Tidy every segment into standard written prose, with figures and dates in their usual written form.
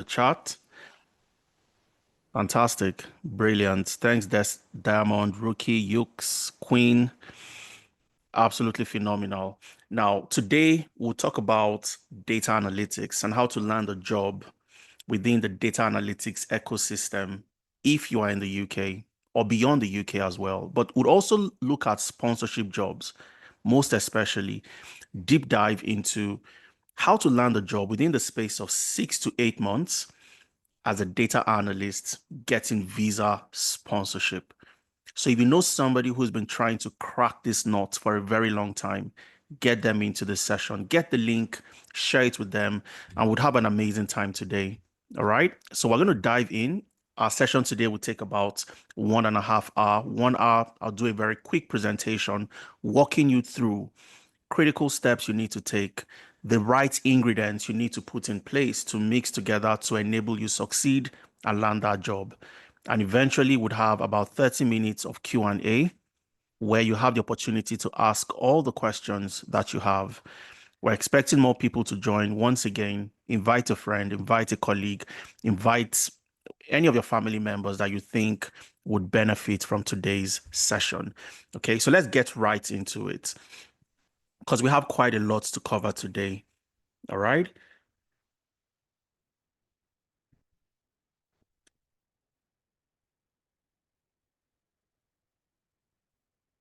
the chat. Fantastic. Brilliant. Thanks, Diamond, Rookie, Yux, Queen. Absolutely phenomenal. Now, today we'll talk about data analytics and how to land a job within the data analytics ecosystem if you are in the UK or beyond the UK as well. But we'll also look at sponsorship jobs, most especially deep dive into how to land a job within the space of 6 to 8 months as a data analyst getting visa sponsorship. So if you know somebody who's been trying to crack this nut for a very long time, get them into the session, get the link, share it with them, and we'd have an amazing time today. All right. So we're going to dive in. Our session today will take about 1.5 hours. 1 hour, I'll do a very quick presentation, walking you through critical steps you need to take, the right ingredients you need to put in place to mix together to enable you succeed and land that job. And eventually would have about 30 minutes of Q&A where you have the opportunity to ask all the questions that you have. We're expecting more people to join. Once again, invite a friend, invite a colleague, invite any of your family members that you think would benefit from today's session. Okay, so let's get right into it because we have quite a lot to cover today. All right.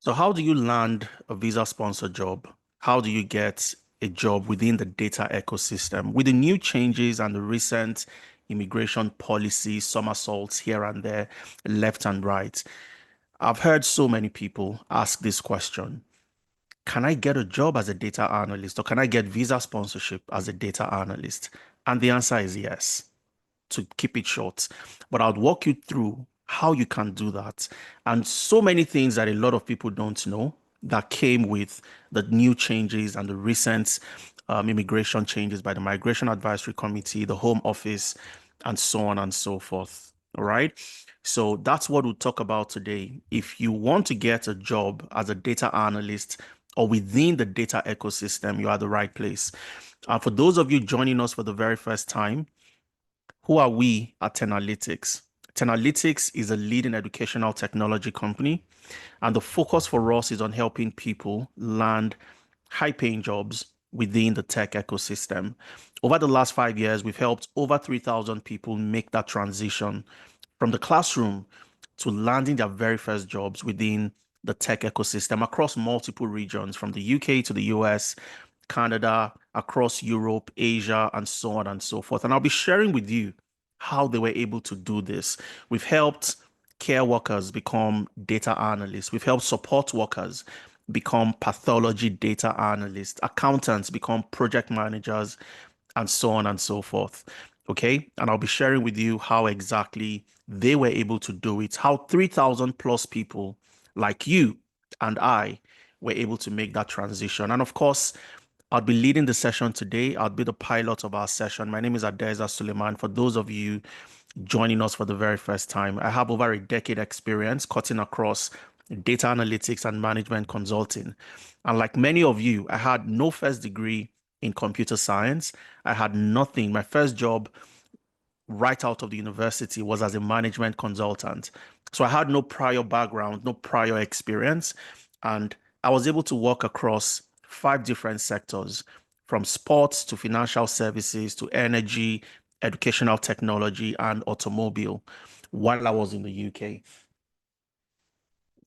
So how do you land a visa sponsor job? How do you get a job within the data ecosystem? With the new changes and the recent immigration policy somersaults here and there, left and right, I've heard so many people ask this question. Can I get a job as a data analyst or can I get visa sponsorship as a data analyst? And the answer is yes, to keep it short. But I'll walk you through how you can do that. And so many things that a lot of people don't know that came with the new changes and the recent immigration changes by the Migration Advisory Committee, the Home Office, and so on and so forth. All right. So that's what we'll talk about today. If you want to get a job as a data analyst or within the data ecosystem, you are the right place. For those of you joining us for the very first time, who are we at Tenalytics? Tenalytics is a leading educational technology company, and the focus for us is on helping people land high-paying jobs within the tech ecosystem. Over the last 5 years, we've helped over 3,000 people make that transition from the classroom to landing their very first jobs within the tech ecosystem across multiple regions, from the UK to the US, Canada, across Europe, Asia, and so on and so forth. And I'll be sharing with you how they were able to do this. We've helped care workers become data analysts. We've helped support workers become pathology data analysts, accountants become project managers, and so on and so forth. Okay. And I'll be sharing with you how exactly they were able to do it, how 3,000 plus people like you and I were able to make that transition. And of course, I'll be leading the session today. I'll be the pilot of our session. My name is Adeza Suleiman. For those of you joining us for the very first time, I have over a decade experience cutting across data analytics and management consulting. And like many of you, I had no first degree in computer science. I had nothing. My first job right out of the university was as a management consultant. So I had no prior background, no prior experience. And I was able to work across 5 different sectors, from sports to financial services to energy, educational technology, and automobile while I was in the UK.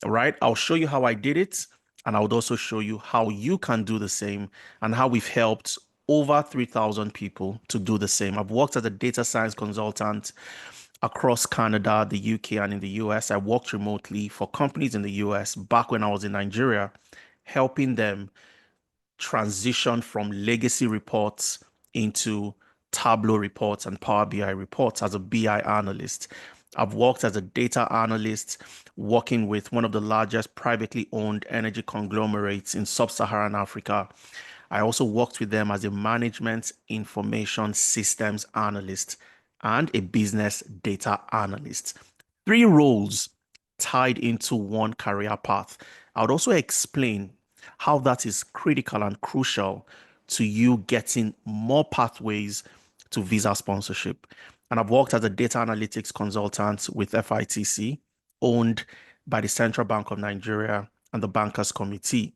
All right. I'll show you how I did it. And I would also show you how you can do the same and how we've helped over 3,000 people to do the same. I've worked as a data science consultant across Canada, the UK, and in the US. I worked remotely for companies in the US back when I was in Nigeria, helping them transition from legacy reports into Tableau reports and Power BI reports as a BI analyst. I've worked as a data analyst, working with one of the largest privately owned energy conglomerates in sub-Saharan Africa. I also worked with them as a management information systems analyst and a business data analyst. 3 roles tied into one career path. I would also explain how that is critical and crucial to you getting more pathways to visa sponsorship. and I've worked as a data analytics consultant with FITC, owned by the Central Bank of Nigeria and the Bankers Committee.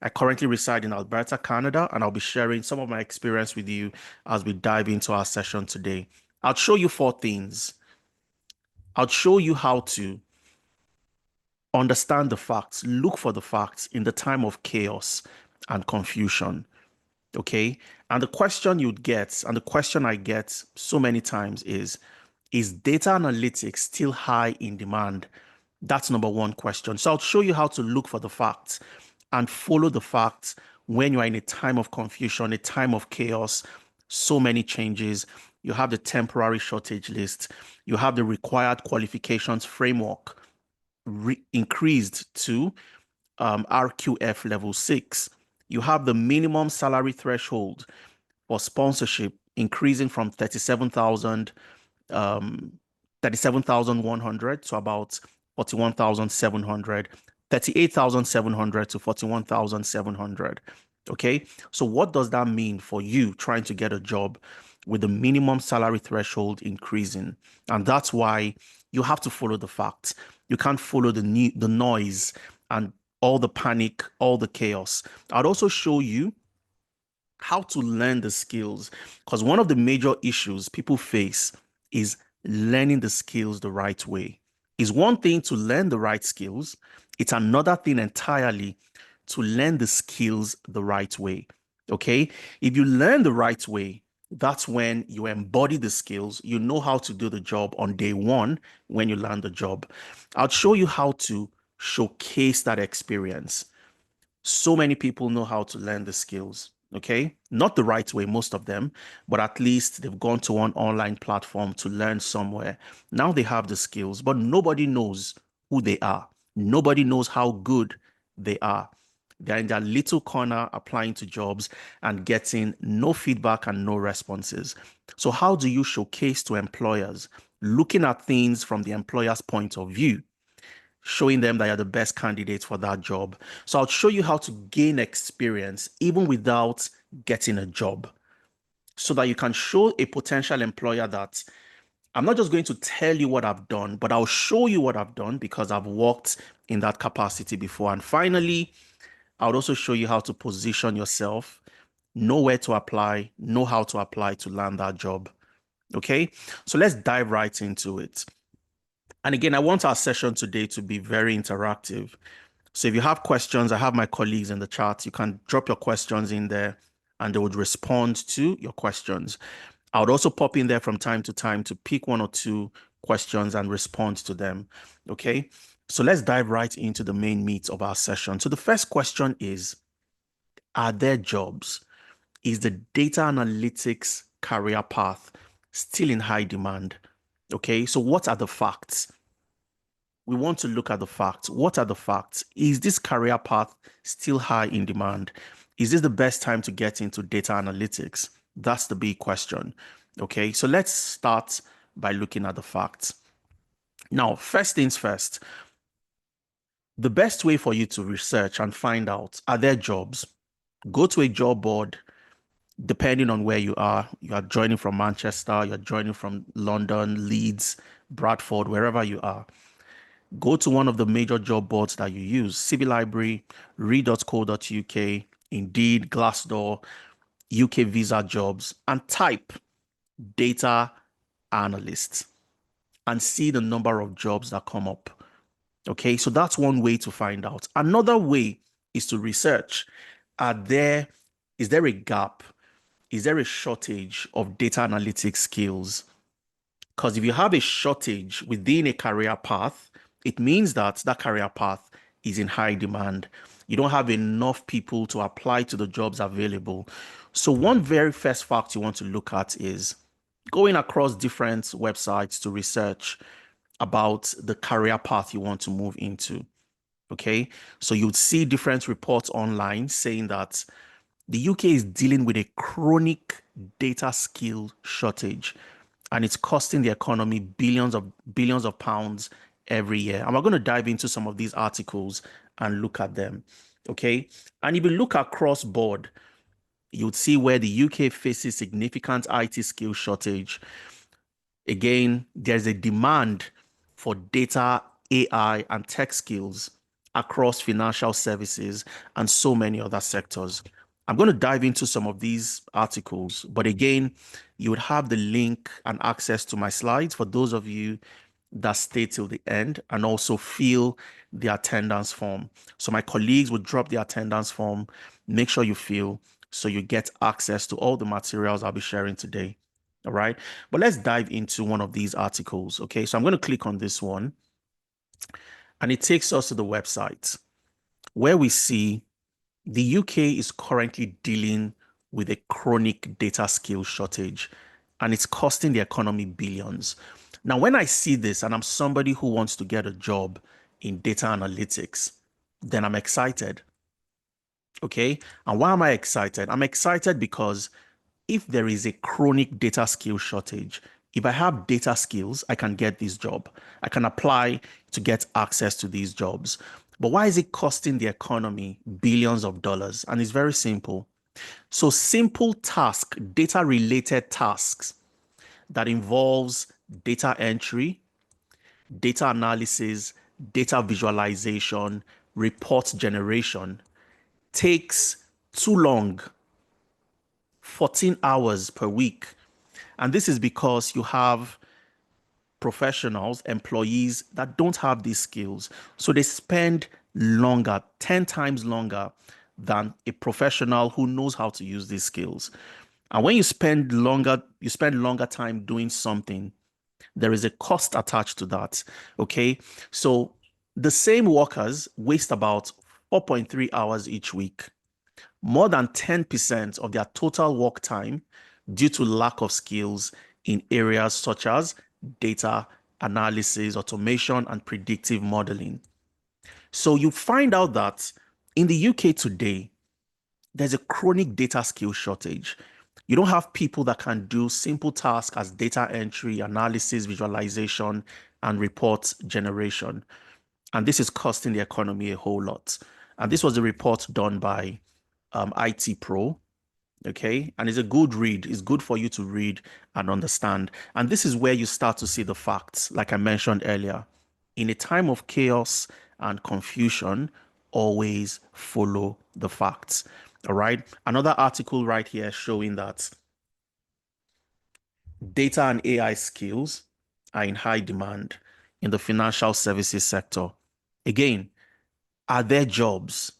I currently reside in Alberta, Canada, and I'll be sharing some of my experience with you as we dive into our session today. I'll show you four things. I'll show you how to understand the facts, look for the facts in the time of chaos and confusion. Okay. And the question you'd get, and the question I get so many times is data analytics still high in demand? That's number one question. So I'll show you how to look for the facts and follow the facts when you are in a time of confusion, a time of chaos, so many changes. You have the temporary shortage list, you have the required qualifications framework increased to RQF level 6. You have the minimum salary threshold for sponsorship increasing from 37,100 to about 41,700, 38,700 to 41,700. Okay. So what does that mean for you trying to get a job with the minimum salary threshold increasing? And that's why you have to follow the facts. You can't follow the noise and all the panic, all the chaos. I'd also show you how to learn the skills, because one of the major issues people face is learning the skills the right way. It's one thing to learn the right skills, it's another thing entirely to learn the skills the right way. Okay. If you learn the right way, that's when you embody the skills. You know how to do the job on day one when you learn the job. I'll show you how to showcase that experience. So many people know how to learn the skills. Okay. Not the right way, most of them, but at least they've gone to one online platform to learn somewhere. Now they have the skills, but nobody knows who they are. Nobody knows how good they are. They're in their little corner applying to jobs and getting no feedback and no responses. So, how do you showcase to employers, looking at things from the employer's point of view, showing them that you're the best candidate for that job? So I'll show you how to gain experience even without getting a job, so that you can show a potential employer that I'm not just going to tell you what I've done, but I'll show you what I've done because I've worked in that capacity before. And finally, I'll also show you how to position yourself, know where to apply, know how to apply to land that job. Okay, so let's dive right into it. And again, I want our session today to be very interactive. So if you have questions, I have my colleagues in the chat. You can drop your questions in there and they would respond to your questions. I would also pop in there from time to time to pick one or two questions and respond to them. Okay. So let's dive right into the main meat of our session. So the first question is, are there jobs? Is the data analytics career path still in high demand? Okay. So what are the facts? We want to look at the facts. What are the facts? Is this career path still high in demand? Is this the best time to get into data analytics? That's the big question. Okay, so let's start by looking at the facts. Now, first things first, the best way for you to research and find out, are there jobs? Go to a job board, depending on where you are. You are joining from Manchester, you're joining from London, Leeds, Bradford, wherever you are. Go to one of the major job boards that you use: CV Library, read.co.uk, Indeed, Glassdoor, UK Visa Jobs, and type data analyst and see the number of jobs that come up. Okay, so that's one way to find out. Another way is to research. Is there a gap? Is there a shortage of data analytics skills? Because if you have a shortage within a career path, it means that that career path is in high demand. You don't have enough people to apply to the jobs available. So one very first fact you want to look at is going across different websites to research about the career path you want to move into. Okay. So you'd see different reports online saying that the UK is dealing with a chronic data skill shortage, and it's costing the economy billions of pounds every year. And we're going to dive into some of these articles and look at them. Okay. And if you look across board, you'd see where the UK faces significant IT skill shortage. Again, there's a demand for data, AI, and tech skills across financial services and so many other sectors. I'm going to dive into some of these articles, but again, you would have the link and access to my slides for those of you that stay till the end and also fill the attendance form. So my colleagues will drop the attendance form. Make sure you fill so you get access to all the materials I'll be sharing today. All right. But let's dive into one of these articles. Okay. So I'm going to click on this one and it takes us to the website where we see the UK is currently dealing with a chronic data skill shortage and it's costing the economy billions. Now, when I see this and I'm somebody who wants to get a job in data analytics, then I'm excited. Okay. And why am I excited? I'm excited because if there is a chronic data skill shortage, if I have data skills, I can get this job. I can apply to get access to these jobs. But why is it costing the economy billions of dollars? And it's very simple. So simple task, data related tasks that involves data entry, data analysis, data visualization, report generation takes too long, 14 hours per week. And this is because you have professionals, employees that don't have these skills. So they spend longer, 10 times longer than a professional who knows how to use these skills. And when you spend longer time doing something, there is a cost attached to that. Okay. So the same workers waste about 4.3 hours each week, more than 10% of their total work time due to lack of skills in areas such as data analysis, automation, and predictive modeling. So you find out that in the UK today, there's a chronic data skill shortage. You don't have people that can do simple tasks as data entry, analysis, visualization, and report generation. And this is costing the economy a whole lot. And this was a report done by IT Pro. Okay. And it's a good read. It's good for you to read and understand. And this is where you start to see the facts, like I mentioned earlier. In a time of chaos and confusion, always follow the facts. All right. Another article right here showing that data and AI skills are in high demand in the financial services sector. Again, are there jobs?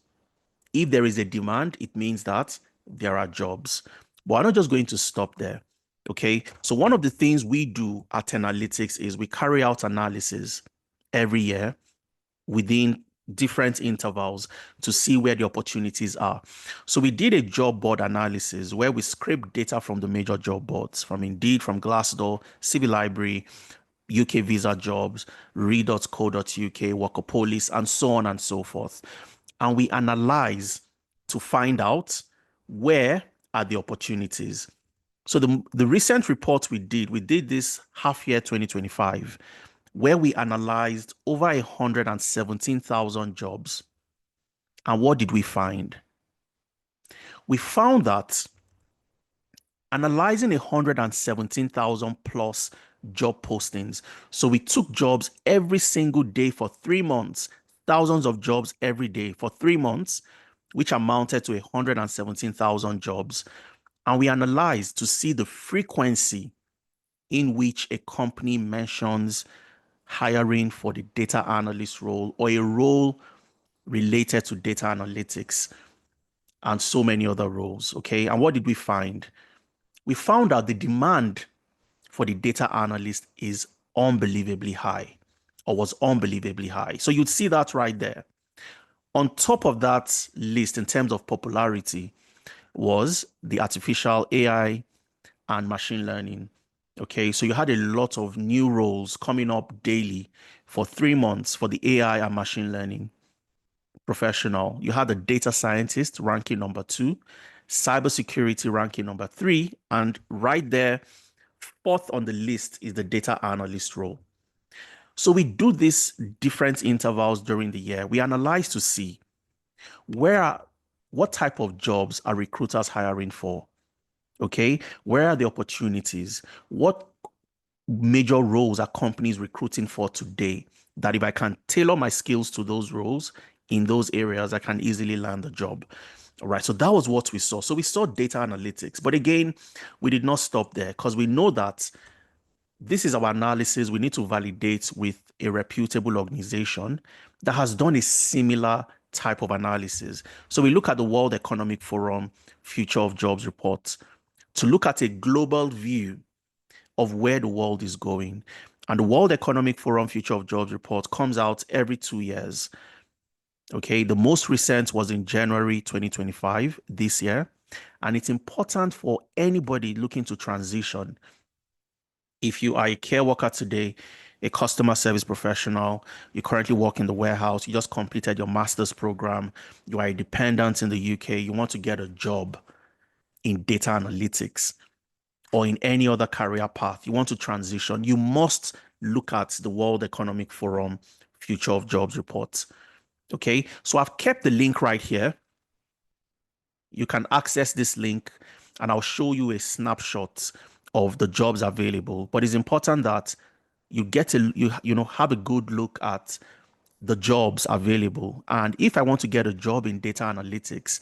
If there is a demand, it means that there are jobs. But I'm not just going to stop there. Okay. So one of the things we do at Analytics is we carry out analysis every year within different intervals to see where the opportunities are. So we did a job board analysis where we scraped data from the major job boards, from Indeed, from Glassdoor, Civil Library, UK Visa Jobs, read.co.uk, Workopolis, and so on and so forth. And we analyze to find out where are the opportunities. So the recent report we did this half year 2025, where we analyzed over 117,000 jobs. And what did we find? We found that analyzing 117,000 plus job postings. So we took jobs every single day for 3 months, thousands of jobs every day for 3 months, which amounted to 117,000 jobs. And we analyzed to see the frequency in which a company mentions hiring for the data analyst role or a role related to data analytics and so many other roles. Okay. And what did we find? We found out the demand for the data analyst is unbelievably high or was unbelievably high. So you'd see that right there. On top of that list, in terms of popularity, was the artificial AI and machine learning. Okay, so you had a lot of new roles coming up daily for 3 months for the AI and machine learning professional. You had the data scientist ranking number 2, cybersecurity ranking number 3, and right there, fourth on the list is the data analyst role. So we do these different intervals during the year. We analyze to see what type of jobs are recruiters hiring for? Okay, where are the opportunities? major roles are companies recruiting for today? That if I can tailor my skills to those roles in those areas, I can easily land a job. All right. So that was what we saw. So we saw data analytics. But again, we did not stop there because we know that this is our analysis. We need to validate with a reputable organization that has done a similar type of analysis. So we look at the World Economic Forum Future of Jobs report to look at a global view of where the world is going. And the World Economic Forum Future of Jobs report comes out every 2 years. Okay, the most recent was in January 2025, this year. And it's important for anybody looking to transition. If you are a care worker today, a customer service professional, you currently work in the warehouse, you just completed your master's program, you are a dependent in the UK, you want to get a job in data analytics or in any other career path, you want to transition, you must look at the World Economic Forum Future of Jobs report. Okay, so I've kept the link right here. You can access this link and I'll show you a snapshot of the jobs available. But it's important that you get to have a good look at the jobs available. And if I want to get a job in data analytics,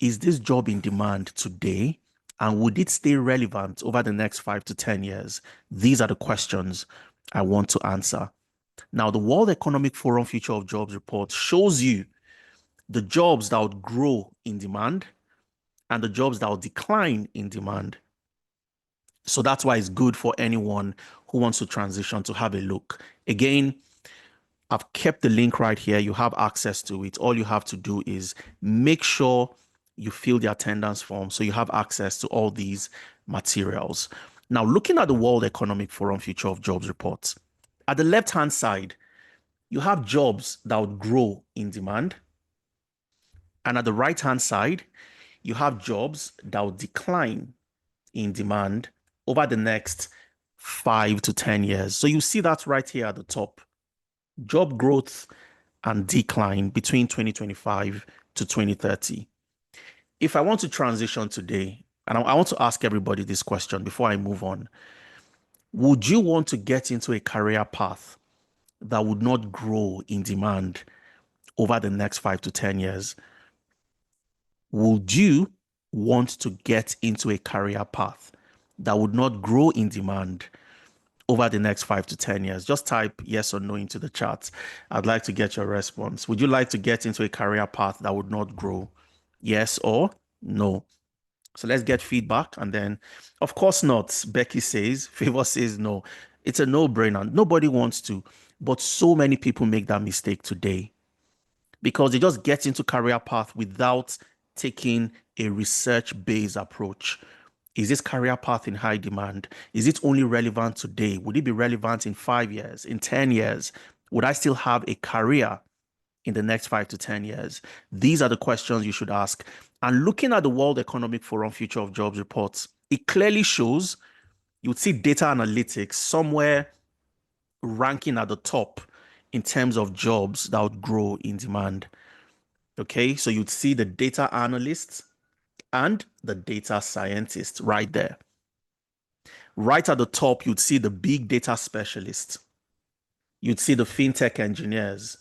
is this job in demand today? And would it stay relevant over the next 5 to 10 years? These are the questions I want to answer. Now, the World Economic Forum Future of Jobs report shows you the jobs that would grow in demand and the jobs that will decline in demand. So that's why it's good for anyone who wants to transition to have a look. Again, I've kept the link right here. You have access to it. All you have to do is make sure you fill the attendance form so you have access to all these materials. Now, looking at the World Economic Forum Future of Jobs report, at the left-hand side, you have jobs that would grow in demand. And at the right-hand side, you have jobs that will decline in demand over the next 5 to 10 years. So you see that right here at the top. Job growth and decline between 2025 to 2030. If I want to transition today, and I want to ask everybody this question before I move on, would you want to get into a career path that would not grow in demand over the next 5 to 10 years? Would you want to get into a career path that would not grow in demand over the next 5 to 10 years? Just type yes or no into the chat. I'd like to get your response. Would you like to get into a career path that would not grow? Yes or no? So let's get feedback. And then, of course not. Becky says, Favor says no. It's a no-brainer. Nobody wants to, but so many people make that mistake today because they just get into career path without taking a research-based approach. Is this career path in high demand? Is it only relevant today? Would it be relevant in 5 years, in 10 years? Would I still have a career in the next 5 to 10 years? These are the questions you should ask. And looking at the World Economic Forum Future of Jobs reports, it clearly shows you would see data analytics somewhere ranking at the top in terms of jobs that would grow in demand. Okay, so you'd see the data analysts and the data scientists right there. Right at the top, you'd see the big data specialists. You'd see the fintech engineers,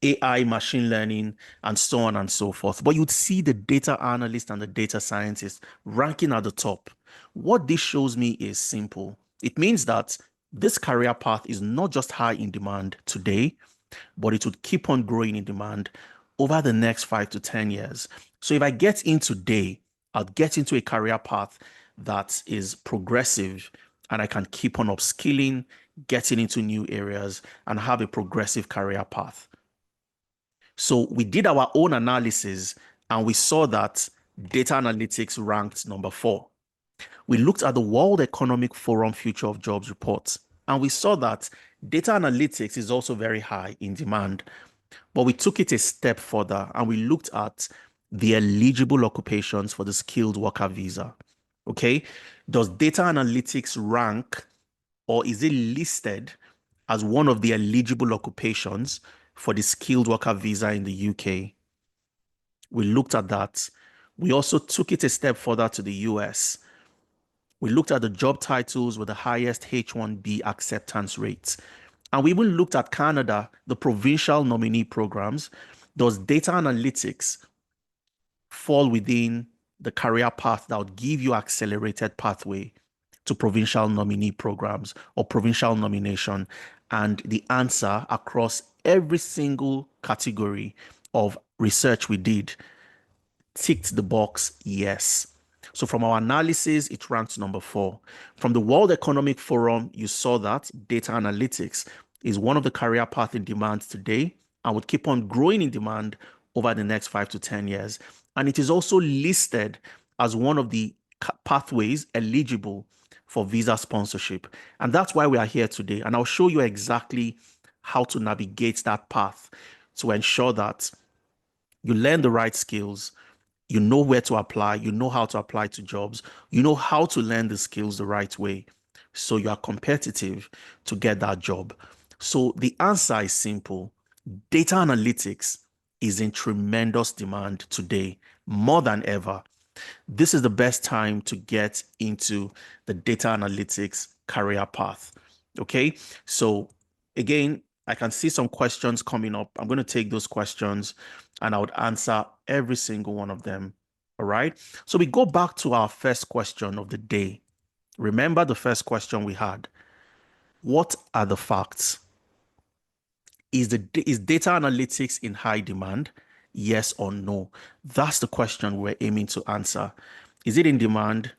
AI, machine learning, and so on and so forth. But you'd see the data analyst and the data scientist ranking at the top. What this shows me is simple. It means that this career path is not just high in demand today, but it would keep on growing in demand over the next 5 to 10 years. So if I get in today, I'll get into a career path that is progressive and I can keep on upskilling, getting into new areas, and have a progressive career path. So we did our own analysis and we saw that data analytics ranked number 4. We looked at the World Economic Forum Future of Jobs reports and we saw that data analytics is also very high in demand. But we took it a step further and we looked at the eligible occupations for the skilled worker visa. Okay, does data analytics rank or is it listed as one of the eligible occupations for the skilled worker visa in the UK? We looked at that. We also took it a step further to the US We looked at the job titles with the highest H-1B acceptance rates. And we even looked at Canada, the provincial nominee programs. Does data analytics fall within the career path that would give you accelerated pathway to provincial nominee programs or provincial nomination? And the answer across every single category of research we did ticked the box yes. So from our analysis, it ranked number 4. From the World Economic Forum, you saw that data analytics is one of the career paths in demand today and would keep on growing in demand over the next 5 to 10 years. And it is also listed as one of the pathways eligible for visa sponsorship. And that's why we are here today. And I'll show you exactly how to navigate that path to ensure that you learn the right skills, you know where to apply, you know how to apply to jobs, you know how to learn the skills the right way. So you are competitive to get that job. So the answer is simple. Data analytics is in tremendous demand today, more than ever. This is the best time to get into the data analytics career path. Okay. So again, I can see some questions coming up. I'm going to take those questions and I would answer every single one of them. All right. So we go back to our first question of the day. Remember the first question we had. What are the facts? Is data analytics in high demand? Yes or no? That's the question we're aiming to answer. Is it in demand?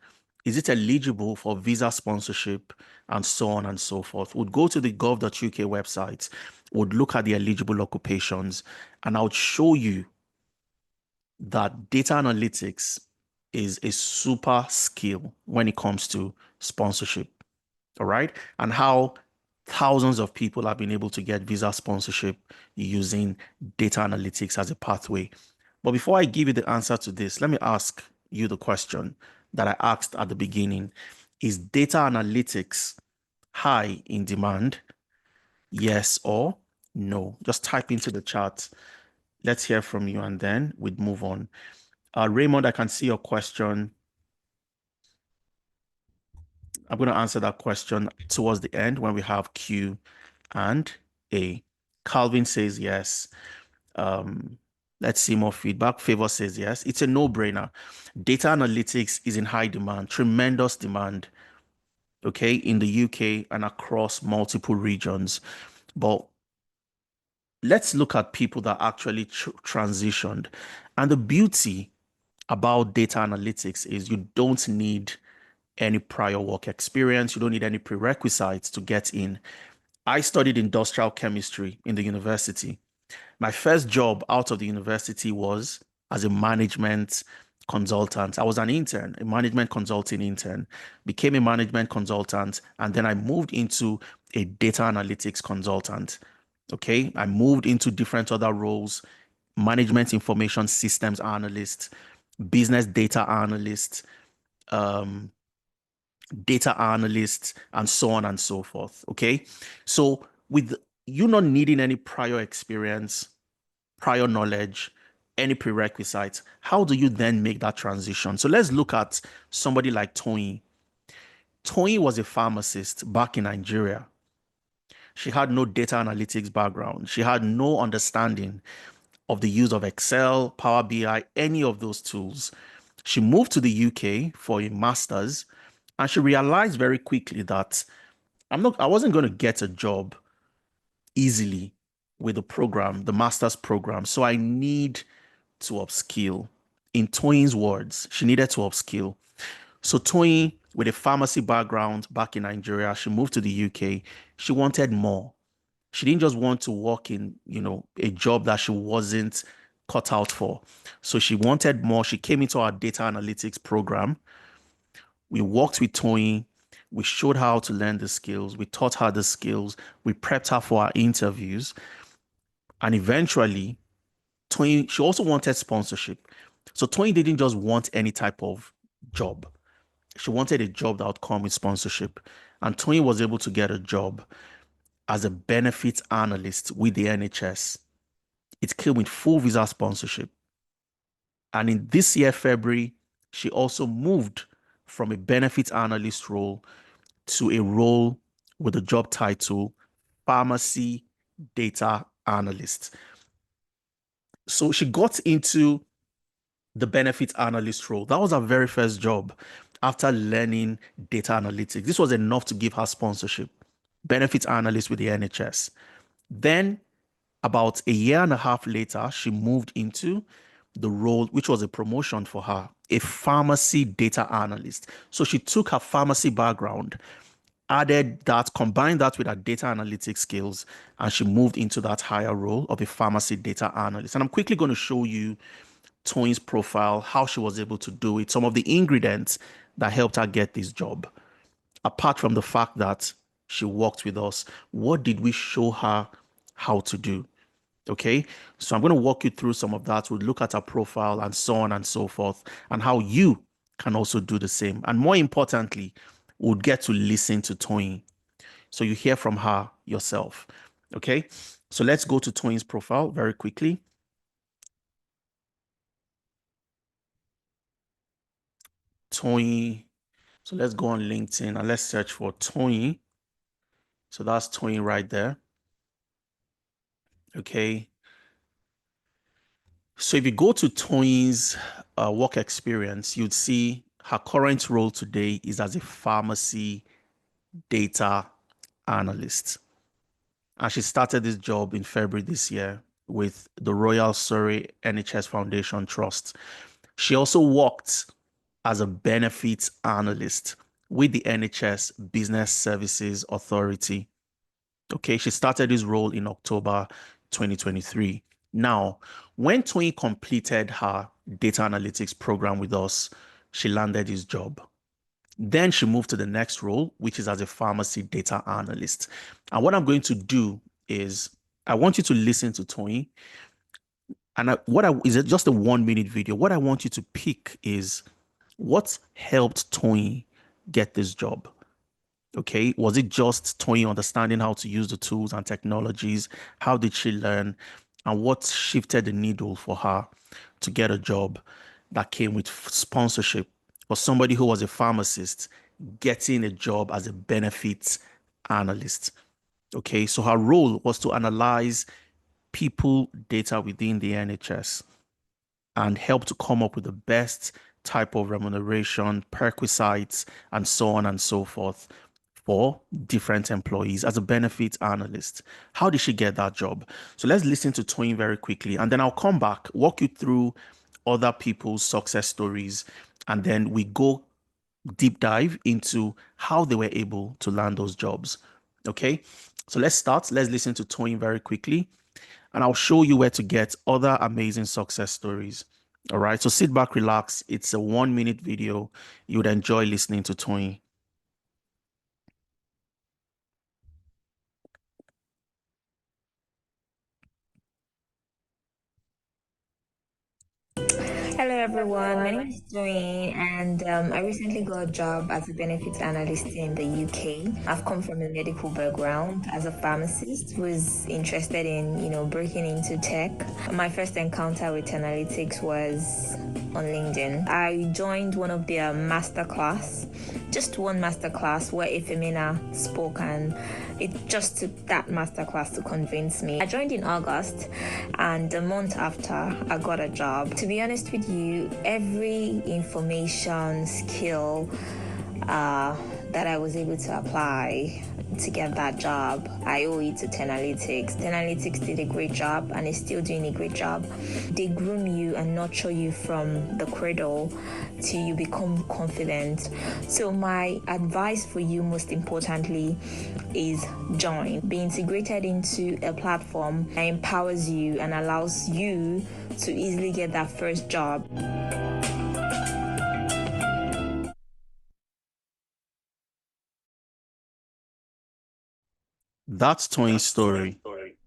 Is it eligible for visa sponsorship? And so on and so forth. We'd go to the gov.uk website, would look at the eligible occupations, and I would show you that data analytics is a super skill when it comes to sponsorship. All right. And how thousands of people have been able to get visa sponsorship using data analytics as a pathway. But before I give you the answer to this, let me ask you the question that I asked at the beginning. Is data analytics high in demand? Yes or no? Just type into the chat. Let's hear from you and then we'd move on. Raymond, I can see your question. I'm going to answer that question towards the end when we have Q and A. Calvin says yes. Let's see more feedback. Favor says yes. It's a no-brainer. Data analytics is in high demand, tremendous demand, okay, in the UK and across multiple regions. But let's look at people that actually transitioned. And the beauty about data analytics is you don't need any prior work experience. You don't need any prerequisites to get in. I studied industrial chemistry in the university. My first job out of the university was as a management consultant. I was an intern, a management consulting intern, became a management consultant, and then I moved into a data analytics consultant. Okay. I moved into different other roles, management information systems analyst, business data analyst, um, data analysts, and so on and so forth. Okay. So with you not needing any prior experience, prior knowledge, any prerequisites, how do you then make that transition? So let's look at somebody like Tony. Tony was a pharmacist back in Nigeria. She had no data analytics background. She had no understanding of the use of Excel, Power BI, any of those tools. She moved to the UK for a master's and she realized very quickly that I wasn't going to get a job easily with the program, the master's program. So I need to upskill. In Toyin's words, she needed to upskill. So Toyin, with a pharmacy background back in Nigeria, she moved to the UK. She wanted more. She didn't just want to work in, a job that she wasn't cut out for. So she wanted more. She came into our data analytics program. We worked with Toyin. We showed her how to learn the skills. We taught her the skills. We prepped her for our interviews. And eventually, Toyin, she also wanted sponsorship. So Toyin didn't just want any type of job. She wanted a job that would come with sponsorship. And Toyin was able to get a job as a benefits analyst with the NHS. It came with full visa sponsorship. And in this year, February, she also moved from a benefits analyst role to a role with the job title pharmacy data analyst. So she got into the benefits analyst role. That was her very first job after learning data analytics. This was enough to give her sponsorship. Benefits analyst with the NHS. Then, about a year and a half later, she moved into the role, which was a promotion for her, a pharmacy data analyst. So she took her pharmacy background, added that, combined that with her data analytics skills, and she moved into that higher role of a pharmacy data analyst. And I'm quickly going to show you Toyin's profile, how she was able to do it, some of the ingredients that helped her get this job. Apart from the fact that she worked with us, what did we show her how to do? Okay, so I'm going to walk you through some of that. We'll look at her profile and so on and so forth, and how you can also do the same. And more importantly, we'll get to listen to Toyin. So you hear from her yourself. Okay, so let's go to Toyin's profile very quickly. Toyin. So let's go on LinkedIn and let's search for Toyin. So that's Toyin right there. Okay. So if you go to Toyin's work experience, you'd see her current role today is as a pharmacy data analyst. And she started this job in February this year with the Royal Surrey NHS Foundation Trust. She also worked as a benefits analyst with the NHS Business Services Authority. Okay, she started this role in October 2023. Now, when Toyin completed her data analytics program with us, she landed this job. Then she moved to the next role, which is as a pharmacy data analyst. And what I'm going to do is I want you to listen to Toyin. And is it just a 1 minute video? What I want you to pick is what helped Toyin get this job. Okay, was it just Toyin understanding how to use the tools and technologies? How did she learn? And what shifted the needle for her to get a job that came with sponsorship for somebody who was a pharmacist getting a job as a benefits analyst? Okay, so her role was to analyze people data within the NHS and help to come up with the best type of remuneration, perquisites, and so on and so forth for different employees as a benefits analyst. How did she get that job? So let's listen to Toyin very quickly, and then I'll come back, walk you through other people's success stories, and then we go deep dive into how they were able to land those jobs. Okay, so let's start. Let's listen to Toyin very quickly, and I'll show you where to get other amazing success stories. All right, so sit back, relax. It's a 1 minute video. You would enjoy listening to Toyin. Hello everyone, my name is Joy and I recently got a job as a benefits analyst in the UK. I've come from a medical background as a pharmacist, was interested in, breaking into tech. My first encounter with analytics was on LinkedIn. I joined one of their masterclass, just one masterclass where Ifemina spoke, and it just took that masterclass to convince me. I joined in August, and a month after, I got a job. To be honest with you, every information skill that I was able to apply to get that job, I owe it to Tenalytics. Tenalytics did a great job and is still doing a great job. They groom you and nurture you from the cradle till you become confident. So my advice for you, most importantly, is join. Be integrated into a platform that empowers you and allows you to easily get that first job. That's Toyin's story.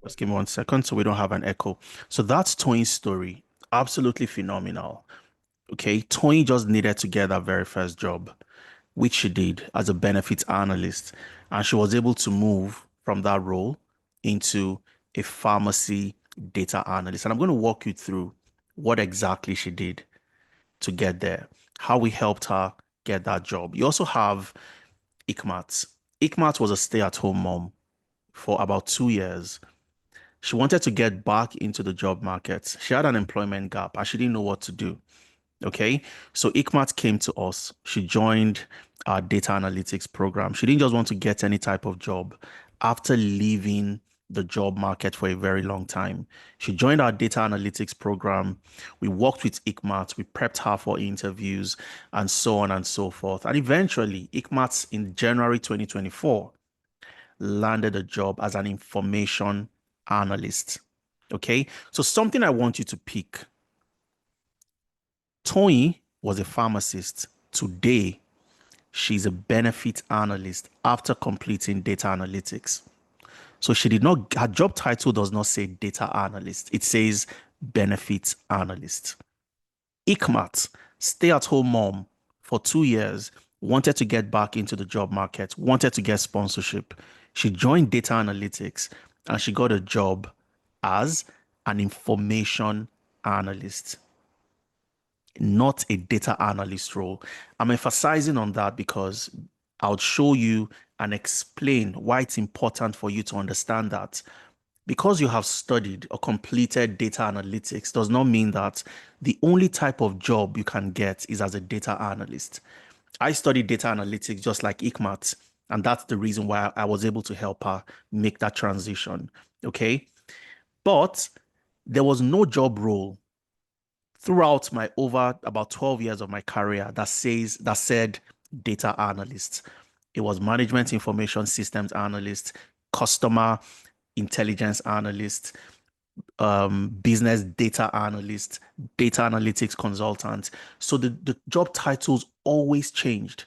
Just give me 1 second so we don't have an echo. So that's Toyin's story. Absolutely phenomenal. Okay, Toyin just needed to get that very first job, which she did as a benefits analyst. And she was able to move from that role into a pharmacy data analyst. And I'm going to walk you through what exactly she did to get there, how we helped her get that job. You also have Ikmat. Ikmat was a stay-at-home mom for about 2 years. She wanted to get back into the job market. She had an employment gap and she didn't know what to do. Okay. So Ikmat came to us. She joined our data analytics program. She didn't just want to get any type of job after leaving the job market for a very long time. She joined our data analytics program. We worked with Ikmat. We prepped her for interviews and so on and so forth. And eventually, Ikmat in January 2024 landed a job as an information analyst. Okay. So something I want you to pick. Tony was a pharmacist. Today, she's a benefit analyst after completing data analytics. So she did not, her job title does not say data analyst. It says benefit analyst. Ikmat, stay-at-home mom for 2 years, wanted to get back into the job market, wanted to get sponsorship. She joined data analytics and she got a job as an information analyst, not a data analyst role. I'm emphasizing on that because I'll show you and explain why it's important for you to understand that because you have studied or completed data analytics does not mean that the only type of job you can get is as a data analyst. I studied data analytics just like Ikmat, and that's the reason why I was able to help her make that transition. Okay. But there was no job role throughout my over about 12 years of my career that said data analyst. It was management information systems analyst, customer intelligence analyst, business data analyst, data analytics consultant. So the job titles always changed.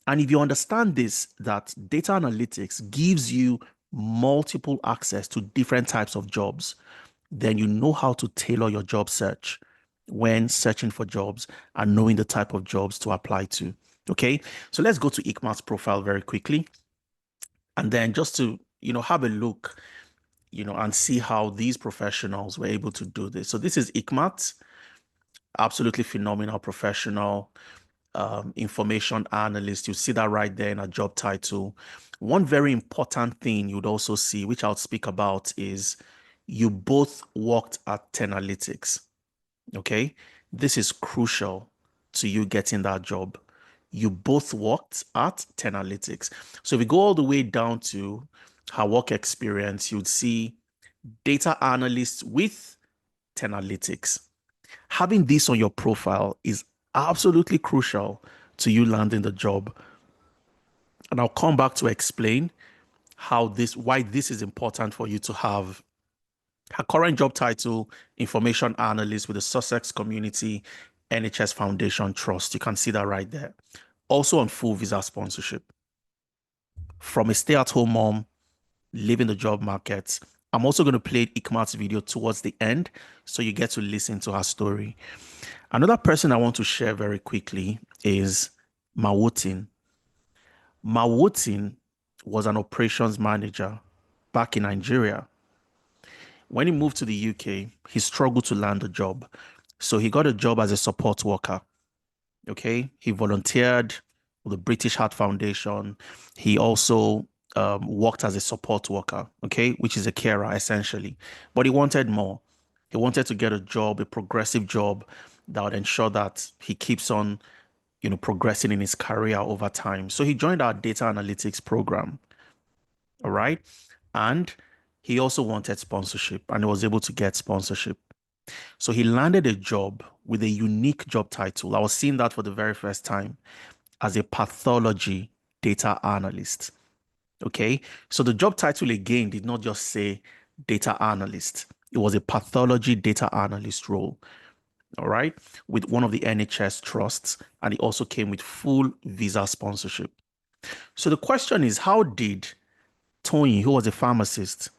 And if you understand this, that data analytics gives you multiple access to different types of jobs, then you know how to tailor your job search when searching for jobs and knowing the type of jobs to apply to. Okay, so let's go to Ikmat's profile very quickly, and then just to have a look, and see how these professionals were able to do this. So this is Ikmat, absolutely phenomenal professional, information analyst. You see that right there in a job title. One very important thing you'd also see, which I'll speak about, is you both worked at Tenalytics. Okay. This is crucial to you getting that job. You both worked at Tenalytics. So if we go all the way down to her work experience, you'd see data analyst with Tenalytics. Having this on your profile is absolutely crucial to you landing the job. And I'll come back to explain why this is important for you to have. Her current job title, information analyst with the Sussex Community NHS Foundation Trust. You can see that right there. Also on full visa sponsorship. From a stay-at-home mom, leaving the job market. I'm also going to play Ikmat's video towards the end so you get to listen to her story. Another person I want to share very quickly is Mawotin. Mawotin was an operations manager back in Nigeria. When he moved to the UK, he struggled to land a job. So he got a job as a support worker. Okay. He volunteered with the British Heart Foundation. He also worked as a support worker, okay, which is a carer essentially. But he wanted more. He wanted to get a job, a progressive job that would ensure that he keeps on, progressing in his career over time. So he joined our data analytics program. All right. And he also wanted sponsorship and he was able to get sponsorship. So he landed a job with a unique job title. I was seeing that for the very first time as a pathology data analyst. Okay. So the job title again did not just say data analyst. It was a pathology data analyst role. All right. With one of the NHS trusts. And it also came with full visa sponsorship. So the question is, how did Tony, who was a pharmacist,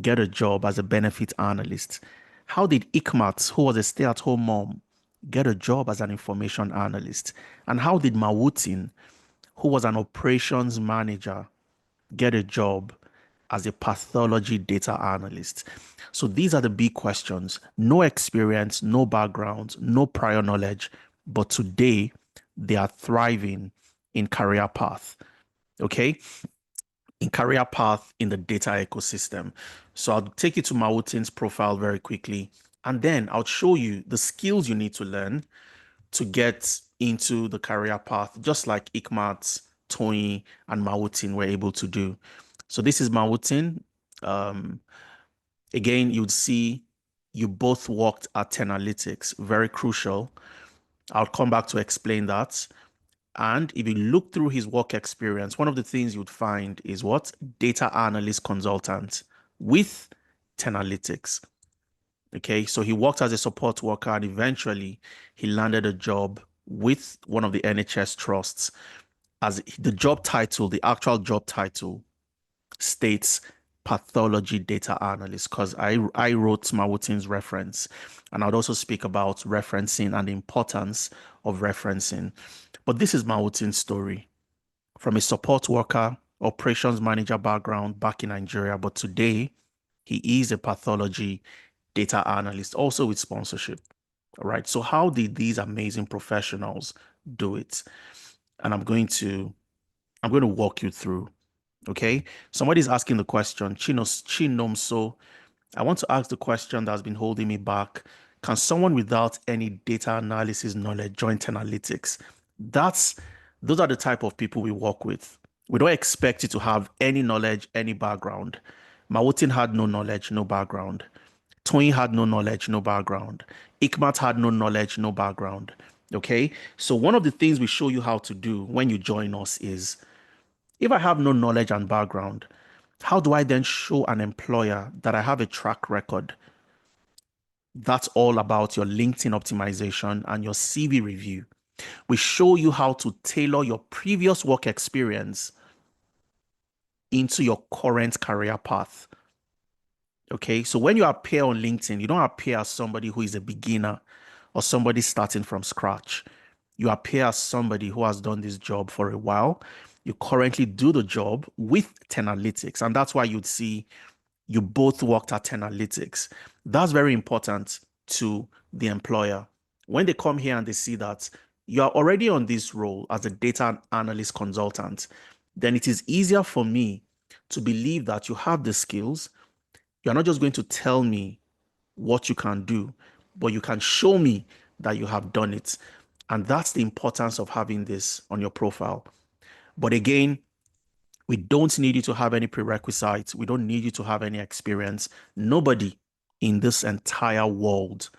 get a job as a benefit analyst? How did Ikmat, who was a stay-at-home mom, get a job as an information analyst? And how did Mawutin, who was an operations manager, get a job as a pathology data analyst? So these are the big questions. No experience, no background, no prior knowledge. But today, they are thriving in career path. Okay, in career path in the data ecosystem. So I'll take you to Mawutin's profile very quickly, and then I'll show you the skills you need to learn to get into the career path, just like Ikmat, Tony, and Mawutin were able to do. So this is Mawutin. Um, Again, you'd see you both worked at Tenalytics, very crucial. I'll come back to explain that. And if you look through his work experience, one of the things you'd find is what? Data analyst consultant with Tenalytics. Okay, so he worked as a support worker and eventually he landed a job with one of the NHS trusts as the job title, the actual job title states pathology data analyst because I wrote Mawutin's reference and I'd also speak about referencing and the importance of referencing. But this is Mawutin's story from a support worker, operations manager background back in Nigeria, but today he is a pathology data analyst, also with sponsorship. All right. So how did these amazing professionals do it? And I'm going to walk you through. Okay. Somebody's asking the question, Chinomso. I want to ask the question that's been holding me back. Can someone without any data analysis knowledge join Analytics? That's those are the type of people we work with. We don't expect you to have any knowledge, any background. Mawutin had no knowledge, no background. Tony had no knowledge, no background. Ikmat had no knowledge, no background. Okay. So one of the things we show you how to do when you join us is if I have no knowledge and background, how do I then show an employer that I have a track record? That's all about your LinkedIn optimization and your CV review. We show you how to tailor your previous work experience into your current career path. Okay, so when you appear on LinkedIn, you don't appear as somebody who is a beginner or somebody starting from scratch. You appear as somebody who has done this job for a while. You currently do the job with Tenalytics, and that's why you'd see you both worked at Tenalytics. That's very important to the employer. When they come here and they see that you are already on this role as a data analyst consultant, then it is easier for me to believe that you have the skills. You're not just going to tell me what you can do, but you can show me that you have done it. And that's the importance of having this on your profile. But again, we don't need you to have any prerequisites. We don't need you to have any experience. Nobody in this entire world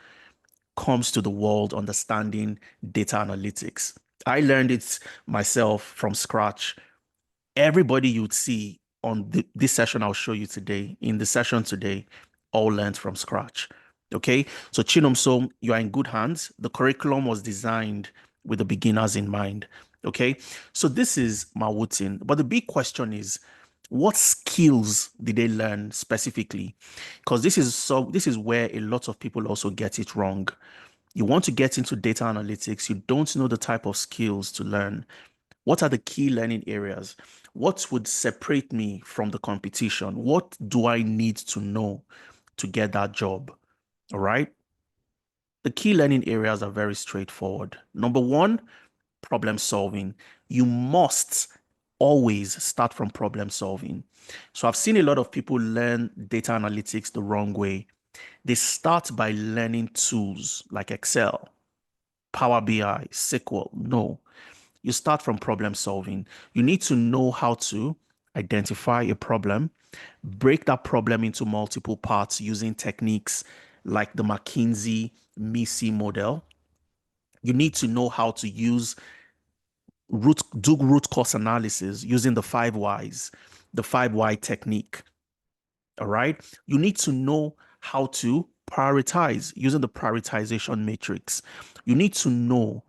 comes to the world understanding data analytics. I learned it myself from scratch. Everybody you'd see on this session I'll show you today, in the session today, all learned from scratch. Okay, so Chinomso, you are in good hands. The curriculum was designed with the beginners in mind. Okay, so this is Mawutin, but the big question is, what skills did they learn specifically? Because this is where a lot of people also get it wrong. You want to get into data analytics, you don't know the type of skills to learn. What are the key learning areas? What would separate me from the competition? What do I need to know to get that job? All right. The key learning areas are very straightforward. Number one, problem solving. You must always start from problem solving. So I've seen a lot of people learn data analytics the wrong way. They start by learning tools like Excel, Power BI, SQL. No, you start from problem solving. You need to know how to identify a problem, break that problem into multiple parts using techniques like the McKinsey MISI model. You need to know how to do root cause analysis using the 5 whys, the 5 why technique. All right. You need to know how to prioritize using the prioritization matrix. You need to know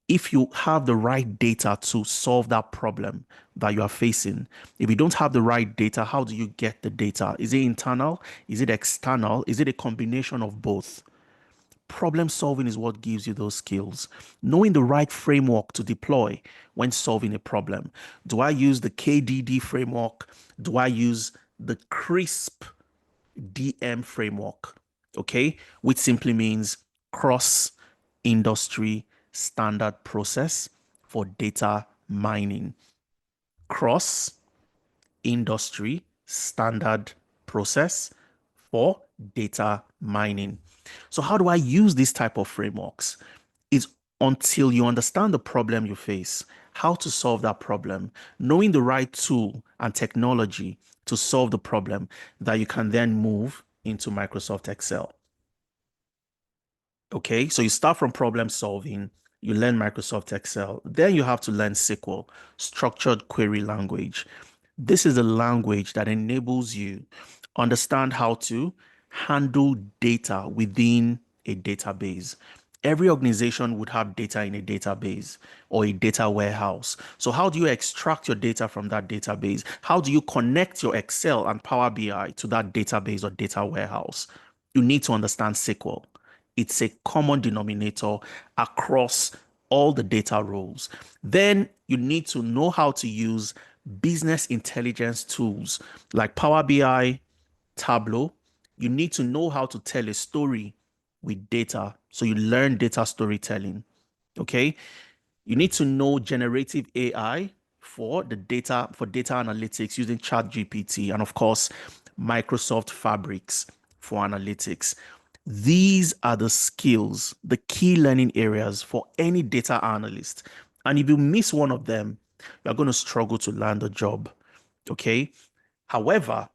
if you have the right data to solve that problem that you are facing. If you don't have the right data, how do you get the data? Is it internal? Is it external? Is it a combination of both? Problem solving is what gives you those skills. Knowing the right framework to deploy when solving a problem. Do I use the KDD framework? Do I use the CRISP DM framework? Okay, which simply means cross industry standard process. for data mining, cross industry standard process for data mining. So how do I use this type of frameworks? Is until you understand the problem you face, how to solve that problem, knowing the right tool and technology to solve the problem, that you can then move into Microsoft Excel. Okay, so you start from problem solving, you learn Microsoft Excel, then you have to learn SQL, structured query language. This is a language that enables you understand how to handle data within a database. Every organization would have data in a database or a data warehouse. So how do you extract your data from that database? How do you connect your Excel and Power BI to that database or data warehouse? You need to understand SQL. It's a common denominator across all the data roles. Then you need to know how to use business intelligence tools like Power BI, Tableau. You need to know how to tell a story with data. So you learn data storytelling. Okay. You need to know generative AI for data analytics using ChatGPT, and of course Microsoft Fabrics for analytics. These are the skills, the key learning areas for any data analyst. And if you miss one of them, you're going to struggle to land a job. Okay. However,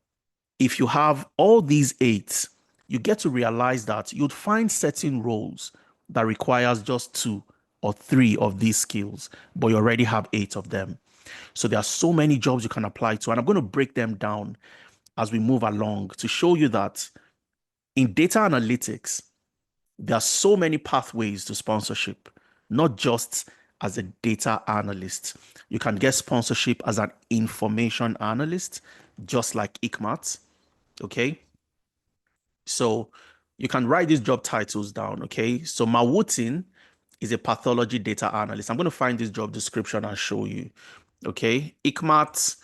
if you have all these eight, you get to realize that you'd find certain roles that requires just two or three of these skills, but you already have eight of them. So there are so many jobs you can apply to, and I'm going to break them down as we move along to show you that in data analytics, there are so many pathways to sponsorship, not just as a data analyst. You can get sponsorship as an information analyst, just like ICMAT. Okay. So you can write these job titles down. Okay. So Mawutin is a pathology data analyst. I'm going to find this job description and show you. Okay. ICMAT,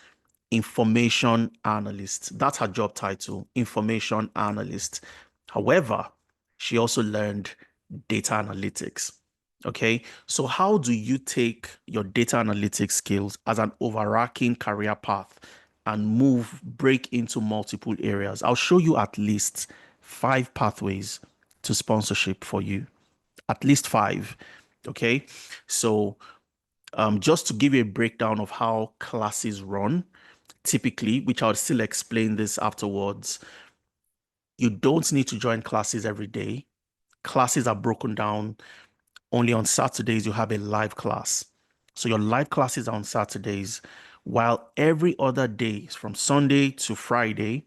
information analyst. That's her job title, information analyst. However, she also learned data analytics. Okay, so how do you take your data analytics skills as an overarching career path and break into multiple areas? I'll show you at least five pathways to sponsorship for you. At least five. Okay, so just to give you a breakdown of how classes run, typically, which I'll still explain this afterwards, you don't need to join classes every day. Classes are broken down. Only on Saturdays, you have a live class. So your live classes are on Saturdays, while every other day, from Sunday to Friday,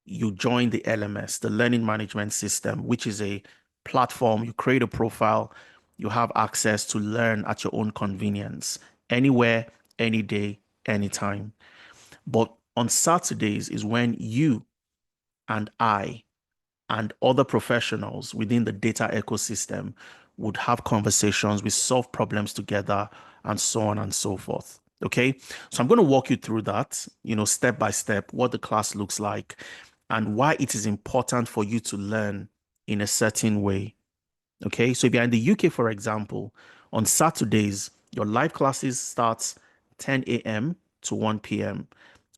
you join the LMS, the Learning Management System, which is a platform. You create a profile, you have access to learn at your own convenience, anywhere, any day, anytime. But on Saturdays is when you and I and other professionals within the data ecosystem would have conversations, we solve problems together, and so on and so forth. Okay, so I'm going to walk you through that, step by step, what the class looks like and why it is important for you to learn in a certain way. Okay, so if you're in the UK, for example, on Saturdays, your live classes starts 10 a.m. to 1 p.m.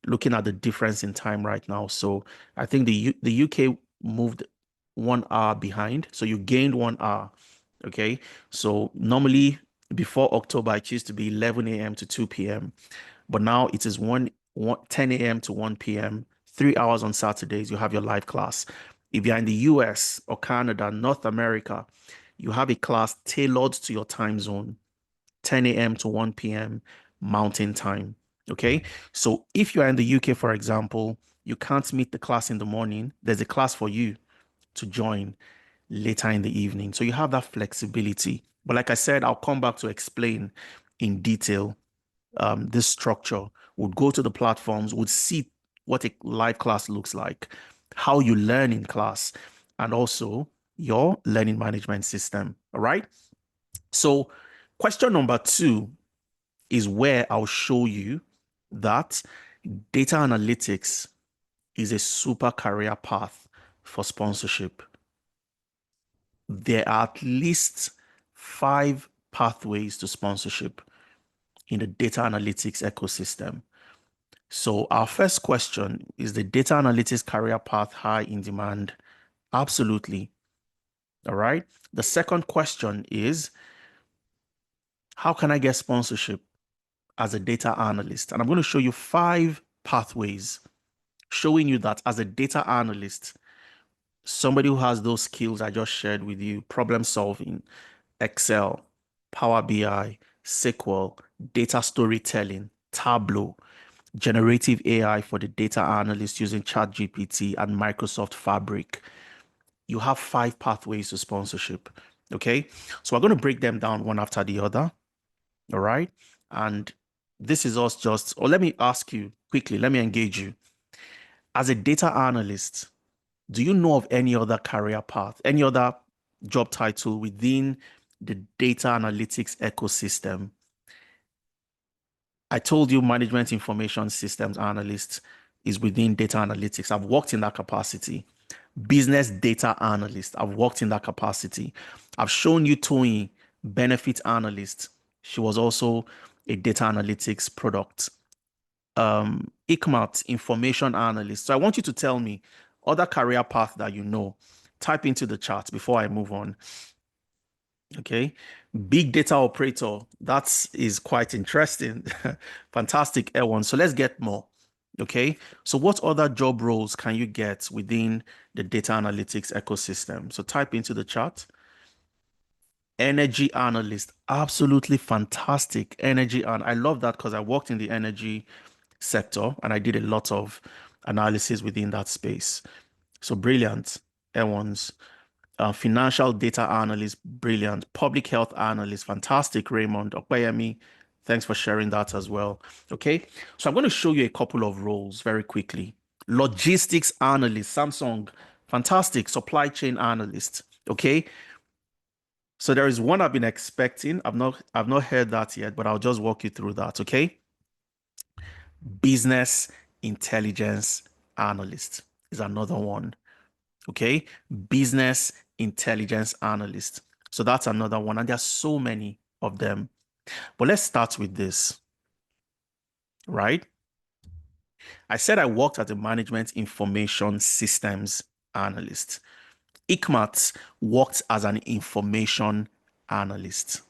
Looking at the difference in time right now. So I think the UK moved 1 hour behind. So you gained 1 hour. Okay. So normally before October, it used to be 11 a.m. to 2 p.m. But now it is 10 a.m. to 1 p.m. 3 hours on Saturdays, you have your live class. If you're in the US or Canada, North America, you have a class tailored to your time zone, 10 a.m. to 1 p.m. Mountain Time. Okay. So if you are in the UK, for example, you can't meet the class in the morning, there's a class for you to join later in the evening. So you have that flexibility. But like I said, I'll come back to explain in detail this structure. Would go to the platforms, would see what a live class looks like, how you learn in class, and also your learning management system. All right. So, question number two is where I'll show you that data analytics is a super career path for sponsorship. There are at least five pathways to sponsorship. in the data analytics ecosystem. So our first question, is the data analytics career path high in demand? Absolutely. All right. The second question is, how can I get sponsorship as a data analyst? And I'm going to show you 5 pathways showing you that as a data analyst, somebody who has those skills I just shared with you, problem solving, Excel, Power BI, SQL, data storytelling, Tableau, generative AI for the data analyst using ChatGPT and Microsoft Fabric. You have 5 pathways to sponsorship. Okay. So we're going to break them down one after the other. All right. And this is us just, or let me ask you quickly, let me engage you. As a data analyst, do you know of any other career path, any other job title within the data analytics ecosystem? I told you management information systems analyst is within data analytics. I've worked in that capacity. Business data analyst, I've worked in that capacity. I've shown you Tony, benefit analyst. She was also a data analytics product. ICMAT, information analyst. So I want you to tell me other career path that you know. Type into the chat before I move on. Okay. Big data operator. That is quite interesting. Fantastic, Ewan. So let's get more. Okay. So what other job roles can you get within the data analytics ecosystem? So type into the chat. Energy analyst. Absolutely fantastic. Energy. And I love that because I worked in the energy sector and I did a lot of analysis within that space. So brilliant, Ewans. Financial data analyst, brilliant. Public health analyst, fantastic. Raymond Okpeyemi, thanks for sharing that as well. Okay, so I'm going to show you a couple of roles very quickly. Logistics analyst, Samsung, fantastic. Supply chain analyst. Okay, so there is one I've been expecting. I've not heard that yet, but I'll just walk you through that. Okay, business intelligence analyst is another one. Okay, business intelligence analyst. So that's another one. And there's so many of them. But let's start with this, right? I said I worked as a management information systems analyst. ICMAT worked as an information analyst.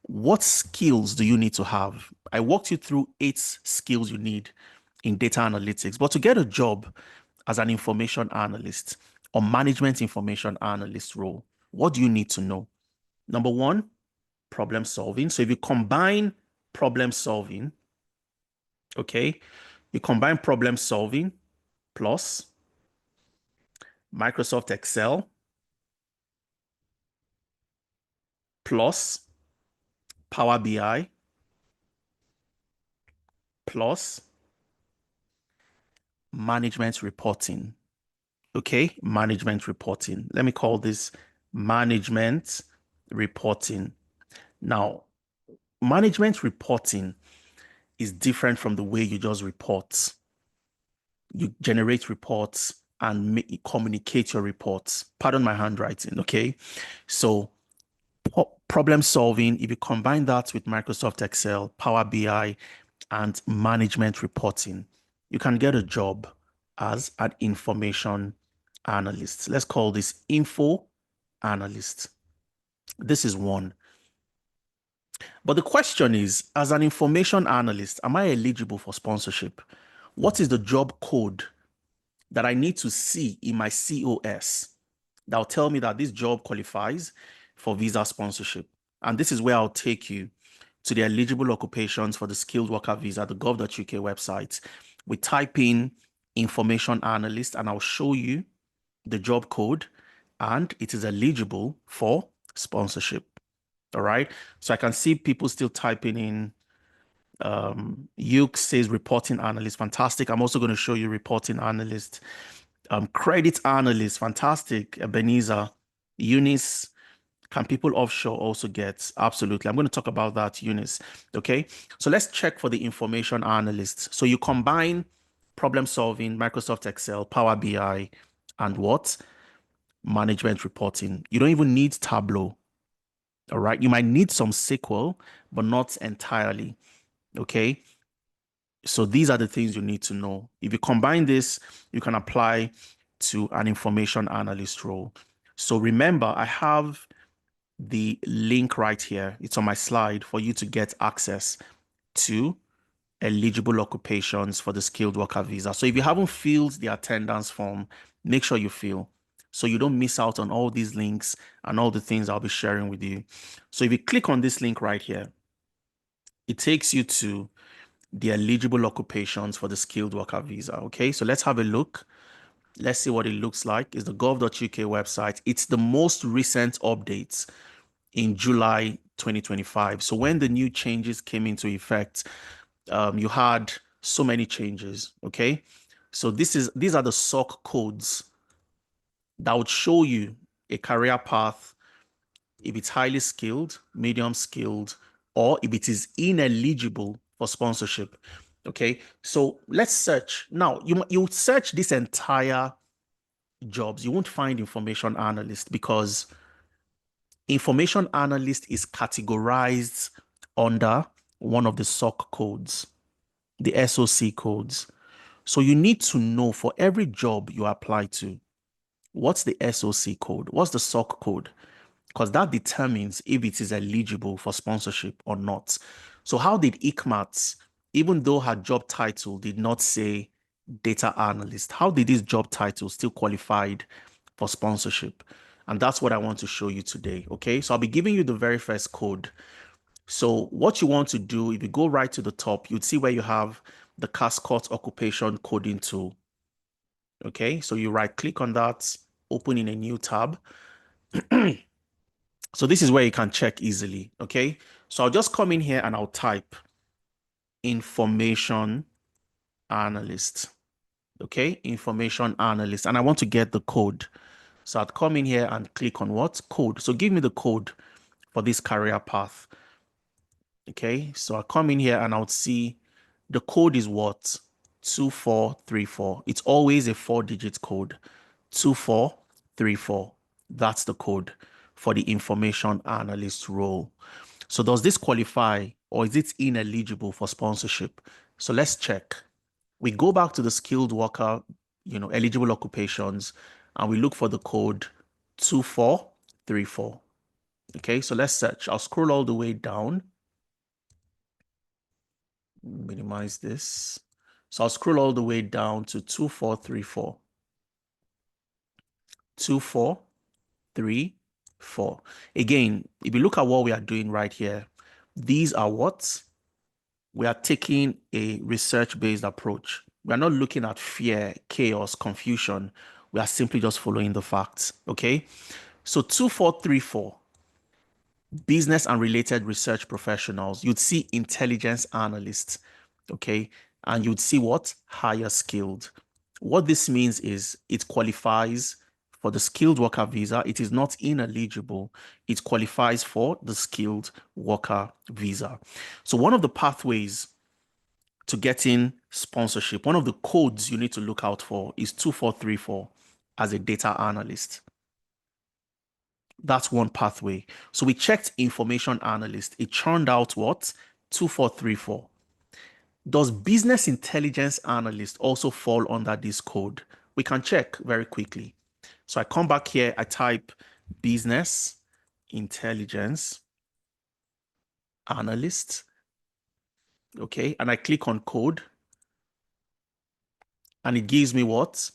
What skills do you need to have? I walked you through 8 skills you need in data analytics. But to get a job as an information analyst or management information analyst role, what do you need to know? Number one, problem solving. So if you combine problem solving, okay, you combine problem solving plus Microsoft Excel plus Power BI plus management reporting. Okay, management reporting. Let me call this management reporting. Now, management reporting is different from the way you just report. You generate reports and communicate your reports. Pardon my handwriting, okay? So problem solving, if you combine that with Microsoft Excel, Power BI, and management reporting, you can get a job as an information analyst. Let's call this info analyst. This is one. But the question is, as an information analyst, am I eligible for sponsorship? What is the job code that I need to see in my COS that will tell me that this job qualifies for visa sponsorship? And this is where I'll take you to the eligible occupations for the skilled worker visa, the gov.uk website. We type in information analyst and I'll show you the job code and it is eligible for sponsorship. All right. So I can see people still typing in. Yuke says reporting analyst. Fantastic. I'm also going to show you reporting analyst. Credit analyst. Fantastic. Ebenezer. Eunice. Can people offshore also get? Absolutely. I'm going to talk about that, Eunice. Okay. So let's check for the information analyst. So you combine problem solving, Microsoft Excel, Power BI, and what? Management reporting. You don't even need Tableau. All right. You might need some SQL, but not entirely. Okay. So these are the things you need to know. If you combine this, you can apply to an information analyst role. So remember, I have the link right here. It's on my slide for you to get access to eligible occupations for the skilled worker visa. So if you haven't filled the attendance form, make sure you fill so you don't miss out on all these links and all the things I'll be sharing with you. So if you click on this link right here, it takes you to the eligible occupations for the skilled worker visa. Okay, so let's have a look. Let's see what it looks like. It's the gov.uk website. It's the most recent updates in July 2025. So when the new changes came into effect, you had so many changes. Okay, so these are the SOC codes that would show you a career path if it's highly skilled, medium skilled, or if it is ineligible for sponsorship. Okay, so let's search now. You search this entire jobs, you won't find information analyst because information analyst is categorized under one of the SOC codes, the SOC codes. So you need to know for every job you apply to, what's the SOC code? What's the SOC code? Because that determines if it is eligible for sponsorship or not. So how did ICMAT, even though her job title did not say data analyst, how did this job title still qualified for sponsorship? And that's what I want to show you today. Okay, so I'll be giving you the very first code. So what you want to do, if you go right to the top, you'd see where you have the Cascot occupation coding tool. Okay, so you right click on that, open in a new tab. So this is where you can check easily. Okay, so I'll just come in here and I'll type information analyst. Okay, information analyst, and I want to get the code. So I'd come in here and click on what? Code. So give me the code for this career path. Okay, so I come in here and I would see the code is what? 2434. It's always a 4-digit code. 2434. That's the code for the information analyst role. So does this qualify or is it ineligible for sponsorship? So let's check. We go back to the skilled worker, eligible occupations, and we look for the code 2434. Okay, so let's search. I'll scroll all the way down. Minimize this. So I'll scroll all the way down to 2434. 2434. Again, if you look at what we are doing right here, these are what? We are taking a research-based approach. We are not looking at fear, chaos, confusion. We are simply just following the facts. Okay. So 2434, business and related research professionals, you'd see intelligence analysts, okay, and you'd see what? Higher skilled. What this means is it qualifies for the skilled worker visa. It is not ineligible. It qualifies for the skilled worker visa. So one of the pathways to getting sponsorship, one of the codes you need to look out for is 2434 as a data analyst. That's one pathway. So we checked information analyst. It turned out what? 2434. Does business intelligence analyst also fall under this code? We can check very quickly. So I come back here, I type business intelligence analyst. Okay, and I click on code and it gives me what?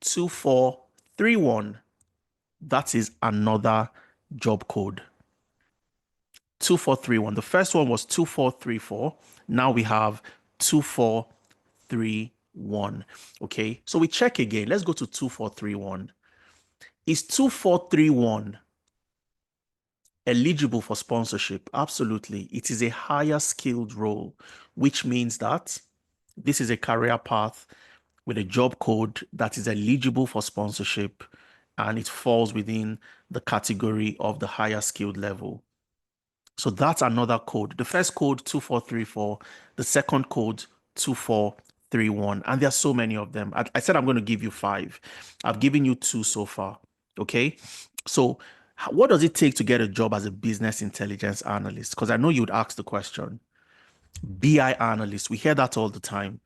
2431. That is another job code. 2431. The first one was 2434. Now we have 2431. Okay, so we check again. Let's go to 2431. Is 2431 eligible for sponsorship? Absolutely. It is a higher skilled role, which means that this is a career path with a job code that is eligible for sponsorship and it falls within the category of the higher skilled level. So that's another code. The first code 2434, the second code 2431, and there are so many of them. I said I'm going to give you 5. I've given you 2 so far. Okay, so What does it take to get a job as a business intelligence analyst? Because I know you'd ask the question. BI analyst, we hear that all the time.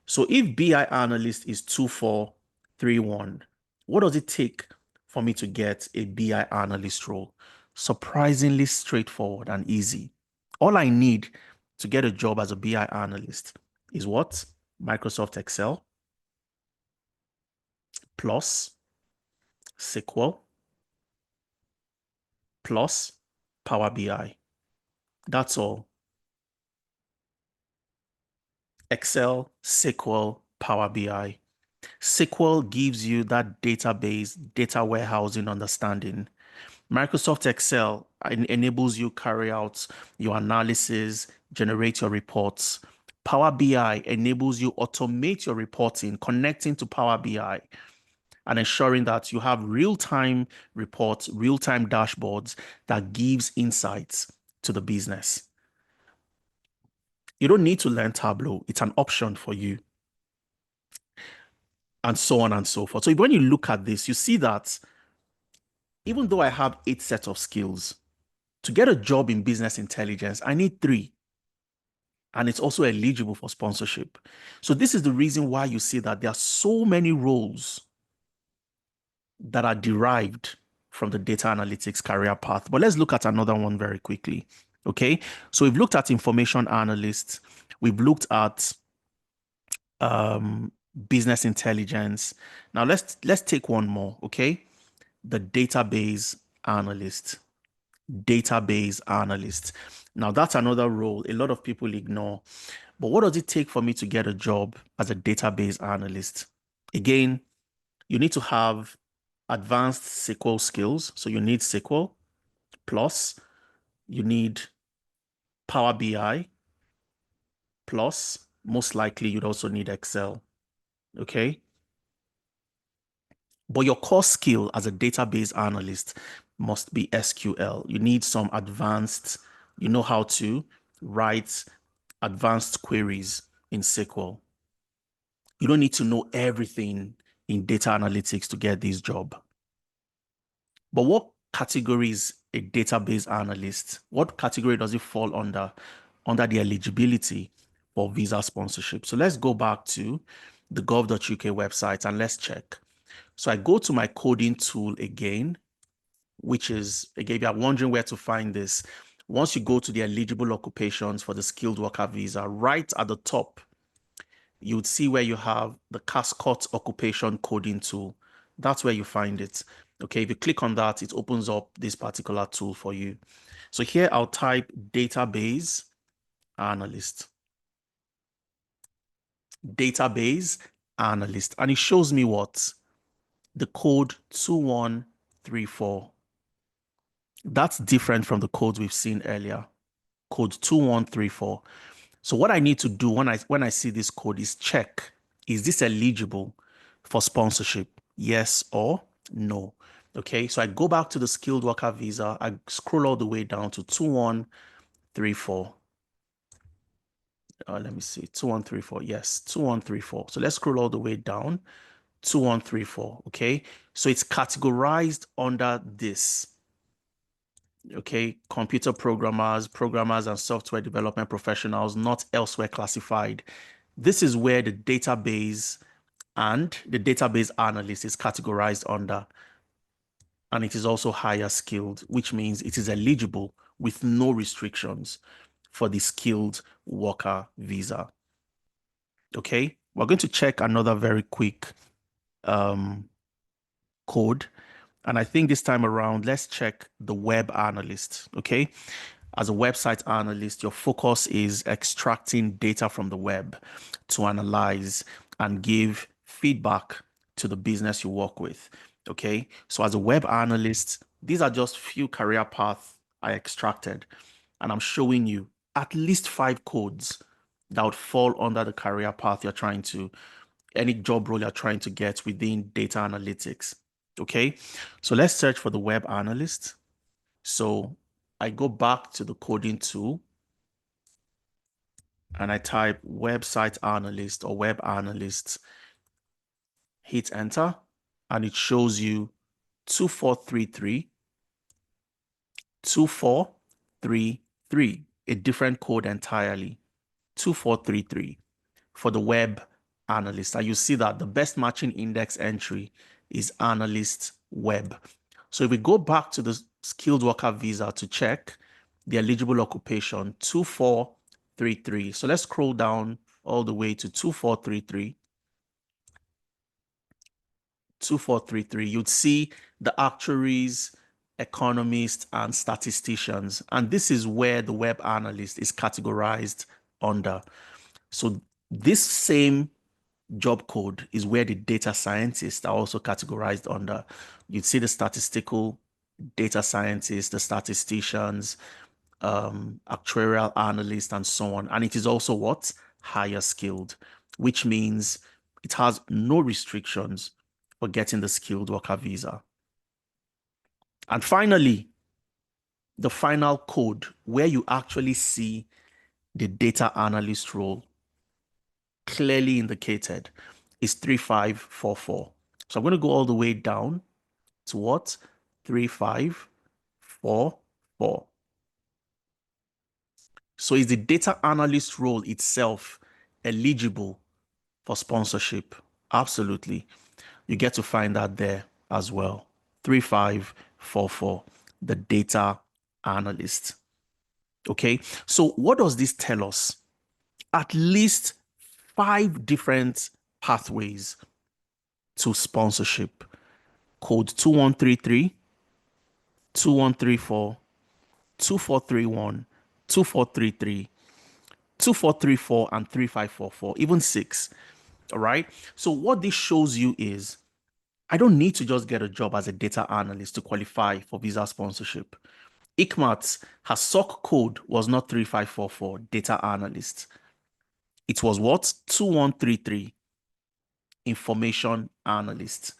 So if BI analyst is 2431, what does it take for me to get a BI analyst role? Surprisingly straightforward and easy. All I need to get a job as a BI analyst is what? Microsoft Excel plus SQL plus Power BI. That's all. Excel, SQL, Power BI. SQL gives you that database, data warehousing understanding. Microsoft Excel enables you carry out your analysis, generate your reports. Power BI enables you automate your reporting, connecting to Power BI and ensuring that you have real-time reports, real-time dashboards that gives insights to the business. You don't need to learn Tableau. It's an option for you, and so on and so forth. So when you look at this, you see that even though I have 8 sets of skills, to get a job in business intelligence, I need 3. And it's also eligible for sponsorship. So this is the reason why you see that there are so many roles that are derived from the data analytics career path. But let's look at another one very quickly. Okay. So we've looked at information analysts. We've looked at business intelligence. Now let's take one more. Okay. The database analyst. Database analyst. Now that's another role a lot of people ignore. But what does it take for me to get a job as a database analyst? Again, you need to have advanced SQL skills. So you need SQL, plus you need Power BI, plus most likely you'd also need Excel. Okay. But your core skill as a database analyst must be SQL. You need some advanced, you know how to write advanced queries in SQL. You don't need to know everything in data analytics to get this job. But what category is a database analyst? What category does it fall under? Under the eligibility for visa sponsorship. So let's go back to the gov.uk website and let's check. So I go to my coding tool again, which is, again, if you're wondering where to find this, once you go to the eligible occupations for the skilled worker visa, right at the top, you would see where you have the Cascot occupation coding tool. That's where you find it. Okay, if you click on that, it opens up this particular tool for you. So here I'll type database analyst. Database analyst. And it shows me what? The code 2134. That's different from the codes we've seen earlier. Code 2134. So what I need to do when I see this code is check, is this eligible for sponsorship? Yes or no? Okay, so I go back to the skilled worker visa. I scroll all the way down to 2134. Let me see, 2134. Yes, 2134. So let's scroll all the way down. 2134. Okay, so it's categorized under this. Okay, computer programmers and software development professionals not elsewhere classified. This is where the database and the database analyst is categorized under, and it is also higher skilled, which means it is eligible with no restrictions for the skilled worker visa. Okay, we're going to check another very quick code. And I think this time around, let's check the web analyst. Okay. As a website analyst, your focus is extracting data from the web to analyze and give feedback to the business you work with. Okay. So as a web analyst, these are just few career paths I extracted. And I'm showing you at least 5 codes that would fall under the career path you're trying to, any job role you're trying to get within data analytics. Okay, so let's search for the web analyst. So I go back to the coding tool and I type website analyst or web analyst, hit enter, and it shows you 2433 2433, a different code entirely. 2433 for the web analyst. And you see that the best matching index entry is analyst web. So if we go back to the skilled worker visa to check the eligible occupation, 2433. So let's scroll down all the way to 2433. 2433, you'd see the actuaries, economists, and statisticians. And this is where the web analyst is categorized under. So this same job code is where the data scientists are also categorized under. You'd see the statistical data scientists, the statisticians, actuarial analysts, and so on. And it is also what? Higher skilled, which means it has no restrictions for getting the skilled worker visa. And finally, the final code where you actually see the data analyst role clearly indicated is 3544. So I'm going to go all the way down to what? 3544. So is the data analyst role itself eligible for sponsorship? Absolutely. You get to find that there as well. 3544, the data analyst. Okay. So what does this tell us? At least 5 different pathways to sponsorship. Code 2133, 2134, 2431, 2433, 2434, and 3544, even 6. All right. So what this shows you is I don't need to just get a job as a data analyst to qualify for visa sponsorship. ICMAT's her SOC code was not 3544 data analyst. It was what? 2133 information analyst,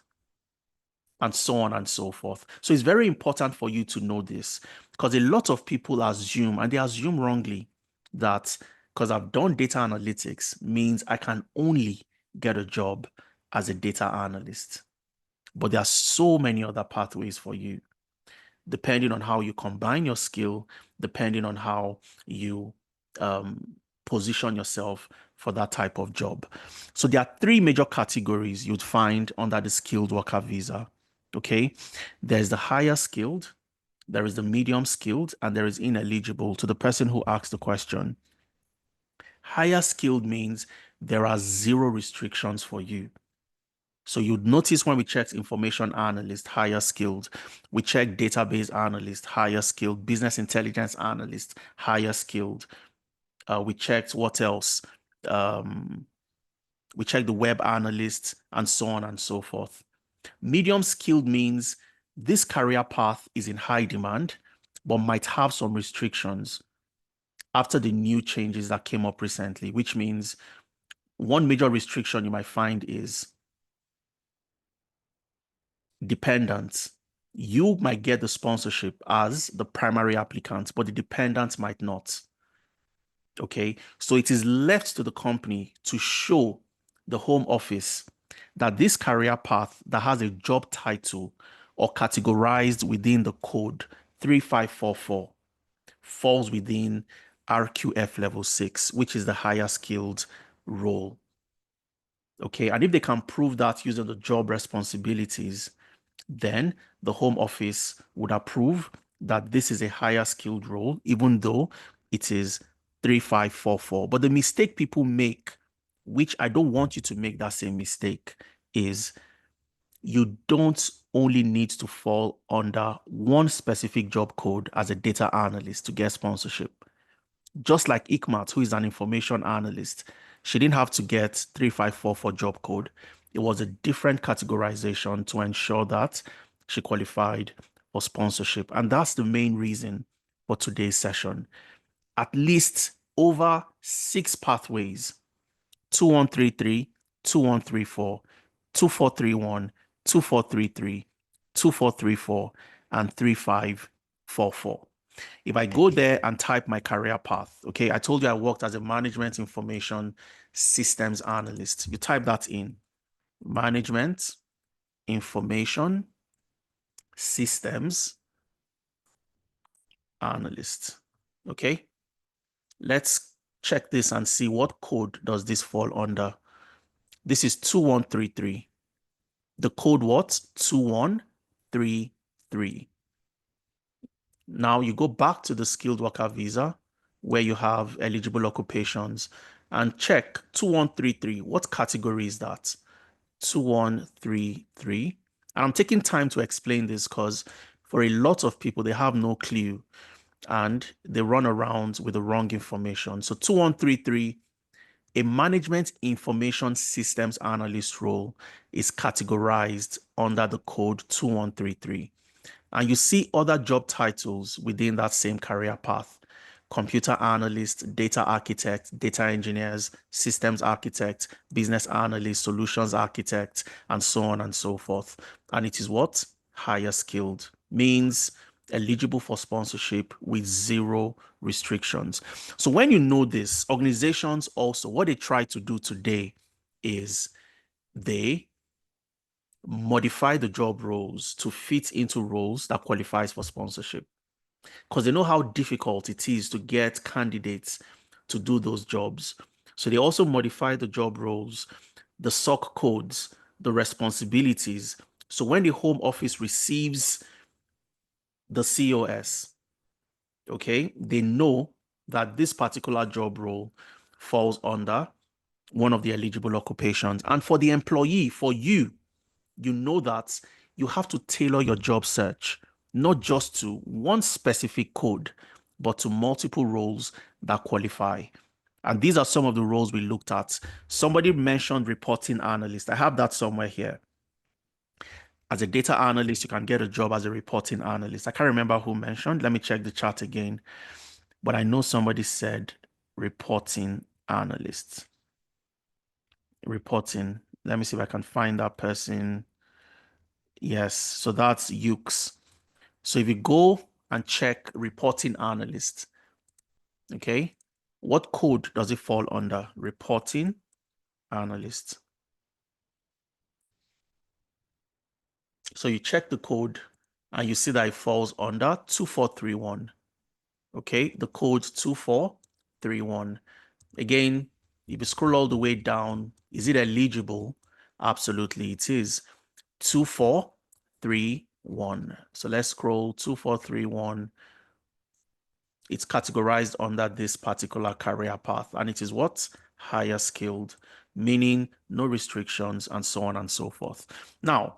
and so on and so forth. So it's very important for you to know this because a lot of people assume, and they assume wrongly, that because I've done data analytics means I can only get a job as a data analyst. But there are so many other pathways for you, depending on how you combine your skill, depending on how you um, position yourself for that type of job. So there are 3 major categories you'd find under the skilled worker visa. Okay, there's the higher skilled, there is the medium skilled, and there is ineligible. To the person who asked the question, higher skilled means there are 0 restrictions for you. So you'd notice when we checked information analyst, higher skilled, we checked database analyst, higher skilled, business intelligence analyst, higher skilled. We checked what else? Um, we checked the web analyst and so on and so forth. Medium skilled means this career path is in high demand, but might have some restrictions after the new changes that came up recently, which means one major restriction you might find is dependents. You might get the sponsorship as the primary applicant, but the dependents might not. Okay, so it is left to the company to show the home office that this career path that has a job title or categorized within the code 3544 falls within RQF level 6, which is the higher skilled role. Okay, and if they can prove that using the job responsibilities, then the home office would approve that this is a higher skilled role, even though it is 3544. But the mistake people make, which I don't want you to make that same mistake, is you don't only need to fall under one specific job code as a data analyst to get sponsorship. Just like Ikmat, who is an information analyst, she didn't have to get 3544 job code. It was a different categorization to ensure that she qualified for sponsorship. And that's the main reason for today's session. At least over 6 pathways: 2133, 2134, 2431, 2433, 2434, and 3544. If I go there and type my career path, okay, I told you I worked as a management information systems analyst. You type that in: management information systems analyst. Okay, let's check this and see what code does this fall under. This is 2133. The code what? 2133. Now you go back to the skilled worker visa where you have eligible occupations and check 2133. What category is that? 2133. And I'm taking time to explain this because for a lot of people, they have no clue and they run around with the wrong information. So 2133, a management information systems analyst role is categorized under the code 2133. And you see other job titles within that same career path: computer analyst, data architect, data engineers, systems architect, business analyst, solutions architect, and so on and so forth. And it is what? Higher skilled, means eligible for sponsorship with zero restrictions. So when you know this, organizations also, what they try to do today is they modify the job roles to fit into roles that qualifies for sponsorship because they know how difficult it is to get candidates to do those jobs. So they also modify the job roles, the SOC codes, the responsibilities. So when the Home Office receives the COS, okay, they know that this particular job role falls under one of the eligible occupations. And for the employee, for you, you know that you have to tailor your job search, not just to one specific code, but to multiple roles that qualify. And these are some of the roles we looked at. Somebody mentioned reporting analyst. I have that somewhere here. As a data analyst, you can get a job as a reporting analyst. I can't remember who mentioned. Let me check the chat again. But I know somebody said reporting analyst. Reporting. Let me see if I can find that person. Yes, so that's Ukes. So if you go and check reporting analyst, okay, what code does it fall under? Reporting analyst. So you check the code and you see that it falls under 2431. Okay, the code 2431. Again, if you scroll all the way down, is it eligible? Absolutely, it is. 2431. So let's scroll 2431. It's categorized under this particular career path, and it is what? Higher skilled, meaning no restrictions and so on and so forth. Now,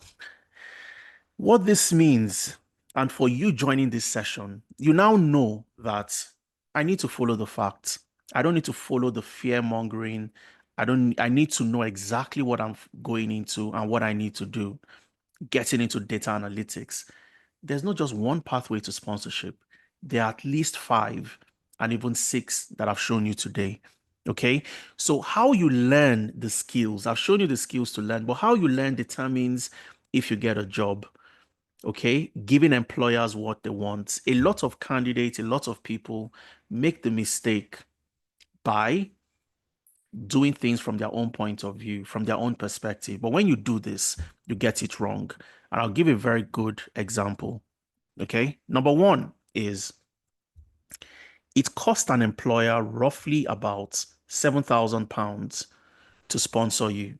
what this means, and for you joining this session, you now know that I need to follow the facts. I don't need to follow the fear mongering. I need to know exactly what I'm going into and what I need to do. Getting into data analytics, there's not just one pathway to sponsorship. There are at least five and even six that I've shown you today. Okay. So how you learn the skills, I've shown you the skills to learn, but how you learn determines if you get a job. Okay. Giving employers what they want. A lot of candidates, a lot of people make the mistake by doing things from their own point of view, from their own perspective. But when you do this, you get it wrong. And I'll give a very good example. Okay. Number one is it costs an employer roughly about £7,000 to sponsor you.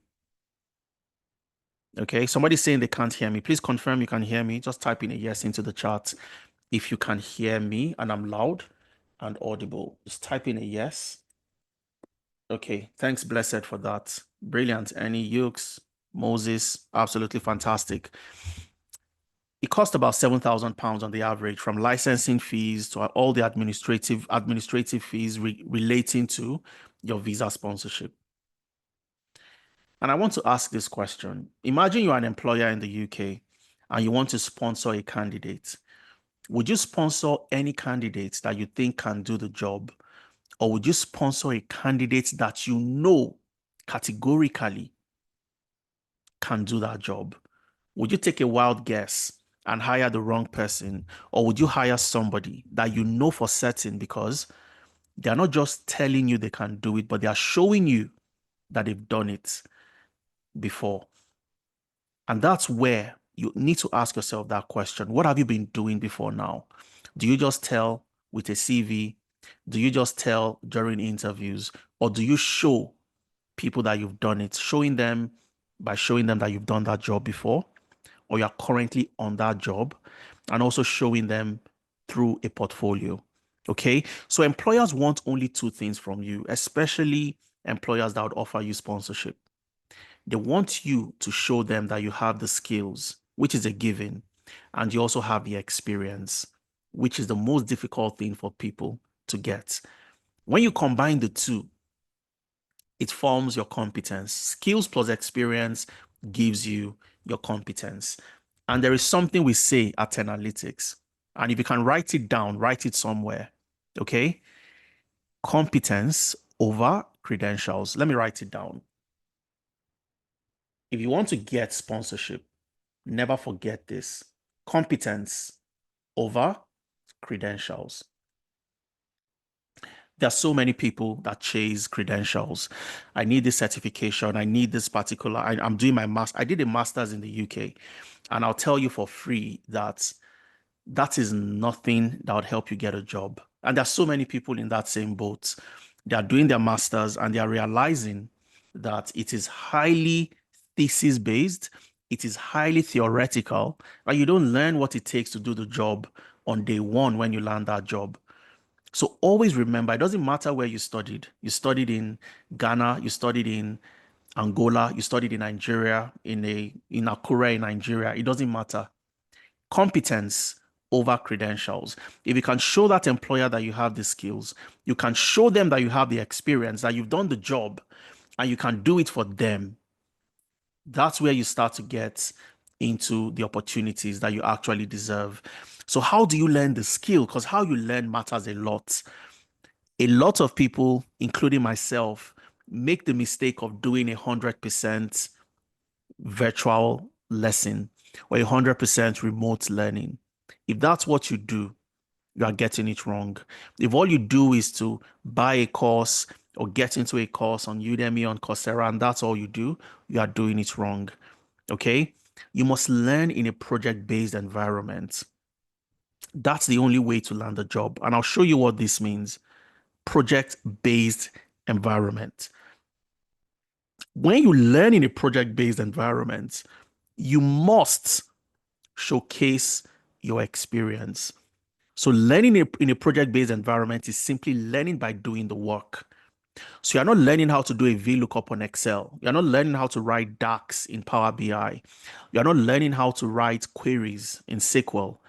Okay. Somebody's saying they can't hear me. Please confirm you can hear me. Just type in a yes into the chat if you can hear me and I'm loud and audible. Just type in a yes. Okay. Thanks, Blessed, for that. Brilliant. Any Ukes, Moses, absolutely fantastic. It cost about £7,000 on the average, from licensing fees to all the administrative fees relating to your visa sponsorship. And I want to ask this question. Imagine you're an employer in the UK and you want to sponsor a candidate. Would you sponsor any candidate that you think can do the job? Or would you sponsor a candidate that you know categorically can do that job? Would you take a wild guess and hire the wrong person? Or would you hire somebody that you know for certain because they're not just telling you they can do it, but they are showing you that they've done it before? And that's where you need to ask yourself that question. What have you been doing before now? Do you just tell with a CV? Do you just tell during interviews, or do you show people that you've done it, showing them by showing them that you've done that job before, or you're currently on that job, and also showing them through a portfolio? Okay. So employers want only two things from you, especially employers that would offer you sponsorship. They want you to show them that you have the skills, which is a given, and you also have the experience, which is the most difficult thing for people to get. When you combine the two, it forms your competence. Skills plus experience gives you your competence. And there is something we say at analytics. And if you can write it down, write it somewhere. Okay. Competence over credentials. Let me write it down. If you want to get sponsorship, never forget this. Competence over credentials. There are so many people that chase credentials. I need this certification. I need this particular. I'm doing my master. I did a master's in the UK, and I'll tell you for free that that is nothing that would help you get a job. And there are so many people in that same boat. They are doing their masters and they are realizing that it is highly thesis based, it is highly theoretical, and you don't learn what it takes to do the job on day one when you land that job. So always remember, it doesn't matter where you studied. You studied in Ghana, you studied in Angola, you studied in Nigeria, in Akure in Nigeria. It doesn't matter. Competence over credentials. If you can show that employer that you have the skills, you can show them that you have the experience, that you've done the job, and you can do it for them. That's where you start to get into the opportunities that you actually deserve. So, how do you learn the skill? Because how you learn matters a lot. A lot of people, including myself, make the mistake of doing 100% virtual lesson or 100% remote learning. If that's what you do, you are getting it wrong. If all you do is to buy a course or get into a course on Udemy, on Coursera, and that's all you do, you are doing it wrong. Okay? You must learn in a project-based environment. That's the only way to land a job. And I'll show you what this means. Project-based environment. When you learn in a project-based environment, you must showcase your experience. So learning in a project-based environment is simply learning by doing the work. So you're not learning how to do a VLOOKUP on Excel. You're not learning how to write DAX in Power BI. You're not learning how to write queries in SQL,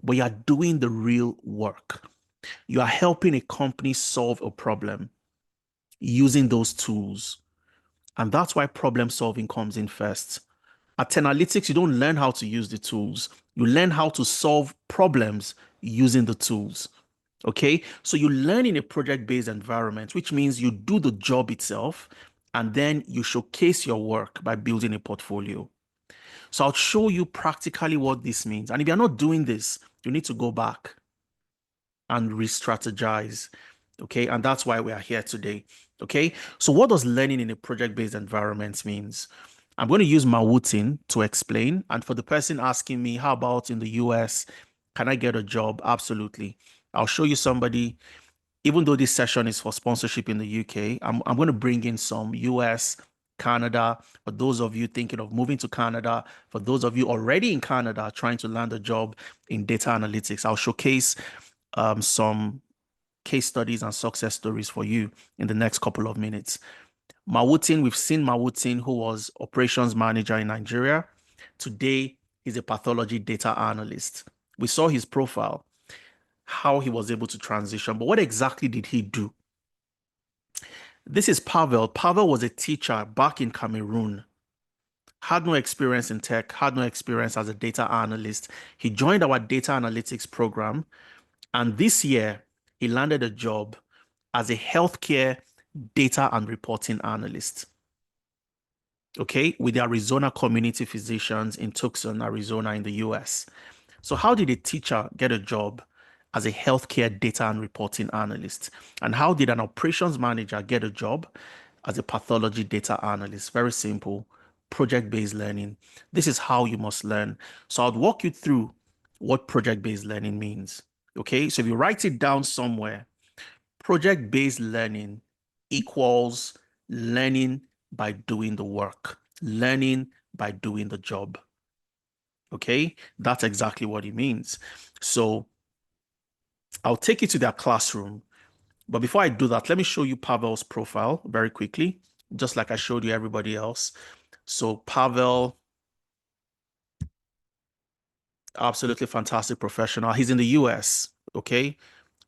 but you're doing the real work. You are helping a company solve a problem using those tools. And that's why problem solving comes in first. At Analytics, you don't learn how to use the tools. You learn how to solve problems using the tools. Okay. So you learn in a project-based environment, which means you do the job itself and then you showcase your work by building a portfolio. So I'll show you practically what this means. And if you're not doing this, you need to go back and re-strategize. Okay. And that's why we are here today. Okay. So what does learning in a project-based environment means? I'm going to use Mawutin to explain. And for the person asking me, how about in the US? Can I get a job? Absolutely. I'll show you somebody, even though this session is for sponsorship in the UK, I'm going to bring in some US, Canada, for those of you thinking of moving to Canada, for those of you already in Canada trying to land a job in data analytics. I'll showcase some case studies and success stories for you in the next couple of minutes. Mawutin, we've seen Mawutin, who was operations manager in Nigeria. Today, he's a pathology data analyst. We saw his profile, how he was able to transition, but what exactly did he do? This is Pavel. Pavel was a teacher back in Cameroon, had no experience in tech, had no experience as a data analyst. He joined our data analytics program, and this year he landed a job as a healthcare data and reporting analyst. Okay, with the Arizona Community Physicians in Tucson, Arizona, in the US. So, how did a teacher get a job as a healthcare data and reporting analyst? And how did an operations manager get a job as a pathology data analyst? Very simple, project-based learning. This is how you must learn. So, I'll walk you through what project-based learning means. Okay, so if you write it down somewhere, project-based learning equals learning by doing the work, learning by doing the job. Okay, that's exactly what it means. So I'll take you to their classroom. But before I do that, let me show you Pavel's profile very quickly, just like I showed you everybody else. So Pavel, absolutely fantastic professional. He's in the US. Okay.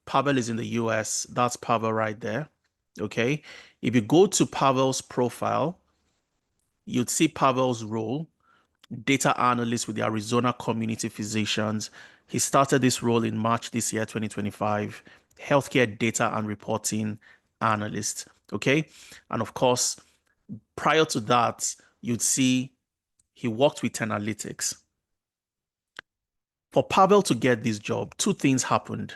Pavel is in the US. That's Pavel right there. Okay. If you go to Pavel's profile, you'd see Pavel's role, data analyst with the Arizona Community Physicians. He started this role in March this year, 2025, healthcare data and reporting analyst. Okay. And of course, prior to that, you'd see he worked with Analytics. For Pavel to get this job, two things happened.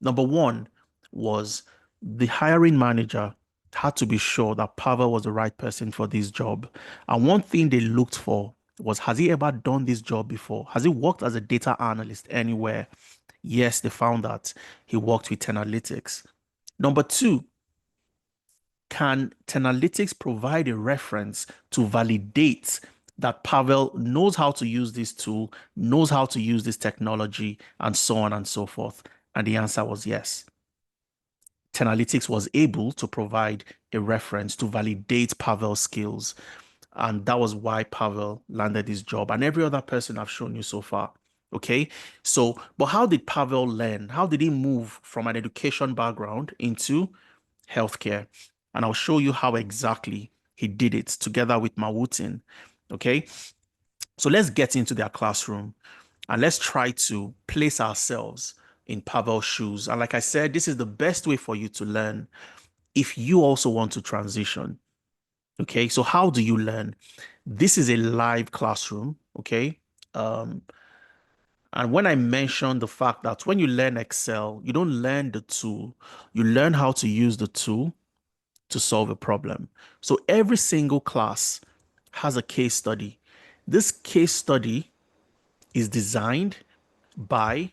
Number one was the hiring manager had to be sure that Pavel was the right person for this job. And one thing they looked for was, has he ever done this job before? Has he worked as a data analyst anywhere? Yes, they found that he worked with Analytics. Number two, can Tenalytics provide a reference to validate that Pavel knows how to use this tool, knows how to use this technology, and so on and so forth? And the answer was yes. Tenalytics was able to provide a reference to validate Pavel's skills. And that was why Pavel landed his job and every other person I've shown you so far. Okay. So, but how did Pavel learn? How did he move from an education background into healthcare? And I'll show you how exactly he did it together with Mawutin. Okay. So let's get into their classroom and let's try to place ourselves in Pavel's shoes. And like I said, this is the best way for you to learn if you also want to transition. Okay. So how do you learn? This is a live classroom. Okay. Um, and when I mentioned the fact that when you learn Excel, you don't learn the tool, you learn how to use the tool to solve a problem. So every single class has a case study. This case study is designed by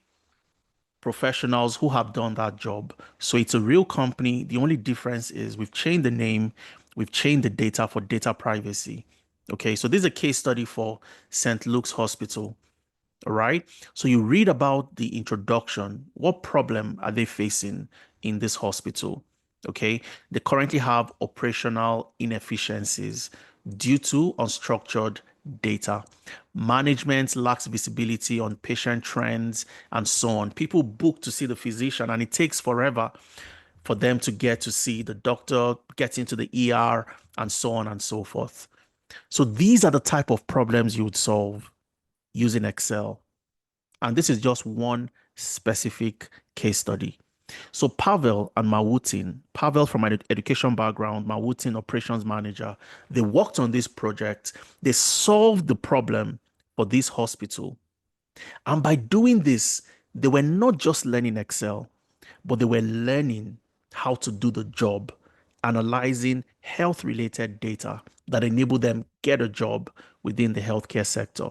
professionals who have done that job. So it's a real company. The only difference is we've changed the name, we've changed the data for data privacy. Okay, so this is a case study for St. Luke's Hospital. All right. So you read about the introduction. What problem are they facing in this hospital? Okay. They currently have operational inefficiencies due to unstructured data. Management lacks visibility on patient trends and so on. People book to see the physician and it takes forever for them to get to see the doctor, get into the ER, and so on and so forth. So these are the type of problems you would solve using Excel. And this is just one specific case study. So Pavel and Mawutin, Pavel from an education background, Mawutin operations manager, they worked on this project. They solved the problem for this hospital. And by doing this, they were not just learning Excel, but they were learning how to do the job, analyzing health related data that enable them get a job within the healthcare sector.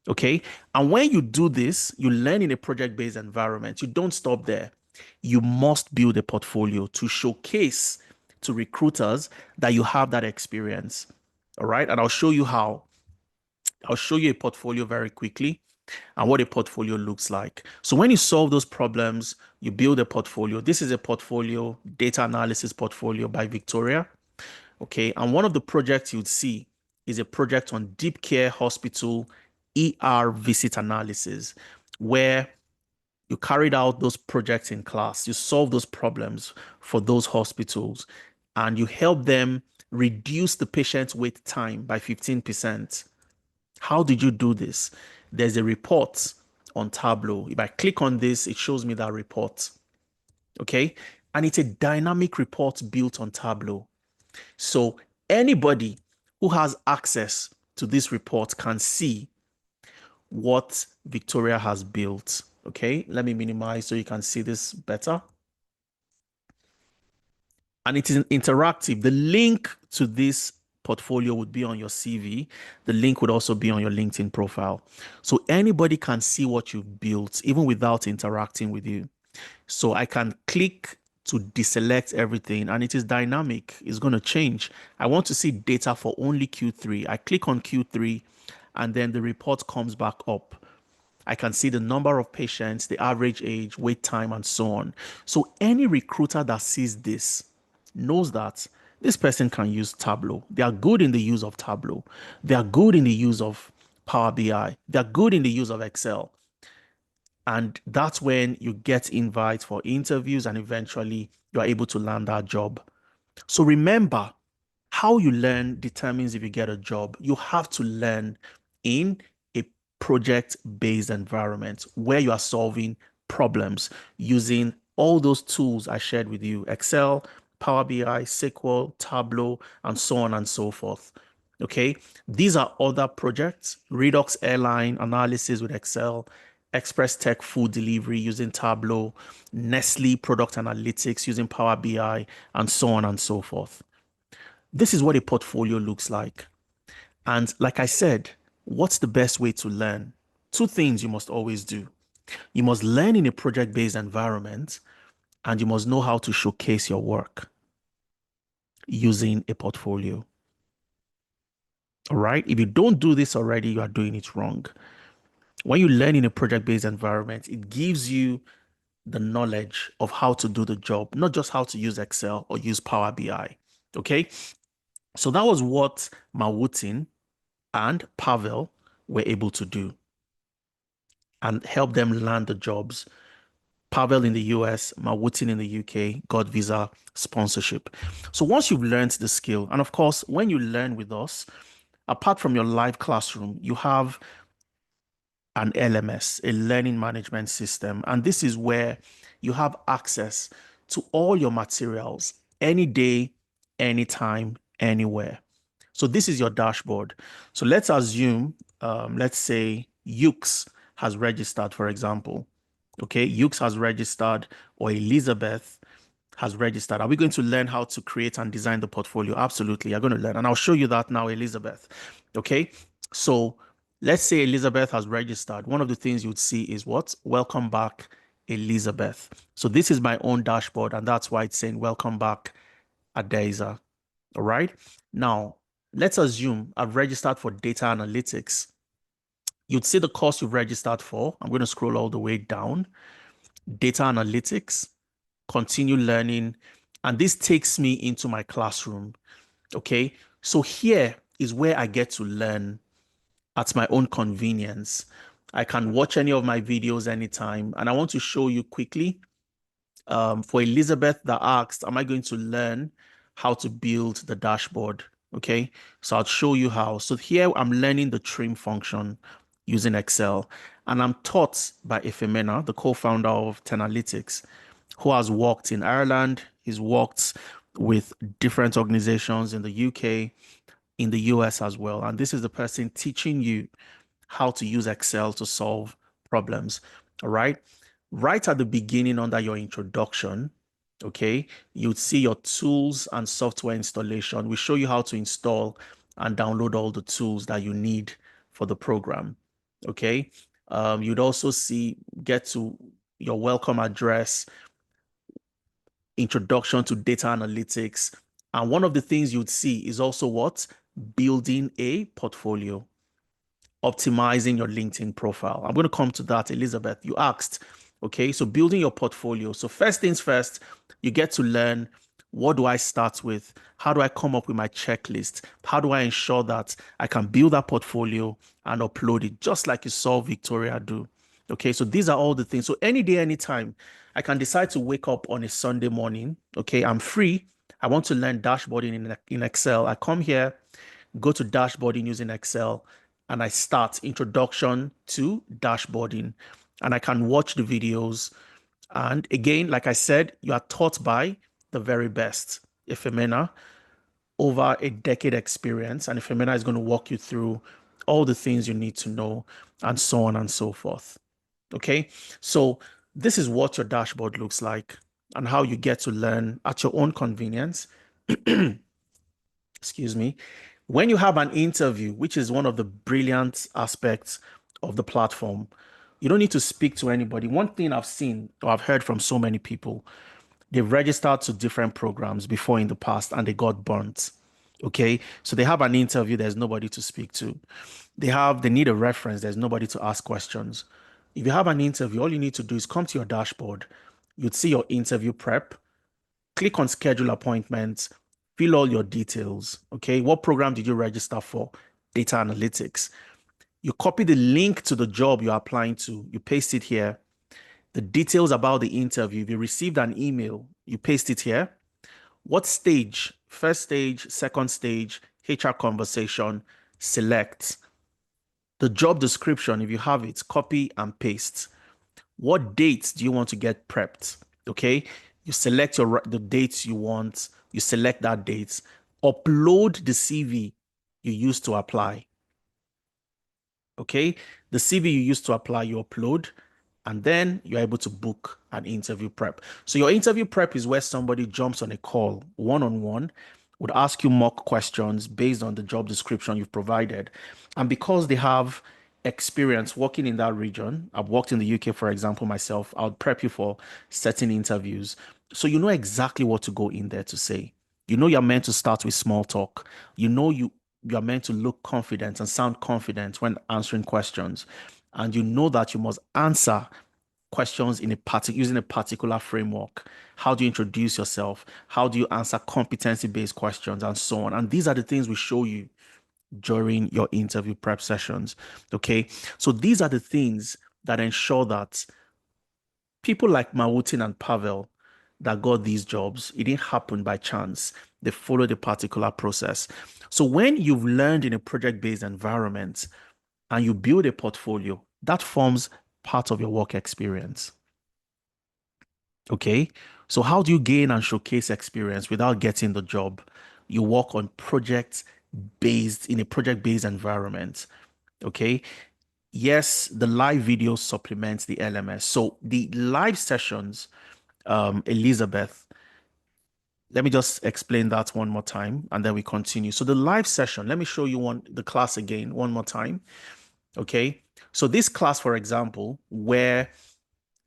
Okay. And when you do this, you learn in a project based environment. You don't stop there. You must build a portfolio to showcase to recruiters that you have that experience. All right. And I'll show you how. I'll show you a portfolio very quickly and what a portfolio looks like. So when you solve those problems, you build a portfolio. This is a portfolio, data analysis portfolio by Victoria. Okay. And one of the projects you'd see is a project on deep care hospital ER visit analysis, where you carried out those projects in class, you solve those problems for those hospitals, and you help them reduce the patient's wait time by 15%. How did you do this? There's a report on Tableau. If I click on this, it shows me that report. Okay. And it's a dynamic report built on Tableau. So anybody who has access to this report can see what Victoria has built. Okay, let me minimize so you can see this better. And it is interactive. The link to this portfolio would be on your CV. The link would also be on your LinkedIn profile. So anybody can see what you've built even without interacting with you. So I can click to deselect everything and it is dynamic. It's going to change. I want to see data for only Q3. I click on Q3 and then the report comes back up. I can see the number of patients, the average age, wait time, and so on. So any recruiter that sees this knows that this person can use Tableau. They are good in the use of Tableau. They are good in the use of Power BI. They are good in the use of Excel. And that's when you get invites for interviews and eventually you are able to land that job. So remember, how you learn determines if you get a job. You have to learn in a project-based environment where you are solving problems using all those tools I shared with you: Excel, Power BI, SQL, Tableau, and so on and so forth. Okay, these are other projects: Redux Airline analysis with Excel, Express Tech food delivery using Tableau, Nestle product analytics using Power BI, and so on and so forth. This is what a portfolio looks like. And like I said, what's the best way to learn? Two things you must always do. You must learn in a project-based environment, and you must know how to showcase your work using a portfolio. All right. If you don't do this already, you are doing it wrong. When you learn in a project-based environment, it gives you the knowledge of how to do the job, not just how to use Excel or use Power BI. Okay. So that was what Mawutin and Pavel were able to do and help them land the jobs. Pavel in the US, Mawutin in the UK got visa sponsorship. So once you've learned the skill, and of course, when you learn with us, apart from your live classroom, you have an LMS, a learning management system. And this is where you have access to all your materials any day, anytime, anywhere. So this is your dashboard. So let's assume, let's say Ukes has registered, for example. Okay, Ukes has registered, or Elizabeth has registered. Are we going to learn how to create and design the portfolio? Absolutely, you're going to learn. And I'll show you that now, Elizabeth. Okay, so let's say Elizabeth has registered. One of the things you'd see is what? Welcome back, Elizabeth. So this is my own dashboard, and that's why it's saying welcome back, Adeza. All right. Now, let's assume I've registered for data analytics. You'd see the course you've registered for. I'm going to scroll all the way down. Data analytics, continue learning. And this takes me into my classroom. Okay. So here is where I get to learn at my own convenience. I can watch any of my videos anytime. And I want to show you quickly for Elizabeth that asked, am I going to learn how to build the dashboard? Okay, so I'll show you how. So here I'm learning the trim function using Excel, and I'm taught by Ifemena, the co-founder of Tenalytics, who has worked in Ireland. He's worked with different organizations in the UK, in the US as well. And this is the person teaching you how to use Excel to solve problems. All right. Right at the beginning, under your introduction, okay, you'd see your tools and software installation. We show you how to install and download all the tools that you need for the program. Okay. You'd also see, get to your welcome address, introduction to data analytics. And one of the things you'd see is also what? Building a portfolio, optimizing your LinkedIn profile. I'm going to come to that, Elizabeth. You asked, okay, so building your portfolio. So first things first, you get to learn, what do I start with? How do I come up with my checklist? How do I ensure that I can build that portfolio and upload it just like you saw Victoria do? Okay, so these are all the things. So any day, anytime, I can decide to wake up on a Sunday morning. Okay, I'm free. I want to learn dashboarding in Excel. I come here, go to dashboarding using Excel, and I start introduction to dashboarding. And I can watch the videos. And again, like I said, you are taught by the very best. Ifemena, over a decade experience. And Ifemena is going to walk you through all the things you need to know and so on and so forth. Okay. So this is what your dashboard looks like and how you get to learn at your own convenience. Excuse me. When you have an interview, which is one of the brilliant aspects of the platform, You don't need to speak to anybody. One thing I've seen or I've heard from so many people, they've registered to different programs before in the past and they got burnt. Okay. So they have an interview, there's nobody to speak to. They need a reference, there's nobody to ask questions. If you have an interview, all you need to do is come to your dashboard. You'd see your interview prep, click on schedule appointments, fill all your details. Okay. What program did you register for? Data analytics. You copy the link to the job you're applying to, you paste it here. The details about the interview, if you received an email, you paste it here. What stage? First stage, second stage, HR conversation, select. The job description, if you have it, copy and paste. What dates do you want to get prepped? Okay. You select the dates you want, you select that date, upload the CV you used to apply. Okay. The CV you used to apply, you upload, and then you're able to book an interview prep. So your interview prep is where somebody jumps on a call one-on-one, would ask you mock questions based on the job description you've provided. And because they have experience working in that region, I've worked in the UK, for example, myself, I'll prep you for certain interviews. So you know exactly what to go in there to say. You know you're meant to start with small talk. You know you're meant to look confident and sound confident when answering questions. And you know that you must answer questions in using a particular framework. How do you introduce yourself? How do you answer competency-based questions and so on? And these are the things we show you during your interview prep sessions. Okay. So these are the things that ensure that people like Mawutin and Pavel that got these jobs, it didn't happen by chance. They followed a particular process. So when you've learned in a project-based environment and you build a portfolio, that forms part of your work experience. Okay. So how do you gain and showcase experience without getting the job? You work on projects based in a project-based environment. Okay. Yes, the live video supplements the LMS. So the live sessions, Elizabeth, let me just explain that one more time and then we continue. So the live session, let me show you the class again one more time. Okay. So this class, for example, where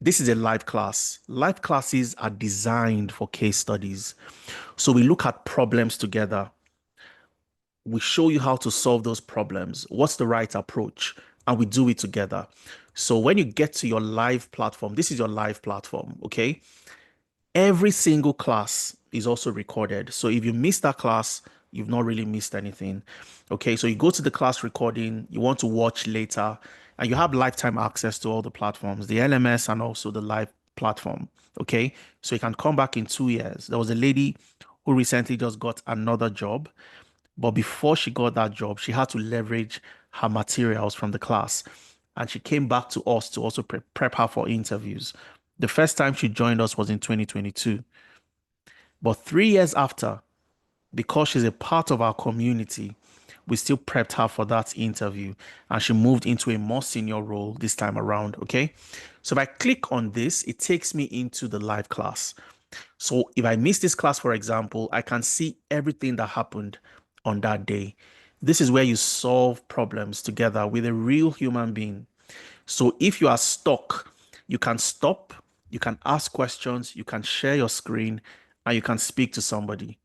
this is a live class. Live classes are designed for case studies. So we look at problems together. We show you how to solve those problems. What's the right approach? And we do it together. So when you get to your live platform, this is your live platform, okay? Every single class is also recorded. So if you miss that class, you've not really missed anything. Okay, so you go to the class recording, you want to watch later, and you have lifetime access to all the platforms, the LMS and also the live platform. Okay, so you can come back in 2 years. There was a lady who recently just got another job, but before she got that job, she had to leverage her materials from the class. And she came back to us to also prep her for interviews. The first time she joined us was in 2022. But 3 years after, because she's a part of our community, we still prepped her for that interview and she moved into a more senior role this time around. Okay. So if I click on this, it takes me into the live class. So if I miss this class, for example, I can see everything that happened on that day. This is where you solve problems together with a real human being. So if you are stuck, you can stop, you can ask questions, you can share your screen, and you can speak to somebody.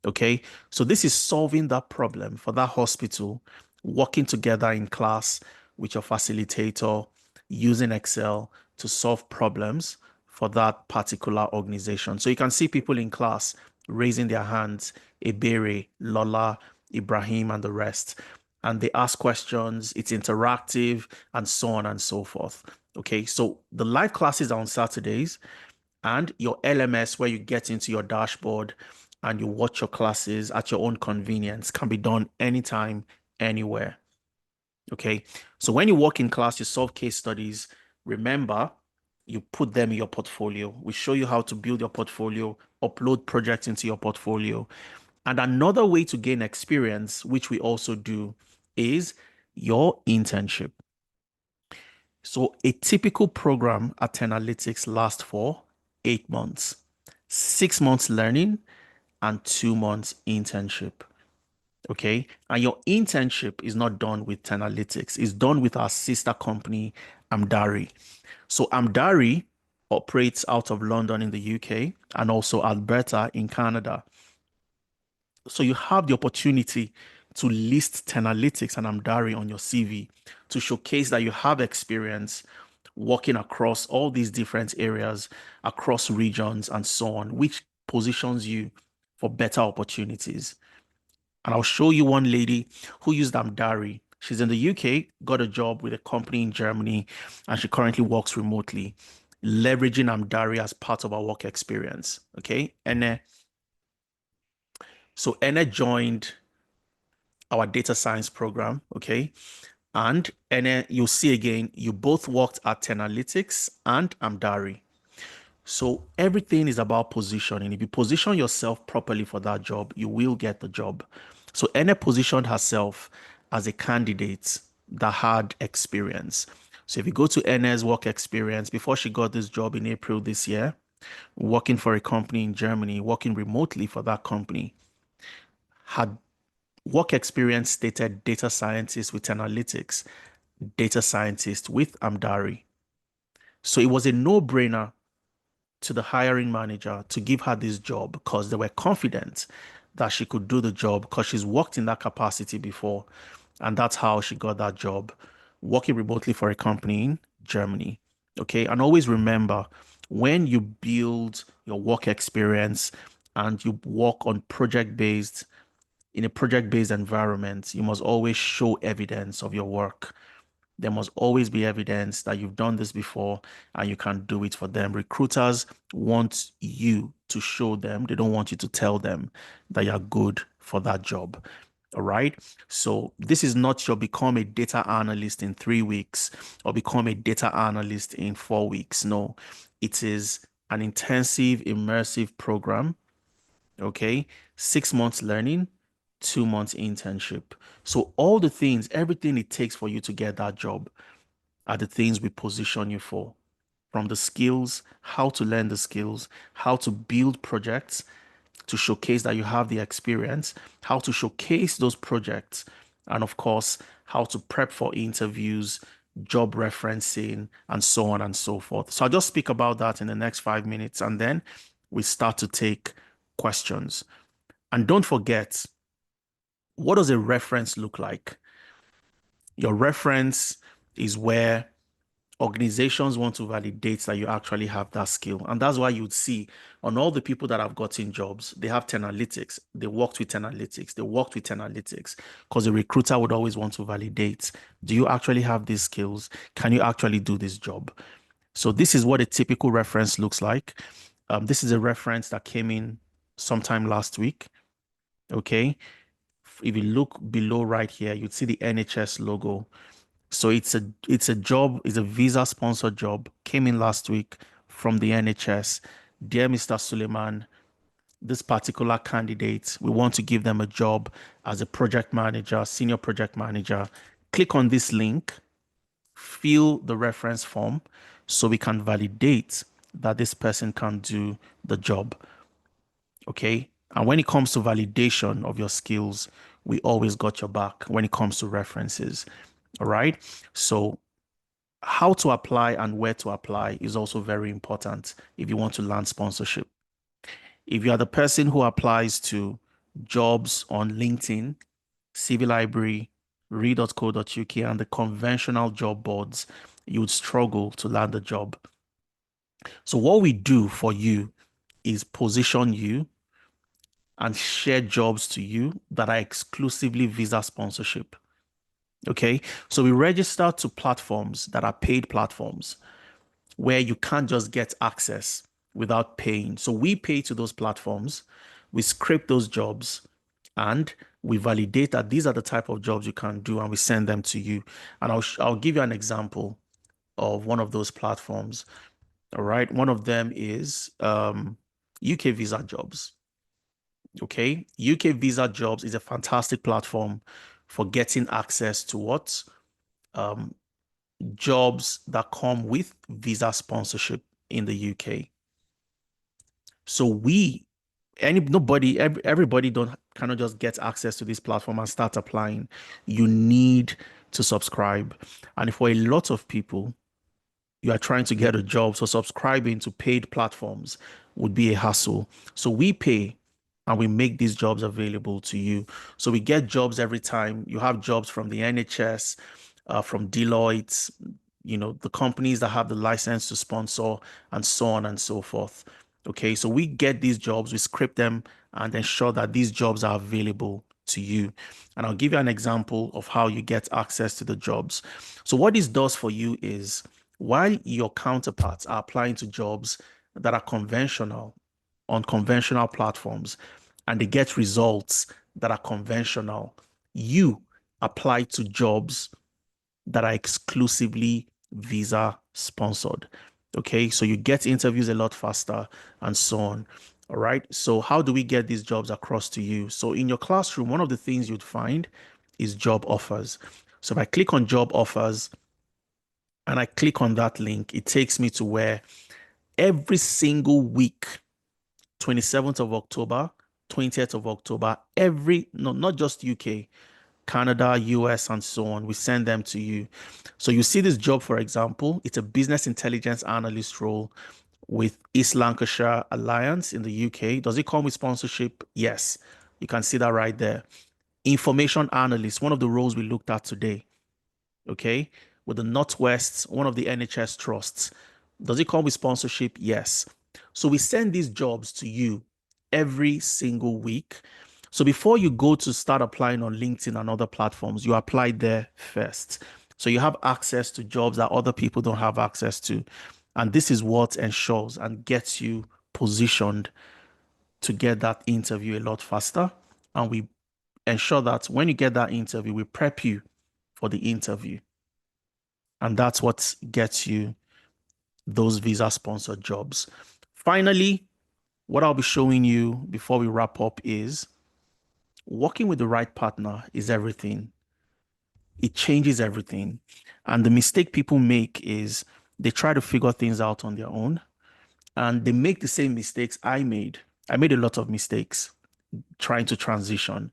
Okay. So this is solving that problem for that hospital, working together in class with your facilitator, using Excel to solve problems for that particular organization. So you can see people in class raising their hands, Ebere, Lola, Ibrahim, and the rest. And they ask questions, it's interactive, and so on and so forth. Okay, so the live classes are on Saturdays, and your LMS, where you get into your dashboard and you watch your classes at your own convenience, can be done anytime, anywhere. Okay. So when you work in class, you solve case studies. Remember, you put them in your portfolio. We show you how to build your portfolio, upload projects into your portfolio. And another way to gain experience, which we also do, is your internship. So a typical program at Analytics lasts for 8 months, 6 months learning, and 2 months internship. Okay. And your internship is not done with Tenalytics, it's done with our sister company, Amdari. So Amdari operates out of London in the UK and also Alberta in Canada. So you have the opportunity to list Tenalytics and Amdari on your CV to showcase that you have experience working across all these different areas, across regions and so on, which positions you for better opportunities. And I'll show you one lady who used Amdari. She's in the UK, got a job with a company in Germany, and she currently works remotely, leveraging Amdari as part of our work experience. Okay. And so Ene joined our data science program. Okay. And Ene, you'll see again, you both worked at Tenalytics and Amdari. So everything is about positioning. If you position yourself properly for that job, you will get the job. So Ene positioned herself as a candidate that had experience. So if you go to Ene's work experience, before she got this job in April this year, working for a company in Germany, working remotely for that company, had work experience stated data scientist with analytics, data scientist with Amdari. So it was a no-brainer to the hiring manager to give her this job because they were confident that she could do the job because she's worked in that capacity before. And that's how she got that job, working remotely for a company in Germany. Okay. And always remember when you build your work experience and you work on project based, in a project based environment, you must always show evidence of your work. There must always be evidence that you've done this before and you can do it for them. Recruiters want you to show them, they don't want you to tell them that you're good for that job. All right. So this is not your become a data analyst in 3 weeks or become a data analyst in 4 weeks. No, it is an intensive, immersive program. Okay. 6 months learning, 2 months internship. So all the things, everything it takes for you to get that job are the things we position you for. From the skills, how to learn the skills, how to build projects to showcase that you have the experience, how to showcase those projects, and of course, how to prep for interviews, job referencing, and so on and so forth. So I'll just speak about that in the next 5 minutes and then we start to take questions. And don't forget, what does a reference look like? Your reference is where organizations want to validate that you actually have that skill. And that's why you'd see on all the people that have gotten jobs, they have 10 analytics. They worked with 10 analytics. They worked with 10 analytics because the recruiter would always want to validate. Do you actually have these skills? Can you actually do this job? So this is what a typical reference looks like. This is a reference that came in sometime last week. Okay. If you look below right here, you'd see the NHS logo. So it's a job, it's a visa sponsored job. Came in last week from the NHS. Dear Mr. Suleiman, this particular candidate, we want to give them a job as a project manager, senior project manager. Click on this link, fill the reference form so we can validate that this person can do the job. Okay. And when it comes to validation of your skills, we always got your back when it comes to references. All right. So how to apply and where to apply is also very important if you want to land sponsorship. If you are the person who applies to jobs on LinkedIn, CV Library, read.co.uk, and the conventional job boards, you would struggle to land a job. So, what we do for you is position you and share jobs to you that are exclusively visa sponsorship. Okay. So, we register to platforms that are paid platforms where you can't just get access without paying. So we pay to those platforms, we scrape those jobs, and we validate that these are the type of jobs you can do, and we send them to you. And I'll give you an example of one of those platforms. All right, one of them is UK Visa Jobs. Okay, UK Visa Jobs is a fantastic platform for getting access to what um, jobs that come with visa sponsorship in the UK. So we Everybody don't cannot just get access to this platform and start applying. You need to subscribe. And for a lot of people, you are trying to get a job, so subscribing to paid platforms would be a hassle. So we pay and we make these jobs available to you. So we get jobs every time. You have jobs from the NHS, from Deloitte, the companies that have the license to sponsor, and so on and so forth. Okay, so we get these jobs, we script them, and ensure that these jobs are available to you. And I'll give you an example of how you get access to the jobs. So, what this does for you is while your counterparts are applying to jobs that are conventional on conventional platforms and they get results that are conventional, you apply to jobs that are exclusively visa sponsored. Okay, so you get interviews a lot faster and so on. All right, so how do we get these jobs across to you? So in your classroom, one of the things you'd find is job offers. So if I click on job offers and I click on that link, it takes me to where every single week, 27th of October, 20th of October, every, no, not just UK, Canada, US, and so on. We send them to you. So you see this job, for example, it's a business intelligence analyst role with East Lancashire Alliance in the UK. Does it come with sponsorship? Yes. You can see that right there. Information analyst, one of the roles we looked at today. Okay. With the Northwest, one of the NHS trusts. Does it come with sponsorship? Yes. So we send these jobs to you every single week. So before you go to start applying on LinkedIn and other platforms, you apply there first. So you have access to jobs that other people don't have access to. And this is what ensures and gets you positioned to get that interview a lot faster. And we ensure that when you get that interview, we prep you for the interview. And that's what gets you those visa sponsored jobs. Finally, what I'll be showing you before we wrap up is working with the right partner is everything. It changes everything. And the mistake people make is they try to figure things out on their own and they make the same mistakes I made. I made a lot of mistakes trying to transition.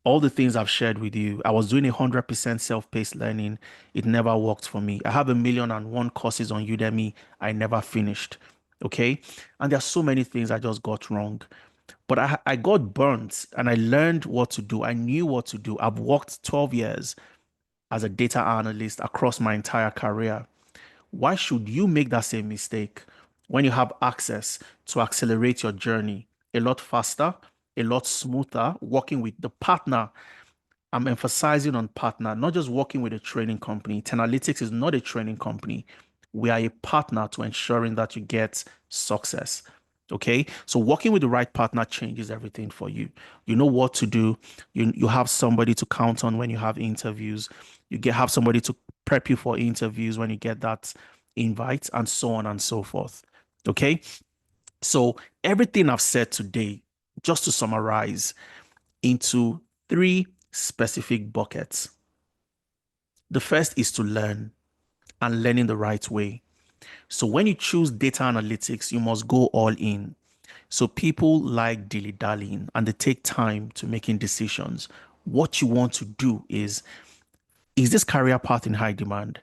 All the things I've shared with you, I was doing 100% self-paced learning. It never worked for me. I have 1,000,001 courses on Udemy. I never finished. Okay. And there are so many things I just got wrong. But I got burnt and I learned what to do. I knew what to do. I've worked 12 years as a data analyst across my entire career. Why should you make that same mistake when you have access to accelerate your journey a lot faster, a lot smoother, working with the partner? I'm emphasizing on partner, not just working with a training company. Tenalytics is not a training company. We are a partner to ensuring that you get success. Okay. So working with the right partner changes everything for you. You know what to do. You have somebody to count on when you have interviews. Have somebody to prep you for interviews when you get that invite, and so on and so forth. Okay. So everything I've said today, just to summarize, into three specific buckets. The first is to learn and learning the right way. So when you choose data analytics, you must go all in. So people like dilly-dallying and they take time to making decisions. What you want to do is this career path in high demand?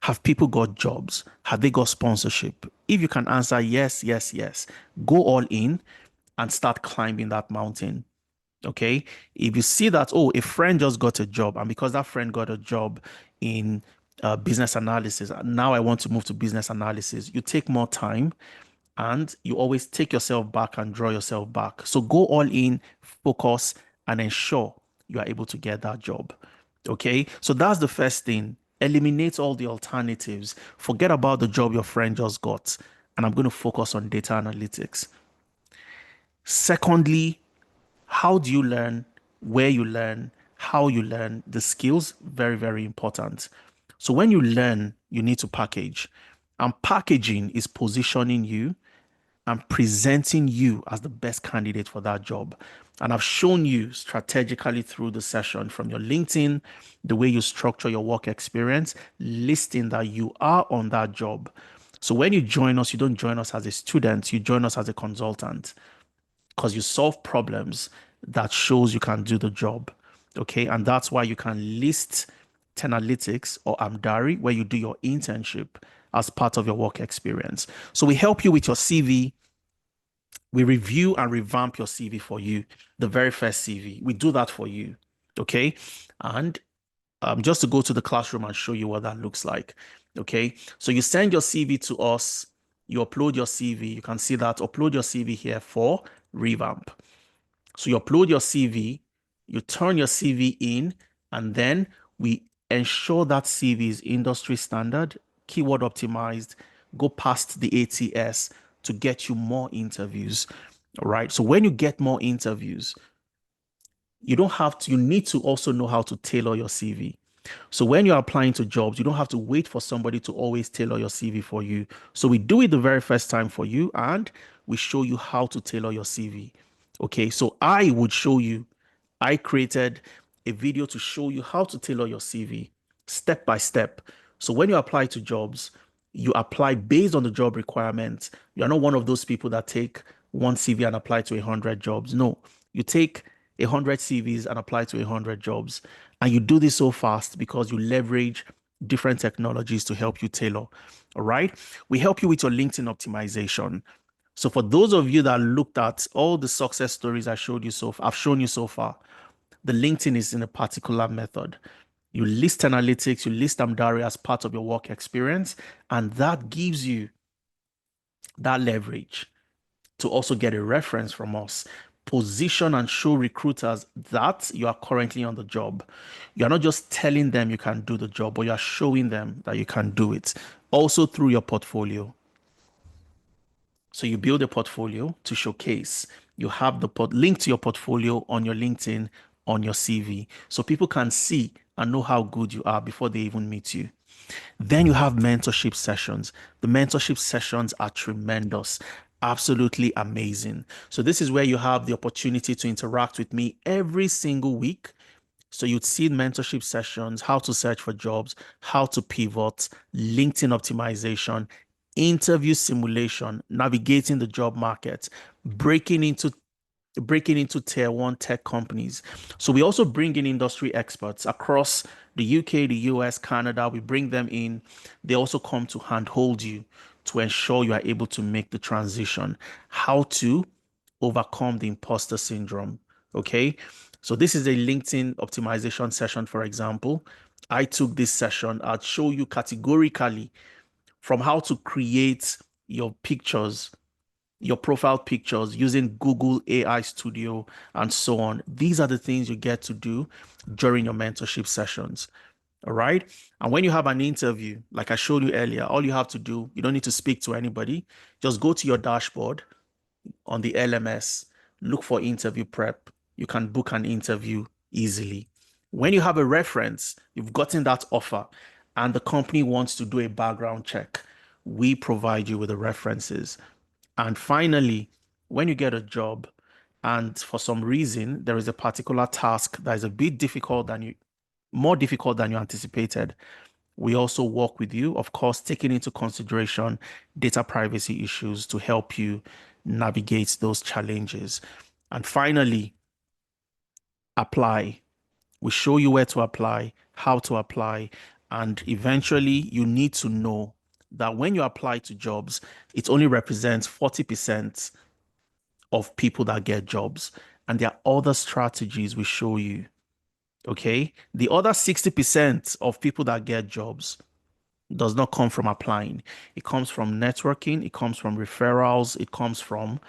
Have people got jobs? Have they got sponsorship? If you can answer yes, yes, yes, go all in and start climbing that mountain. Okay. If you see that, oh, a friend just got a job, and because that friend got a job in business analysis, now I want to move to business analysis, you take more time and you always take yourself back and draw yourself back. So go all in, focus, and ensure you are able to get that job. Okay. So that's the first thing. Eliminate all the alternatives. Forget about the job your friend just got. And I'm going to focus on data analytics. Secondly, how do you learn, where you learn, how you learn, the skills, very, very important. So when you learn, you need to package. And packaging is positioning you and presenting you as the best candidate for that job. And I've shown you strategically through the session from your LinkedIn, the way you structure your work experience, listing that you are on that job. So when you join us, you don't join us as a student, you join us as a consultant. because you solve problems that shows you can do the job. Okay. And that's why you can list Tenalytics or Amdari where you do your internship as part of your work experience. So we help you with your CV. We review and revamp your CV for you, the very first CV. We do that for you. Okay. And just to go to the classroom and show you what that looks like. Okay. So you send your CV to us, you upload your CV. You can see that upload your CV here for revamp. So you upload your CV, you turn your CV in, and then we ensure that CV is industry standard, keyword optimized, go past the ATS to get you more interviews. All right. So when you get more interviews, you don't have to, you need to also know how to tailor your CV. So when you're applying to jobs, you don't have to wait for somebody to always tailor your CV for you. So we do it the very first time for you and we show you how to tailor your CV. Okay, so I would show you, I created a video to show you how to tailor your CV step by step. So when you apply to jobs, you apply based on the job requirements. You're not one of those people that take one CV and apply to 100 jobs. No, you take 100 CVs and apply to 100 jobs. And you do this so fast because you leverage different technologies to help you tailor. All right. We help you with your LinkedIn optimization. So for those of you that looked at all the success stories I've shown you so far, the LinkedIn is in a particular method. You list analytics, you list Amdari as part of your work experience, and that gives you that leverage to also get a reference from us. Position and show recruiters that you are currently on the job. You're not just telling them you can do the job, but you're showing them that you can do it. Also through your portfolio. So you build a portfolio to showcase. You have the link to your portfolio on your LinkedIn, on your CV. So people can see and know how good you are before they even meet you. Then you have mentorship sessions. The mentorship sessions are tremendous, absolutely amazing. So this is where you have the opportunity to interact with me every single week. So you'd see mentorship sessions, how to search for jobs, how to pivot, LinkedIn optimization, interview simulation, navigating the job market, breaking into breaking into tier one tech companies. So we also bring in industry experts across the UK, the US, Canada. We bring them in. They also come to handhold you to ensure you are able to make the transition, how to overcome the imposter syndrome. Okay. So this is a LinkedIn optimization session, for example. I took this session. I'll show you categorically from how to create your pictures, your profile pictures using Google AI Studio and so on. These are the things you get to do during your mentorship sessions. All right. And when you have an interview, like I showed you earlier, all you have to do, you don't need to speak to anybody. Just go to your dashboard on the LMS, look for interview prep. You can book an interview easily. When you have a reference, you've gotten that offer, and the company wants to do a background check, we provide you with the references. And finally, when you get a job and for some reason there is a particular task that is a bit difficult than you, more difficult than you anticipated, we also work with you, of course, taking into consideration data privacy issues to help you navigate those challenges. And finally, apply. We show you where to apply, how to apply, and eventually you need to know that when you apply to jobs, it only represents 40% of people that get jobs. And there are other strategies we show you. Okay. The other 60% of people that get jobs does not come from applying. It comes from networking. It comes from referrals. It comes from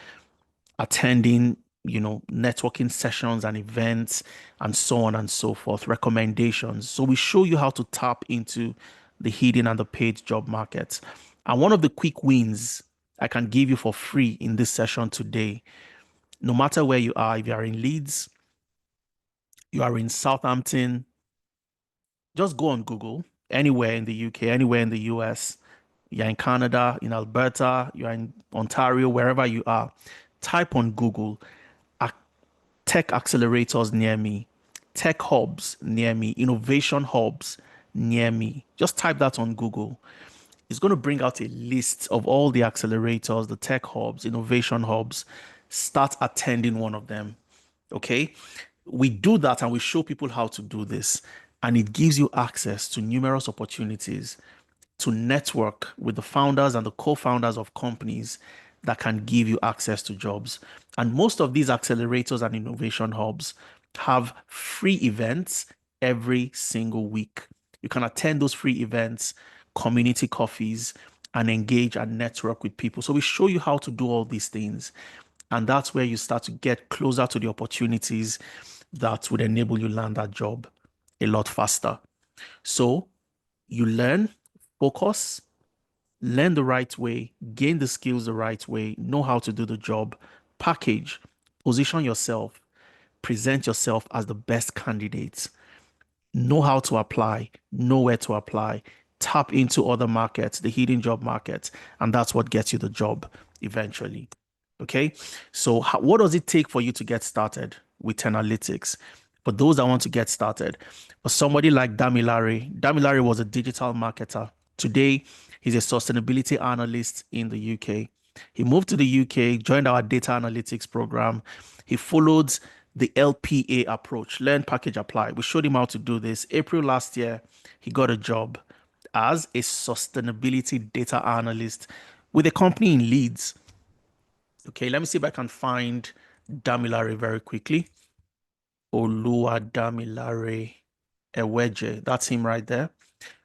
attending, networking sessions and events and so on and so forth, recommendations. So we show you how to tap into the hidden and the paid job markets. And one of the quick wins I can give you for free in this session today, no matter where you are, if you are in Leeds, you are in Southampton, just go on Google, anywhere in the UK, anywhere in the US, you're in Canada, in Alberta, you're in Ontario, wherever you are, type on Google, tech accelerators near me, tech hubs near me, innovation hubs near me. Just type that on Google. It's going to bring out a list of all the accelerators, the tech hubs, innovation hubs start attending one of them. Okay. We do that and we show people how to do this. And it gives you access to numerous opportunities to network with the founders and the co-founders of companies that can give you access to jobs. And most of these accelerators and innovation hubs have free events every single week. You can attend those free events, community coffees, and engage and network with people. So we show you how to do all these things. And that's where you start to get closer to the opportunities that would enable you land that job a lot faster. So you learn, focus, learn the right way, gain the skills the right way, know how to do the job, package, position yourself, present yourself as the best candidate, know how to apply, know where to apply, tap into other markets, the hidden job markets, and that's what gets you the job eventually. Okay. So, what does it take for you to get started with Analytics? For those that want to get started, for somebody like Damilare, Damilare was a digital marketer. Today, he's a sustainability analyst in the UK. He moved to the UK, joined our data analytics program. He followed the LPA approach, learn, package, apply. We showed him how to do this. April last year, he got a job as a sustainability data analyst with a company in Leeds. Okay, let me see if I can find Damilare very quickly. Oluwadamilare Eweje. That's him right there.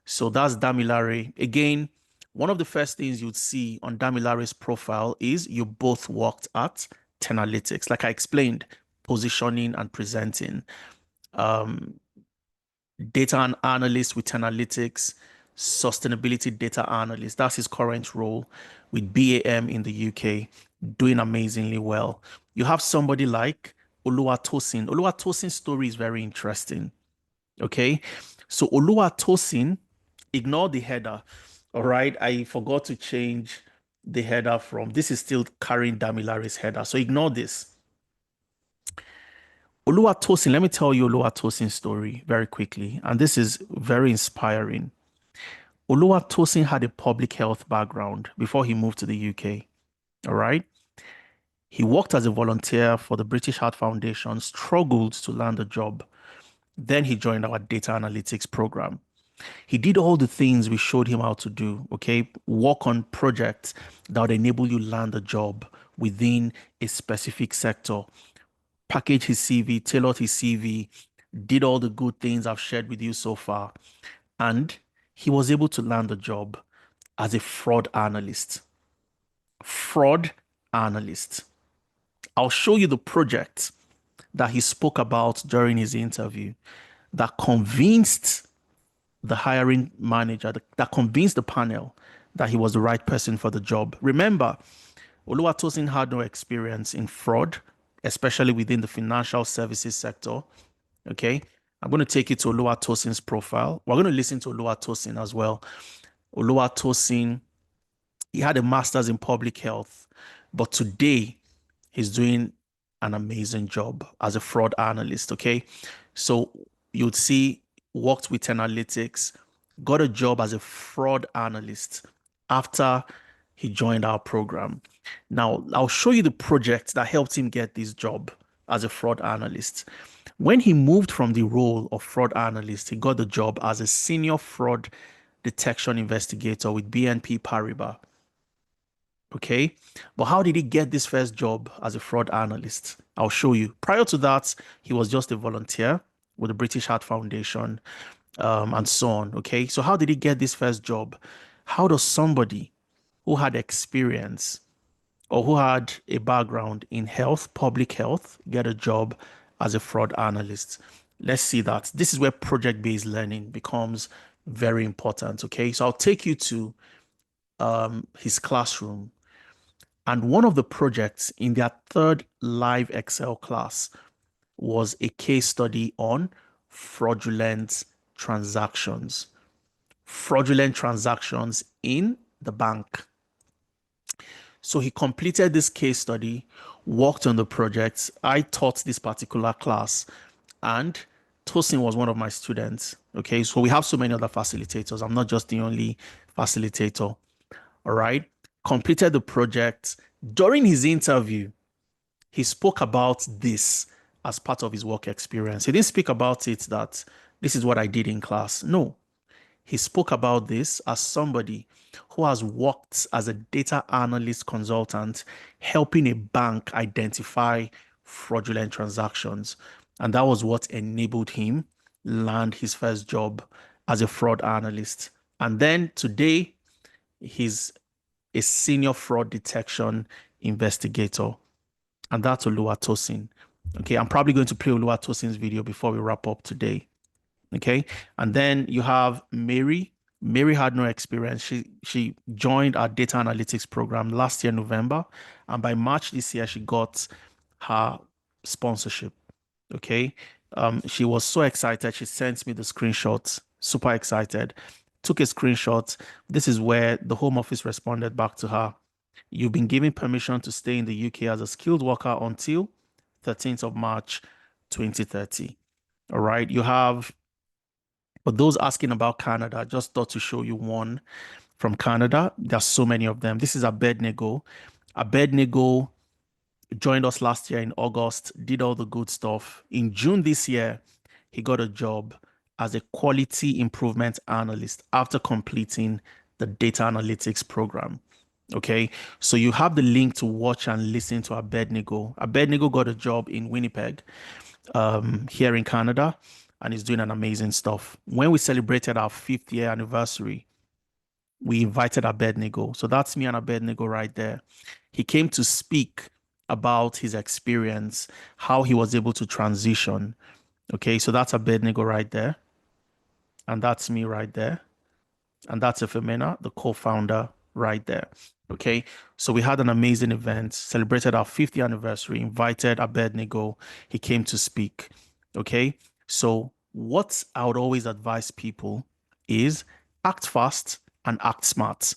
So that's Damilare. Again, one of the first things you'd see on Damilare's profile is you both worked at Tenalytics. Like I explained, positioning and presenting. Um, Data and analyst with Tenalytics, sustainability data analyst. That's his current role with BAM in the UK, doing amazingly well. You have somebody like Oluwatosin. Oluwatosin's story is very interesting. Okay. So Oluwatosin, ignore the header. All right. I forgot to change the header from this is still carrying Damilare's header. So ignore this. Oluwatosin, let me tell you Oluwatosin's story very quickly. And this is very inspiring. Oluwatosin had a public health background before he moved to the UK. All right. He worked as a volunteer for the British Heart Foundation, struggled to land a job. Then he joined our data analytics program. He did all the things we showed him how to do, okay? Work on projects that would enable you land a job within a specific sector. Package his CV, tailored his CV, did all the good things I've shared with you so far. And he was able to land a job as a fraud analyst. Fraud analyst. I'll show you the project that he spoke about during his interview that convinced the hiring manager, that convinced the panel that he was the right person for the job. Remember, Oluwatosin had no experience in fraud, especially within the financial services sector. Okay. I'm going to take you to Oluwatosin's profile. We're going to listen to Oluwatosin as well. Oluwatosin, he had a master's in public health, but today he's doing an amazing job as a fraud analyst. Okay. So you'd see, worked with analytics, got a job as a fraud analyst after he joined our program. Now, I'll show you the project that helped him get this job as a fraud analyst. When he moved from the role of fraud analyst, he got the job as a senior fraud detection investigator with BNP Paribas. Okay. But how did he get this first job as a fraud analyst? I'll show you. Prior to that, he was just a volunteer with the British Heart Foundation, and so on. Okay. So how did he get this first job? How does somebody who had experience or who had a background in health, public health, get a job as a fraud analyst? Let's see that. This is where project-based learning becomes very important. Okay. So I'll take you to his classroom. And one of the projects in their third live Excel class was a case study on fraudulent transactions. Fraudulent transactions in the bank. So he completed this case study, worked on the project. I taught this particular class, and Tosin was one of my students. Okay, so we have so many other facilitators. I'm not just the only facilitator. All right, completed the project. During his interview, he spoke about this as part of his work experience. He didn't speak about it that this is what I did in class. No, he spoke about this as somebody who has worked as a data analyst consultant, helping a bank identify fraudulent transactions. And that was what enabled him land his first job as a fraud analyst. And then today, he's a senior fraud detection investigator. And that's Oluwatosin. Okay, I'm probably going to play Oluwatosin's video before we wrap up today. Okay. And then you have Mary. Mary had no experience. She joined our data analytics program last year, November. And by March this year, she got her sponsorship. Okay. She was so excited. She sent me the screenshots, super excited. Took a screenshot. This is where the Home Office responded back to her. You've been given permission to stay in the UK as a skilled worker until 13th of March 2030. All right. You have for those asking about Canada, I just thought to show you one from Canada. There's so many of them. This is Abednego. Abednego joined us last year in August, did all the good stuff. In June this year, he got a job as a quality improvement analyst after completing the data analytics program. Okay, so you have the link to watch and listen to Abednego. Abednego got a job in Winnipeg, here in Canada, and is doing an amazing stuff. When we celebrated our 5th year anniversary, we invited Abednego. So that's me and Abednego right there. He came to speak about his experience, how he was able to transition. Okay, so that's Abednego right there. And that's me right there. And that's Efemena, the co-founder right there. Okay, so we had an amazing event, celebrated our 5th year anniversary, invited Abednego. He came to speak. Okay, so what I would always advise people is act fast and act smart.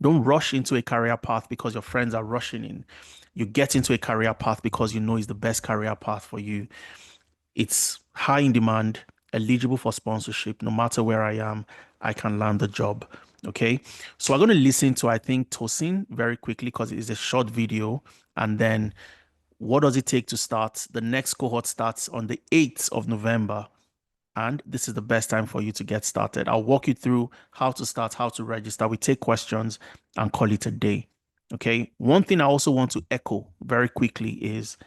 Don't rush into a career path because your friends are rushing in. You get into a career path because you know it's the best career path for you. It's high in demand, eligible for sponsorship. No matter where I am, I can land the job. Okay. So we're going to listen to, I think, Tosin very quickly because it is a short video. And then what does it take to start? The next cohort starts on the 8th of November. And this is the best time for you to get started. I'll walk you through how to start, how to register. We take questions and call it a day. Okay. One thing I also want to echo very quickly is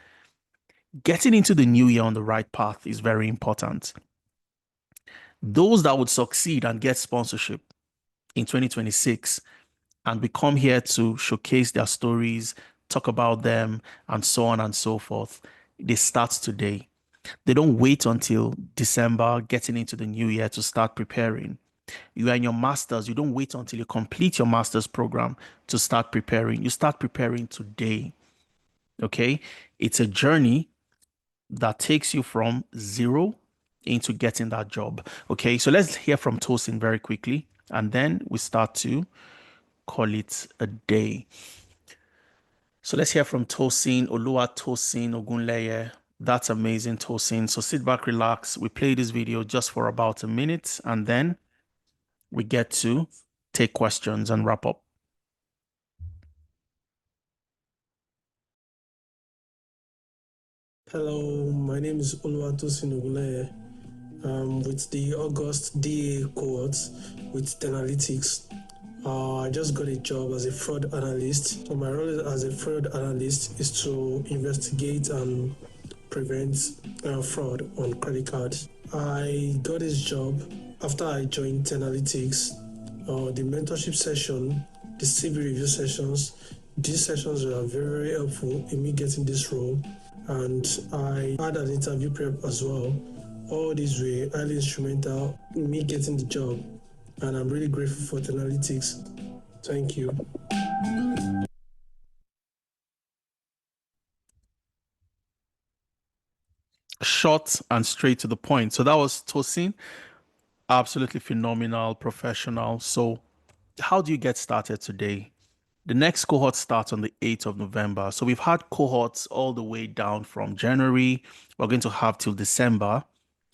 getting into the new year on the right path is very important. Those that would succeed and get sponsorship in 2026 and we come here to showcase their stories, talk about them, and so on and so forth, they start today. They don't wait until December, getting into the new year to start preparing. You are in your master's, you don't wait until you complete your master's program to start preparing. You start preparing today. Okay? It's a journey that takes you from zero into getting that job. Okay, so let's hear from Tosin very quickly, and then we start to call it a day. So let's hear from Tosin, Oluwatosin Ogunleye. That's amazing, Tosin. So sit back, relax. We play this video just for about a minute, and then we get to take questions and wrap up. Hello, my name is Oluwatosin Ogunleye. With the August DA cohort with Analytics. I just got a job as a fraud analyst. So my role as a fraud analyst is to investigate and prevent fraud on credit cards. I got this job after I joined Analytics. The mentorship session, the CV review sessions, these sessions were very helpful in me getting this role. And I had an interview prep as well. All these were highly instrumental in me getting the job. And I'm really grateful for Analytics. Thank you. Short and straight to the point. So that was Tosin. Absolutely phenomenal, professional. So how do you get started today? The next cohort starts on the 8th of November. So we've had cohorts all the way down from January. We're going to have till December.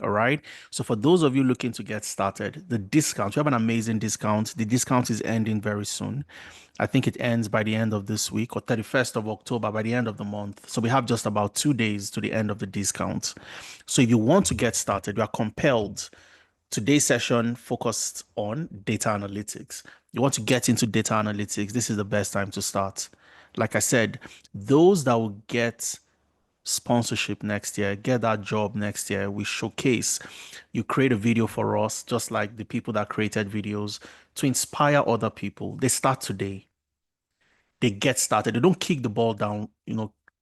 All right. So for those of you looking to get started, the discount, we have an amazing discount. The discount is ending very soon. I think it ends by the end of this week or 31st of October by the end of the month. So we have just about 2 days to the end of the discount. So if you want to get started, you are compelled. Today's session focused on data analytics. You want to get into data analytics, this is the best time to start. Like I said, those that will get sponsorship next year, get that job next year, we showcase. You create a video for us, just like the people that created videos to inspire other people. They start today. They get started. They don't kick the ball down,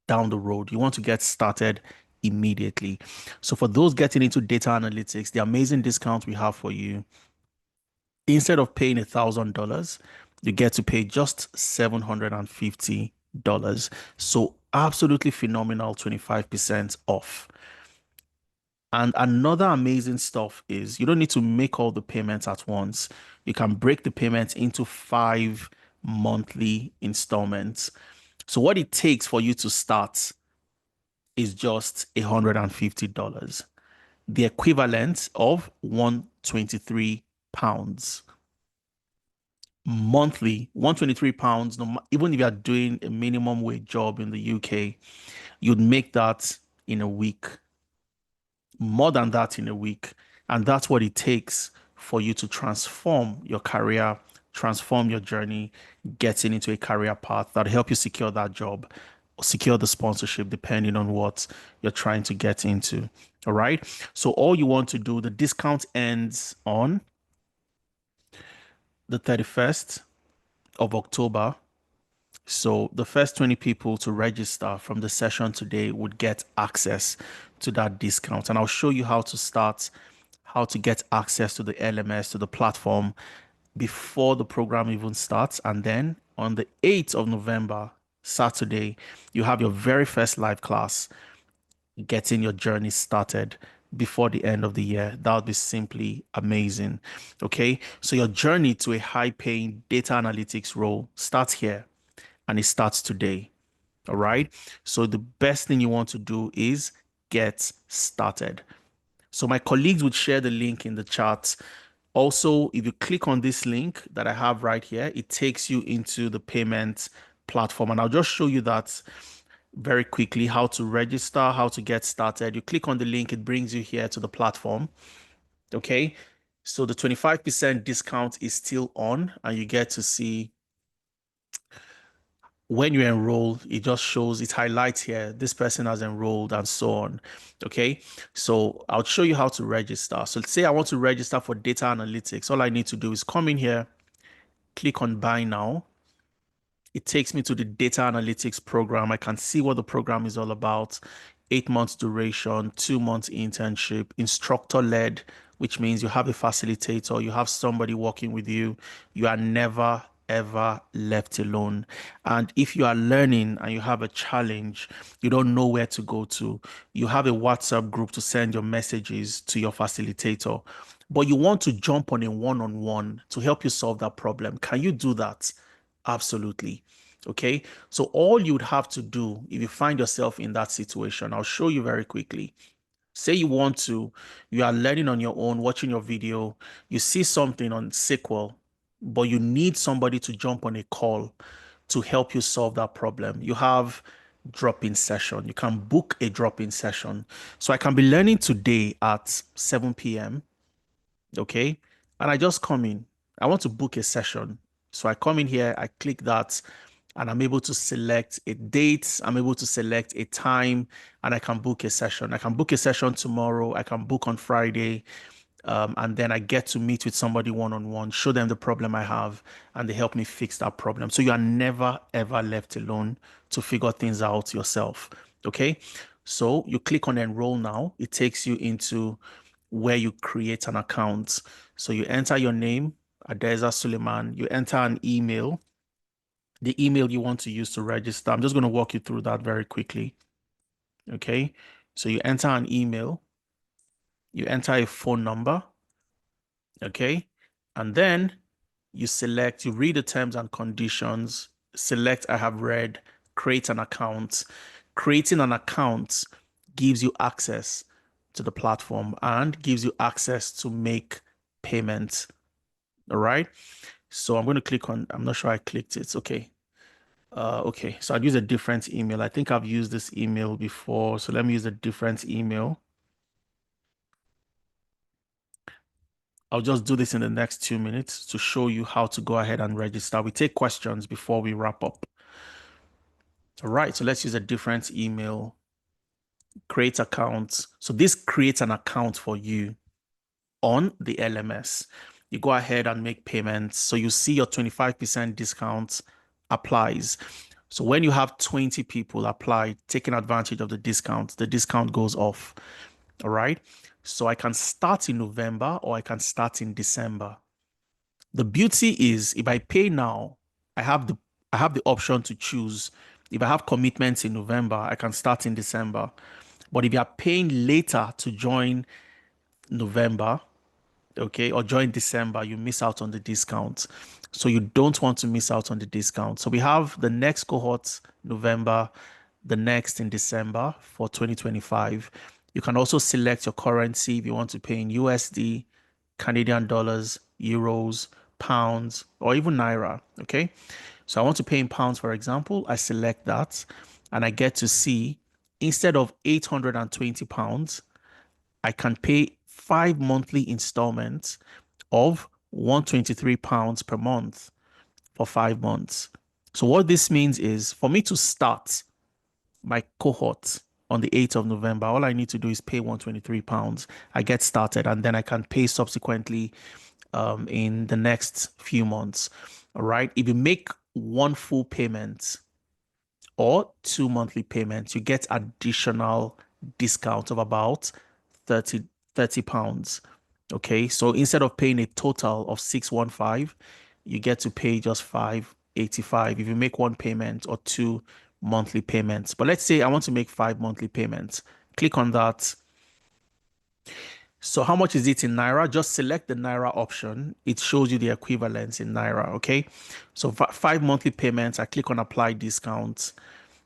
down the road. You want to get started immediately. So for those getting into data analytics, the amazing discount we have for you, instead of paying $1,000, you get to pay just $750. So absolutely phenomenal, 25% off. And another amazing stuff is you don't need to make all the payments at once. You can break the payments into 5 monthly installments. So what it takes for you to start is just $150, the equivalent of 123 pounds monthly. 123 pounds, no, even if you are doing a minimum wage job in the UK, you'd make that in a week, more than that in a week. And that's what it takes for you to transform your career, transform your journey, getting into a career path that help you secure that job, secure the sponsorship, depending on what you're trying to get into. All right. So all you want to do, the discount ends on the 31st of October. So the first 20 people to register from the session today would get access to that discount. And I'll show you how to start, how to get access to the LMS, to the platform before the program even starts. And then on the 8th of November, Saturday, you have your very first live class, getting your journey started before the end of the year. That would be simply amazing. Okay. So your journey to a high paying data analytics role starts here and it starts today. All right. So the best thing you want to do is get started. So my colleagues would share the link in the chat. Also, if you click on this link that I have right here, it takes you into the payment platform. And I'll just show you that very quickly, how to register, how to get started. You click on the link, it brings you here to the platform. Okay. So the 25% discount is still on, and you get to see when you enroll, it just shows, it highlights here, this person has enrolled and so on. Okay. So I'll show you how to register. So let's say I want to register for data analytics. All I need to do is come in here, click on buy now. It takes me to the data analytics program. I can see what the program is all about. 8 months duration, 2 months internship, instructor led, which means you have a facilitator, you have somebody working with you. You are never, ever left alone. And if you are learning and you have a challenge, you don't know where to go to, you have a WhatsApp group to send your messages to your facilitator, but you want to jump on a one-on-one to help you solve that problem. Can you do that? Absolutely. Okay. So all you would have to do if you find yourself in that situation, I'll show you very quickly. Say you are learning on your own, watching your video, you see something on SQL, but you need somebody to jump on a call to help you solve that problem. You have drop-in session. You can book a drop-in session. So I can be learning today at 7 p.m. Okay. And I just come in. I want to book a session. So I come in here, I click that, and I'm able to select a date. I'm able to select a time, and I can book a session. I can book a session tomorrow. I can book on Friday. And then I get to meet with somebody one-on-one, show them the problem I have, and they help me fix that problem. So you are never, ever left alone to figure things out yourself. Okay. So you click on enroll now. It takes you into where you create an account. So you enter your name, Adeza Suleiman. You enter an email, the email you want to use to register. I'm just going to walk you through that very quickly. Okay. So you enter an email, you enter a phone number. Okay. And then you read the terms and conditions, select I have read, create an account. Creating an account gives you access to the platform and gives you access to make payments. All right. So I'm going to click on, I'm not sure I clicked it. Okay. Okay. So I'd use a different email. I think I've used this email before. So let me use a different email. I'll just do this in the next 2 minutes to show you how to go ahead and register. We take questions before we wrap up. All right. So let's use a different email. Create accounts. So this creates an account for you on the LMS. You go ahead and make payments. So you see your 25% discount applies. So when you have 20 people apply, taking advantage of the discount goes off. All right. So I can start in November or I can start in December. The beauty is if I pay now, I have the option to choose. If I have commitments in November, I can start in December. But if you are paying later to join November, okay, or join December, you miss out on the discount. So you don't want to miss out on the discount. So we have the next cohort November, the next in December for 2025. You can also select your currency if you want to pay in USD, Canadian dollars, euros, pounds, or even naira. Okay. So I want to pay in pounds, for example. I select that and I get to see instead of 820 pounds, I can pay 5 monthly installments of 123 pounds per month for 5 months. So what this means is for me to start my cohort on the 8th of November, all I need to do is pay 123 pounds. I get started and then I can pay subsequently in the next few months. All right. If you make one full payment or 2 monthly payments, you get additional discount of about 30, 30 pounds. Okay. So instead of paying a total of 615, you get to pay just 585 if you make one payment or 2 monthly payments. But let's say I want to make 5 monthly payments. Click on that. So how much is it in Naira? Just select the Naira option. It shows you the equivalence in Naira. Okay. So 5 monthly payments, I click on apply discounts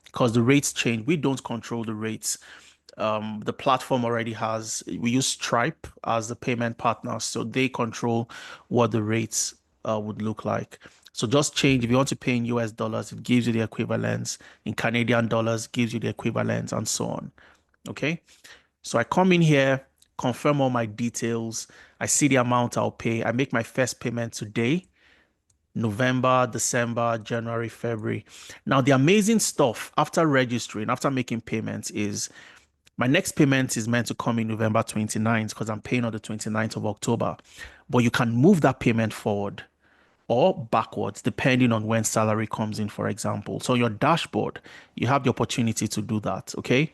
because the rates change. We don't control the rates. The platform already has, we use Stripe as the payment partner. So they control what the rates would look like. So just change. If you want to pay in US dollars, it gives you the equivalence. In Canadian dollars, gives you the equivalence and so on. Okay. So I come in here, confirm all my details. I see the amount I'll pay. I make my first payment today, November, December, January, February. Now, the amazing stuff after registering, after making payments is my next payment is meant to come in November 29th because I'm paying on the 29th of October. But you can move that payment forward or backwards depending on when salary comes in, for example. So your dashboard, you have the opportunity to do that. Okay.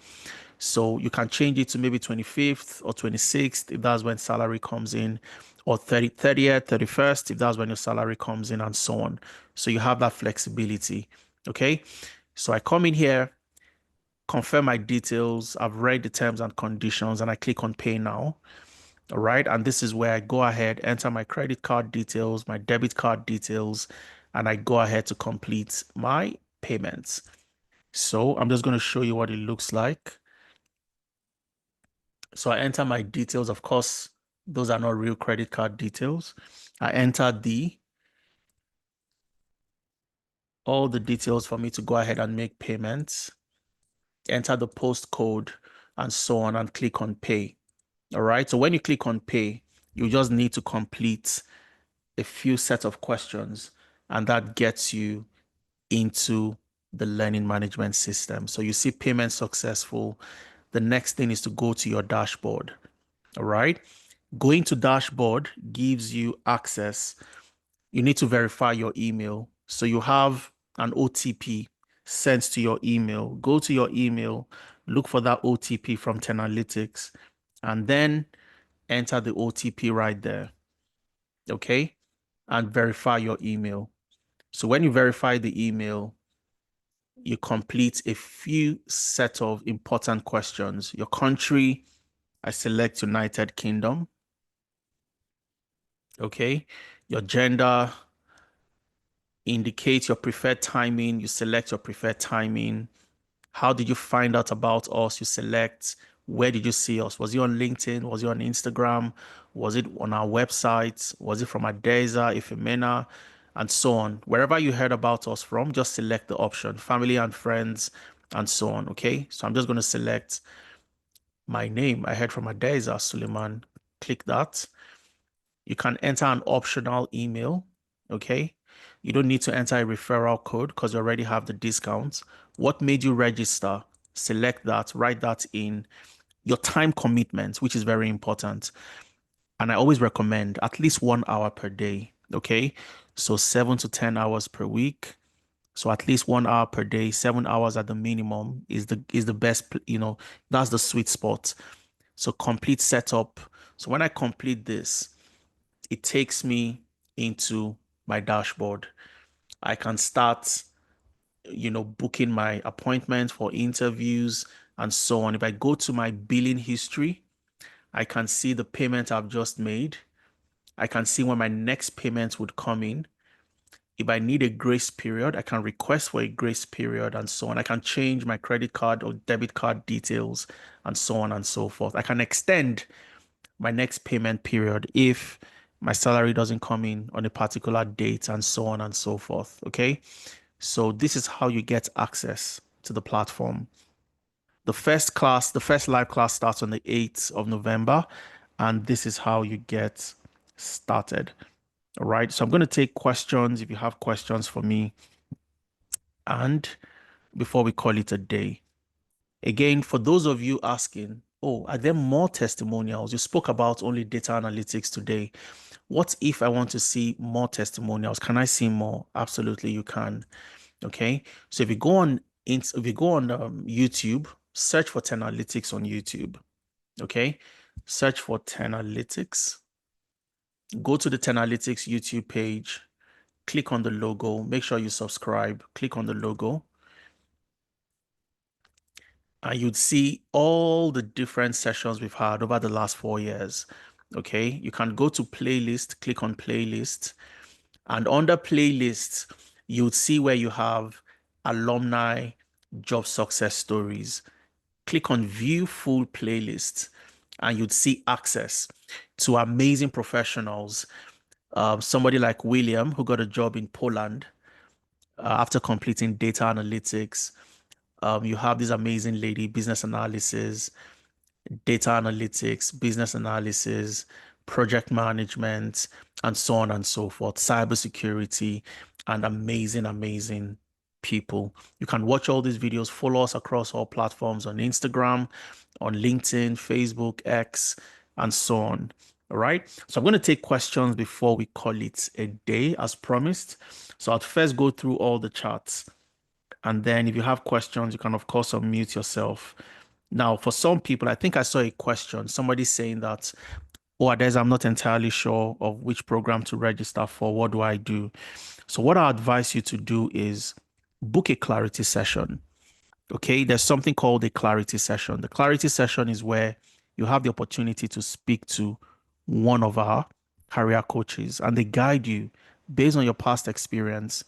So you can change it to maybe 25th or 26th if that's when salary comes in, or 30th, 31st if that's when your salary comes in, and so on. So you have that flexibility. Okay. So I come in here, confirm my details. I've read the terms and conditions and I click on pay now. All right. And this is where I go ahead, enter my credit card details, my debit card details, and I go ahead to complete my payments. So I'm just going to show you what it looks like. So I enter my details. Of course, those are not real credit card details. I enter all the details for me to go ahead and make payments, enter the postcode and so on, and click on pay. All right. So when you click on pay, you just need to complete a few set of questions and that gets you into the learning management system. So you see payment successful. The next thing is to go to your dashboard. All right. Going to dashboard gives you access. You need to verify your email. So you have an OTP sent to your email. Go to your email, look for that OTP from Tenalytics, and then enter the OTP right there. Okay. And verify your email. So when you verify the email, you complete a few set of important questions. Your country, I select United Kingdom. Okay. Your gender, indicate your preferred timing. You select your preferred timing. How did you find out about us? You select Where did you see us? Was it on LinkedIn? Was it on Instagram? Was it on our website? Was it from Adeza, Ifemena, and so on? Wherever you heard about us from, just select the option, family and friends, and so on. Okay. So I'm just going to select my name. I heard from Adeza Suleiman. Click that. You can enter an optional email. Okay. You don't need to enter a referral code because you already have the discounts. What made you register? Select that, write that in. Your time commitment, which is very important. And I always recommend at least 1 hour per day. Okay. So 7 to 10 hours per week. So at least 1 hour per day, 7 hours at the minimum is the best, that's the sweet spot. So complete setup. So when I complete this, it takes me into my dashboard. I can start, booking my appointments for interviews and so on. If I go to my billing history, I can see the payment I've just made. I can see when my next payment would come in. If I need a grace period, I can request for a grace period and so on. I can change my credit card or debit card details and so on and so forth. I can extend my next payment period if my salary doesn't come in on a particular date and so on and so forth. Okay. So this is how you get access to the platform. The first live class starts on the 8th of November, and this is how you get started. All right. So I'm going to take questions if you have questions for me, and before we call it a day. Again, for those of you asking, oh, are there more testimonials? You spoke about only data analytics today. What if I want to see more testimonials? Can I see more? Absolutely, you can. Okay. So if you go on YouTube, search for 10 analytics on YouTube. Okay. Search for 10 analytics. Go to the 10 analytics YouTube page. Click on the logo. Make sure you subscribe. Click on the logo. And you'd see all the different sessions we've had over the last 4 years. Okay. You can go to playlist, click on playlist. And under playlists, you'd see where you have alumni job success stories. Click on view full playlist and you'd see access to amazing professionals. Somebody like William, who got a job in Poland after completing data analytics. You have this amazing lady, business analysis, data analytics, business analysis, project management, and so on and so forth, cybersecurity, and amazing, amazing people. You can watch all these videos, follow us across all platforms on Instagram, on LinkedIn, Facebook, X, and so on. All right. So I'm going to take questions before we call it a day, as promised. So I'll first go through all the charts. And then if you have questions, you can, of course, unmute yourself. Now, for some people, I think I saw a question, somebody saying that, oh, Adez, I'm not entirely sure of which program to register for. What do I do? So what I advise you to do is book a clarity session. Okay, there's something called a clarity session. The clarity session is where you have the opportunity to speak to one of our career coaches and they guide you based on your past experience.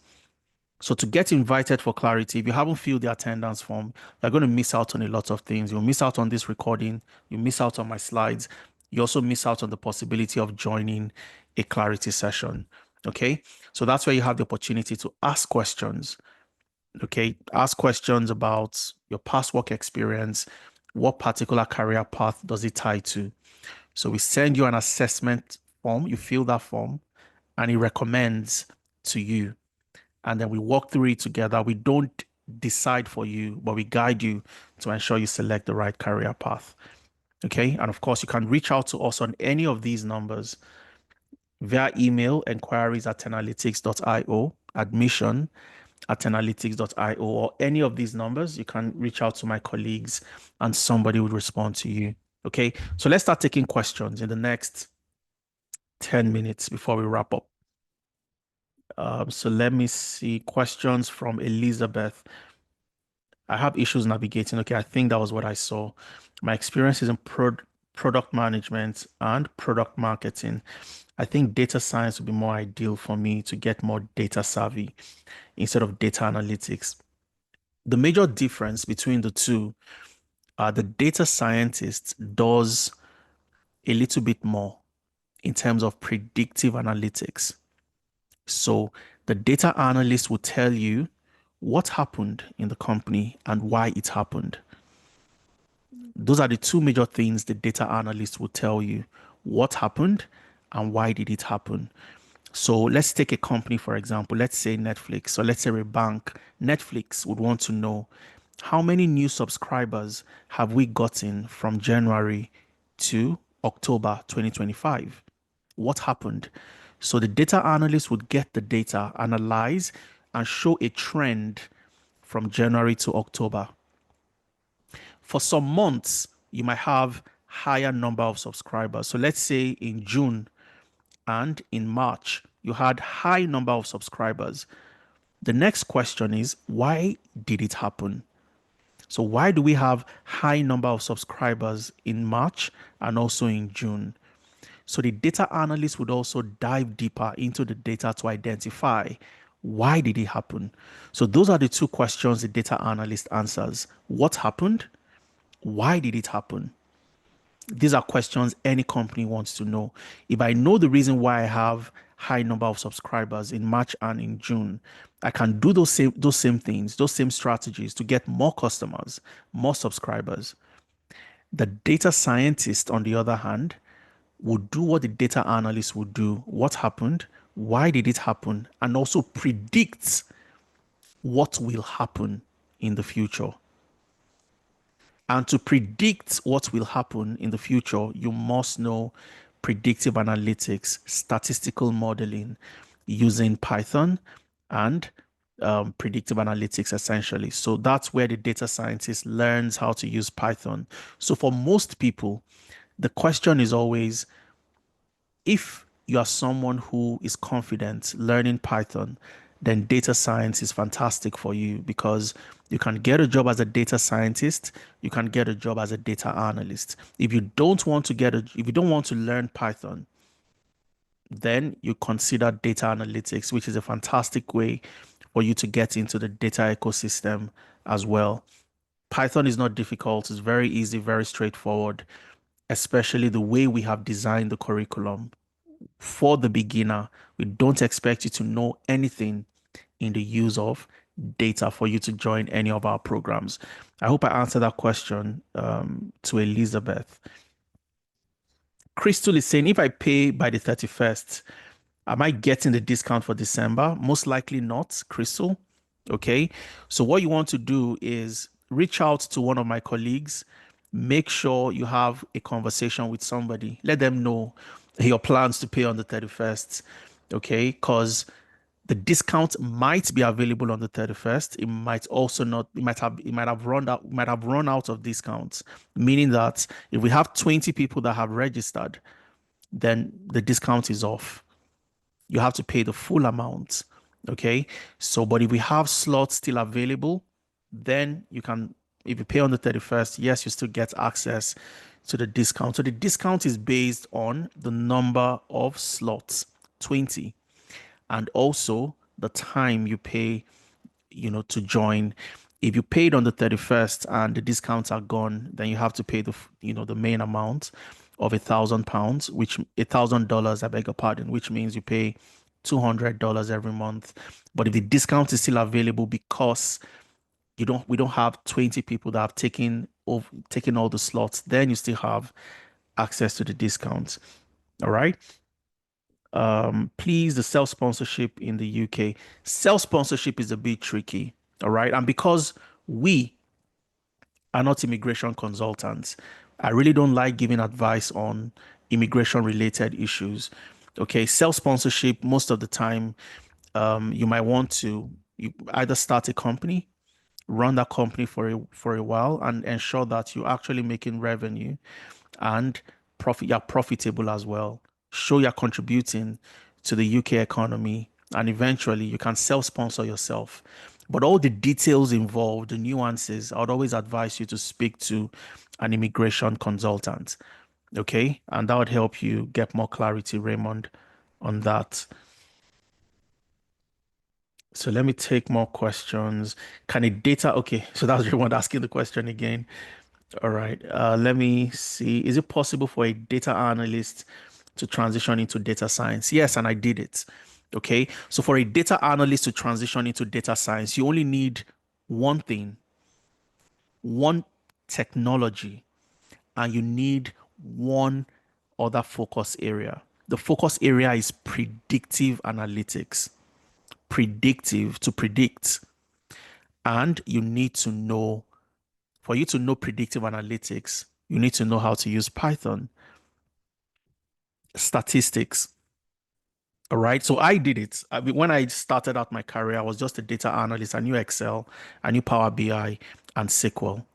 So to get invited for clarity, if you haven't filled the attendance form, you're going to miss out on a lot of things. You'll miss out on this recording. You miss out on my slides. You also miss out on the possibility of joining a clarity session. Okay. So that's where you have the opportunity to ask questions. Okay. Ask questions about your past work experience. What particular career path does it tie to? So we send you an assessment form. You fill that form and it recommends to you and then we walk through it together. We don't decide for you, but we guide you to ensure you select the right career path. Okay. And of course, you can reach out to us on any of these numbers via email, enquiries at tenalytics.io, admission at tenalytics.io, or any of these numbers. You can reach out to my colleagues and somebody would respond to you. Okay. So let's start taking questions in the next 10 minutes before we wrap up. So let me see questions from Elizabeth. I have issues navigating. Okay, I think that was what I saw. My experience is in product management and product marketing. I think data science would be more ideal for me to get more data savvy instead of data analytics. The major difference between the two The data scientist does a little bit more in terms of predictive analytics. So the data analyst will tell you what happened in the company and why it happened. Those are the two major things the data analyst will tell you: what happened and why did it happen. So let's take a company, for example, let's say Netflix, or let's say a bank. Netflix would want to know how many new subscribers have we gotten from January to October 2025? What happened? So the data analyst would get the data, analyze, and show a trend from January to October. For some months, you might have higher number of subscribers. So let's say in June and in March, you had high number of subscribers. The next question is, why did it happen? So why do we have high number of subscribers in March and also in June? So the data analyst would also dive deeper into the data to identify why did it happen. So those are the two questions the data analyst answers. What happened? Why did it happen? These are questions any company wants to know. If I know the reason why I have high number of subscribers in March and in June, I can do those same things, those same strategies to get more customers, more subscribers. The data scientist, on the other hand, would do what the data analyst would do. What happened? Why did it happen? And also predict what will happen in the future. And to predict what will happen in the future, you must know predictive analytics, statistical modeling using Python, and predictive analytics essentially. So that's where the data scientist learns how to use Python. So for most people, the question is always, if you are someone who is confident learning Python, then data science is fantastic for you, because you can get a job as a data scientist, you can get a job as a data analyst. If you don't want to learn Python, then you consider data analytics, which is a fantastic way for you to get into the data ecosystem as well. Python is not difficult, it's very easy, very straightforward, especially the way we have designed the curriculum. For the beginner, we don't expect you to know anything in the use of data for you to join any of our programs. I hope I answered that question to Elizabeth. Crystal is saying, if I pay by the 31st, am I getting the discount for December? Most likely not, Crystal. Okay. So what you want to do is reach out to one of my colleagues. Make sure you have a conversation with somebody. Let them know your plans to pay on the 31st. Okay. Because the discount might be available on the 31st. It might also not, it might have run out of discounts, meaning that if we have 20 people that have registered, then the discount is off. You have to pay the full amount. Okay. So, but if we have slots still available, then you can, if you pay on the 31st, yes, you still get access to the discount. So the discount is based on the number of slots, 20, and also the time you pay, to join. If you paid on the 31st and the discounts are gone, then you have to pay the main amount of £1,000, which $1,000, I beg your pardon, which means you pay $200 every month. But if the discount is still available, because we don't have 20 people that have taken all the slots, then you still have access to the discounts. All right. Please, the self sponsorship in the UK. Self sponsorship is a bit tricky. All right. And because we are not immigration consultants, I really don't like giving advice on immigration related issues. Okay. Self sponsorship, most of the time, you might want to you either start a company, run that company for a while, and ensure that you're actually making revenue and you're profitable as well. Show you're contributing to the UK economy, and eventually you can self-sponsor yourself. But all the details involved, the nuances, I would always advise you to speak to an immigration consultant. Okay. And that would help you get more clarity, Raymond, on that. So let me take more questions. Can a data, okay, so that's Raymond asking the question again. All right. Let me see. Is it possible for a data analyst to transition into data science? Yes, and I did it. Okay. So for a data analyst to transition into data science, you only need one thing, one technology, and you need one other focus area. The focus area is predictive analytics, predictive to predict. And you need to know, for you to know predictive analytics, you need to know how to use Python, statistics. All right. So I did it. I mean, when I started out my career, I was just a data analyst. I knew Excel, I knew Power BI, and SQL.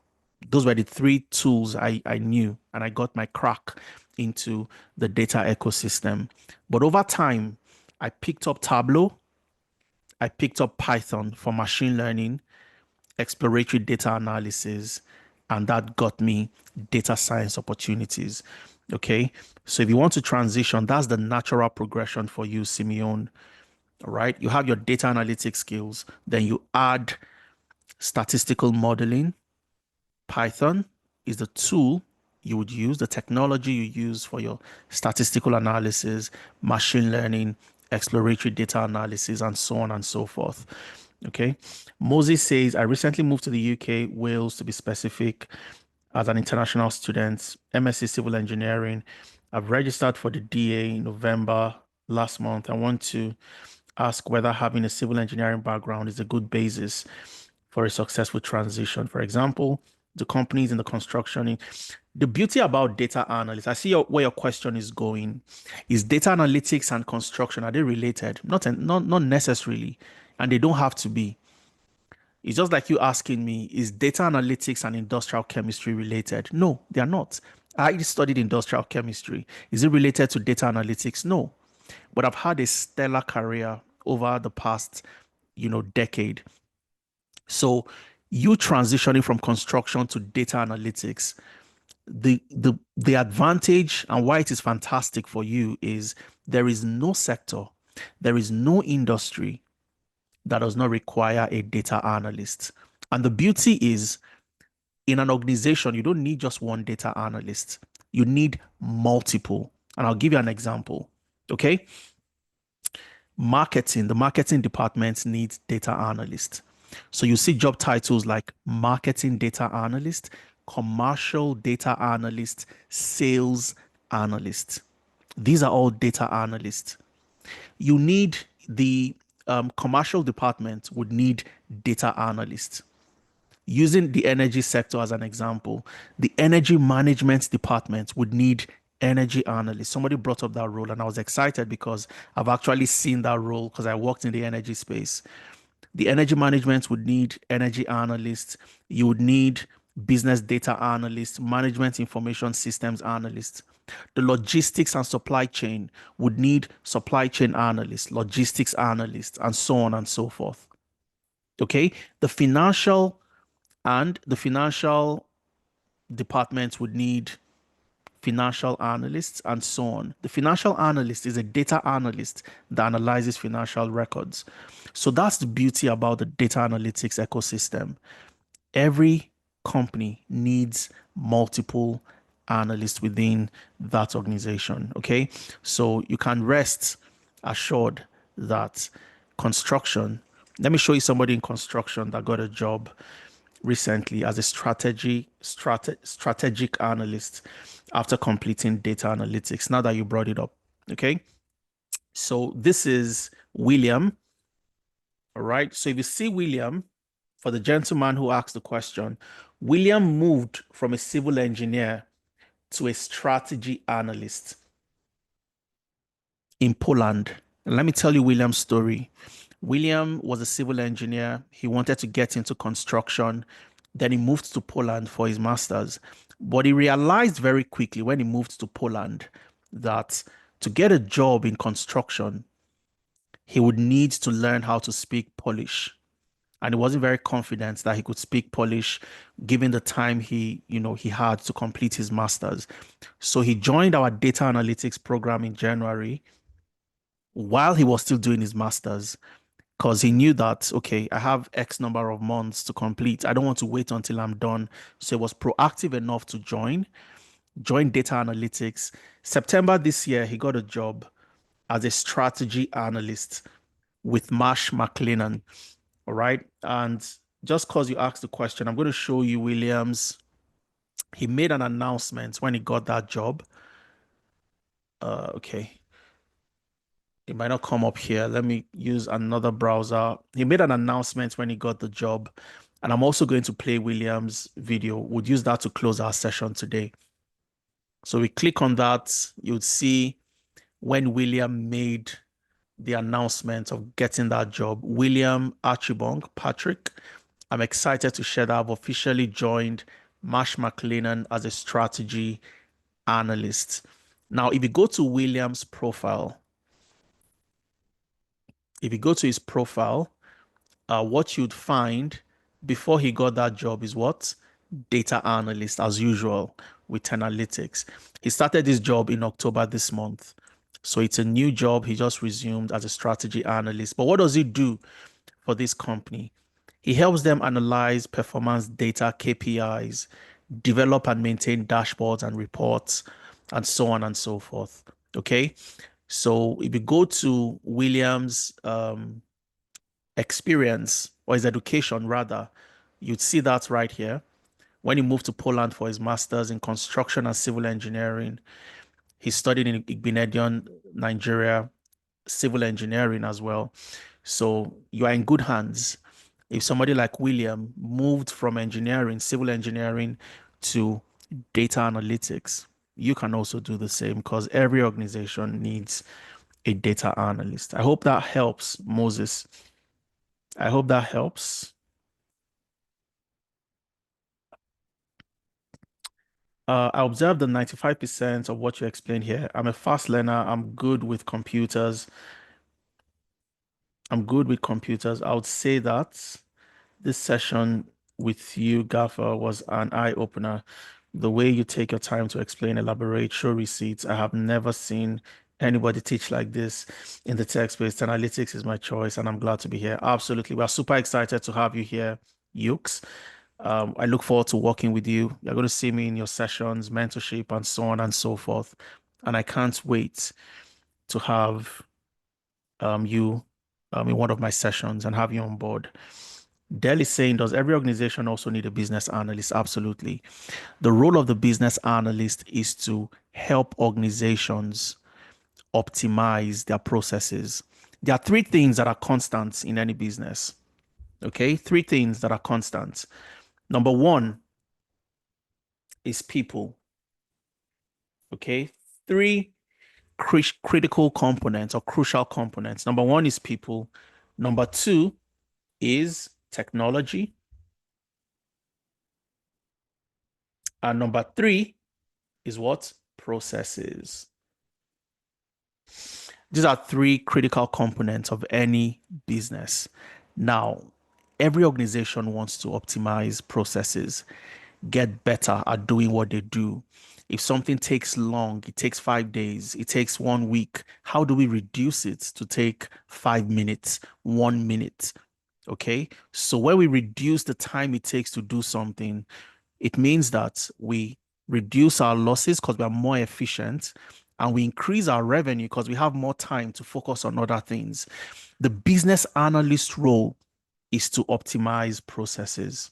Those were the three tools I knew, and I got my crack into the data ecosystem. But over time, I picked up Tableau, I picked up Python for machine learning, exploratory data analysis, and that got me data science opportunities. Okay. So if you want to transition, that's the natural progression for you, Simeon. All right. You have your data analytics skills, then you add statistical modeling. Python is the tool you would use, the technology you use for your statistical analysis, machine learning, exploratory data analysis, and so on and so forth. Okay. Moses says, I recently moved to the UK, Wales to be specific, as an international student, MSc Civil Engineering. I've registered for the DA in November last month. I want to ask whether having a civil engineering background is a good basis for a successful transition. For example, the companies in the construction. The beauty about data analysts, I see where your question is going. Is data analytics and construction, are they related? Not necessarily, and they don't have to be. It's just like you asking me, is data analytics and industrial chemistry related? No, they are not. I studied industrial chemistry. Is it related to data analytics? No. But I've had a stellar career over the past, decade. So you transitioning from construction to data analytics, the advantage and why it is fantastic for you is there is no sector, there is no industry that does not require a data analyst. And the beauty is in an organization, you don't need just one data analyst. You need multiple. And I'll give you an example. Okay. Marketing, the marketing department needs data analyst. So you see job titles like marketing data analyst, commercial data analyst, sales analyst. These are all data analysts. You need the commercial department would need data analysts. Using the energy sector as an example, the energy management department would need energy analysts. Somebody brought up that role, and I was excited because I've actually seen that role because I worked in the energy space. The energy management would need energy analysts. You would need business data analysts, management information systems analysts. The logistics and supply chain would need supply chain analysts, logistics analysts, and so on and so forth. Okay. The financial department would need financial analysts and so on. The financial analyst is a data analyst that analyzes financial records. So that's the beauty about the data analytics ecosystem. Every company needs multiple analysts within that organization. Okay. So you can rest assured that construction, let me show you somebody in construction that got a job recently as a strategic analyst after completing data analytics. Now that you brought it up, okay. So this is William. All right. So if you see William, for the gentleman who asked the question, William moved from a civil engineer to a strategy analyst in Poland. And let me tell you William's story. William was a civil engineer. He wanted to get into construction. Then he moved to Poland for his master's. But he realized very quickly when he moved to Poland that to get a job in construction, he would need to learn how to speak Polish. And he wasn't very confident that he could speak Polish given the time he had to complete his master's. So he joined our data analytics program in January while he was still doing his master's, because he knew that, okay, I have X number of months to complete. I don't want to wait until I'm done. So he was proactive enough to join data analytics. September this year, he got a job as a strategy analyst with Marsh McLennan. All right. And just because you asked the question, I'm going to show you Williams. He made an announcement when he got that job. Okay. It might not come up here. Let me use another browser. He made an announcement when he got the job. And I'm also going to play Williams' video. We'll use that to close our session today. So we click on that. You'd see when William made the announcement of getting that job. William Archibong, Patrick, I'm excited to share that I've officially joined Marsh McLennan as a strategy analyst. Now, if you go to William's profile, if you go to his profile, what you'd find before he got that job is what? Data analyst, as usual, with analytics. He started this job in October this month. So it's a new job. He just resumed as a strategy analyst. But what does he do for this company? He helps them analyze performance data, KPIs, develop and maintain dashboards and reports, and so on and so forth. Okay. So if you go to Williams' experience or his education rather, you'd see that right here. When he moved to Poland for his master's in construction and civil engineering, he studied in Igbinedion, Nigeria, civil engineering as well. So you are in good hands. If somebody like William moved from engineering, civil engineering to data analytics, you can also do the same because every organization needs a data analyst. I hope that helps, Moses. I hope that helps. I observed the 95% of what you explained here. I'm a fast learner. I'm good with computers. I would say that this session with you, Gaffer, was an eye-opener. The way you take your time to explain, elaborate, show receipts. I have never seen anybody teach like this in the tech space. Analytics is my choice, and I'm glad to be here. Absolutely. We're super excited to have you here, Yukes. I look forward to working with you. You're going to see me in your sessions, mentorship, and so on and so forth. And I can't wait to have you in one of my sessions and have you on board. Dell is saying, does every organization also need a business analyst? Absolutely. The role of the business analyst is to help organizations optimize their processes. There are three things that are constants in any business. Okay, three things that are constant. Number one is people. Okay, three critical components or crucial components. Number one is people. Number two is technology. And number three is what? Processes. These are three critical components of any business. Now, every organization wants to optimize processes, get better at doing what they do. If something takes long, it takes 5 days, it takes 1 week, how do we reduce it to take 5 minutes, 1 minute? Okay. So when we reduce the time it takes to do something, it means that we reduce our losses because we are more efficient and we increase our revenue because we have more time to focus on other things. The business analyst role is to optimize processes.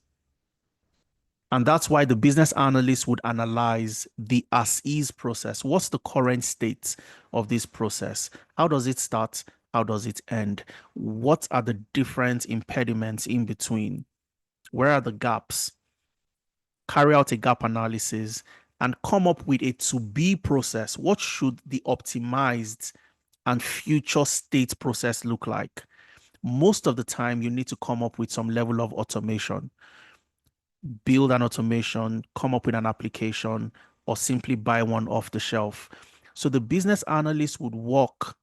And that's why the business analyst would analyze the as is process. What's the current state of this process? How does it start? How does it end? What are the different impediments in between? Where are the gaps? Carry out a gap analysis and come up with a to be process. What should the optimized and future state process look like? Most of the time, you need to come up with some level of automation, build an automation, come up with an application, or simply buy one off the shelf. So the business analyst would work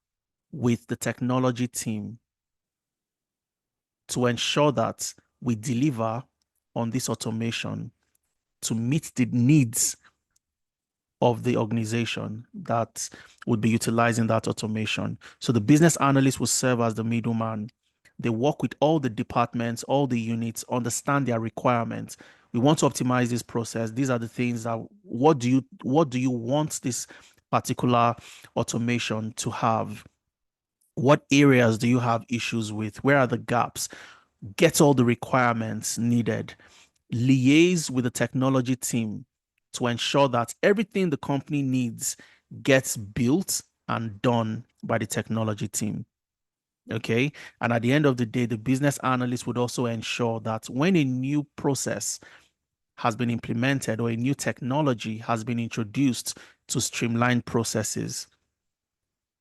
with the technology team to ensure that we deliver on this automation to meet the needs of the organization that would be utilizing that automation. So the business analyst will serve as the middleman They work with all the departments, all the units, understand their requirements. We want to optimize this process. These are the things that what do you want this particular automation to have? What areas do you have issues with? Where are the gaps? Get all the requirements needed. Liaise with the technology team to ensure that everything the company needs gets built and done by the technology team. Okay. And at the end of the day, the business analyst would also ensure that when a new process has been implemented or a new technology has been introduced to streamline processes,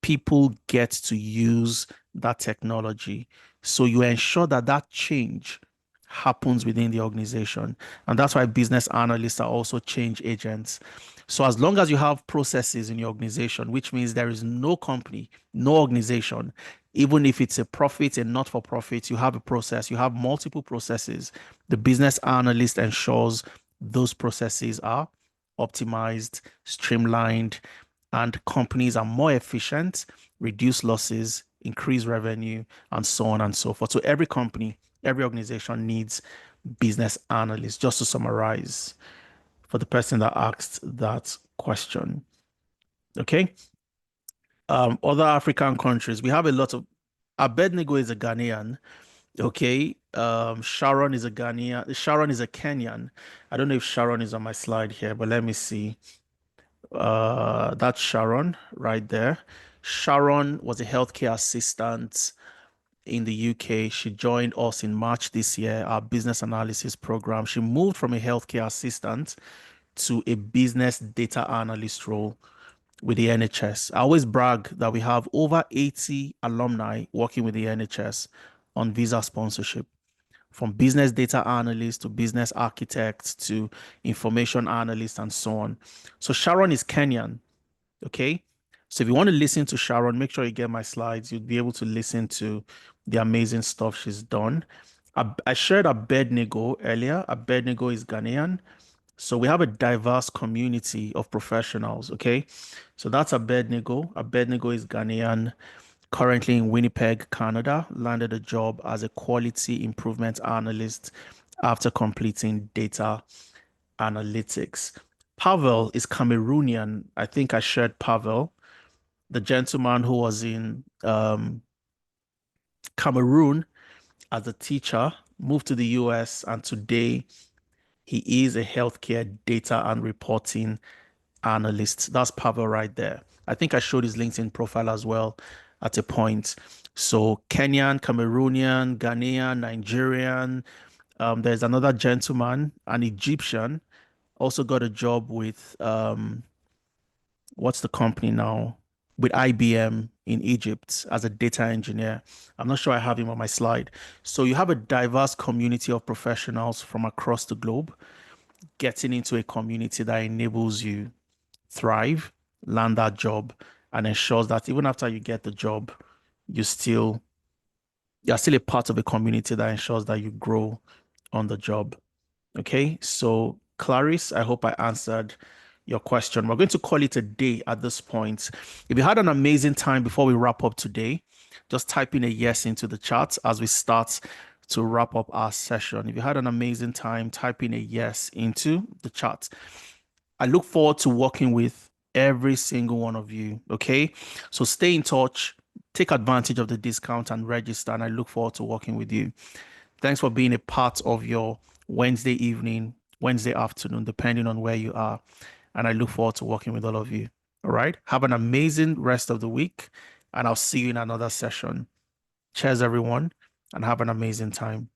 people get to use that technology. So you ensure that that change happens within the organization. And that's why business analysts are also change agents. So as long as you have processes in your organization, which means there is no company, no organization, even if it's a profit and not for profit, you have a process, you have multiple processes. The business analyst ensures those processes are optimized, streamlined, and companies are more efficient, reduce losses, increase revenue, and so on and so forth. So every company, every organization needs business analysts, just to summarize for the person that asked that question. Okay. Other African countries, we have a lot of Abednego is a Ghanaian. Okay. Sharon is a Ghanaian. Sharon is a Kenyan. I don't know if Sharon is on my slide here, but let me see. That's Sharon right there. Sharon was a healthcare assistant in the UK. She joined us in March this year, our business analysis program. She moved from a healthcare assistant to a business data analyst role with the NHS. I always brag that we have over 80 alumni working with the NHS on visa sponsorship, from business data analysts to business architects to information analysts and so on. So Sharon is Kenyan. Okay. So if you want to listen to Sharon, make sure you get my slides. You'll be able to listen to the amazing stuff she's done. I shared Abednego earlier. Abednego is Ghanaian. So we have a diverse community of professionals. Okay. So that's Abednego. Abednego is Ghanaian, currently in Winnipeg, Canada, landed a job as a quality improvement analyst after completing data analytics. Pavel is Cameroonian. I think I shared Pavel, the gentleman who was in Cameroon as a teacher, moved to the US, and today he is a healthcare data and reporting analyst. That's Pavel right there. I think I showed his LinkedIn profile as well at a point. So Kenyan, Cameroonian, Ghanaian, Nigerian. There's another gentleman, an Egyptian, also got a job with what's the company now? With IBM in Egypt as a data engineer. I'm not sure I have him on my slide. So you have a diverse community of professionals from across the globe getting into a community that enables you thrive, land that job, and ensures that even after you get the job, you still you're still a part of a community that ensures that you grow on the job. Okay, so Clarice, I hope I answered your question. We're going to call it a day at this point. If you had an amazing time before we wrap up today, just type in a yes into the chat as we start to wrap up our session. If you had an amazing time, type in a yes into the chat. I look forward to working with every single one of you. Okay, so stay in touch, take advantage of the discount and register. And I look forward to working with you. Thanks for being a part of your Wednesday evening, Wednesday afternoon, depending on where you are. And I look forward to working with all of you. All right. Have an amazing rest of the week, and I'll see you in another session. Cheers, everyone, and have an amazing time.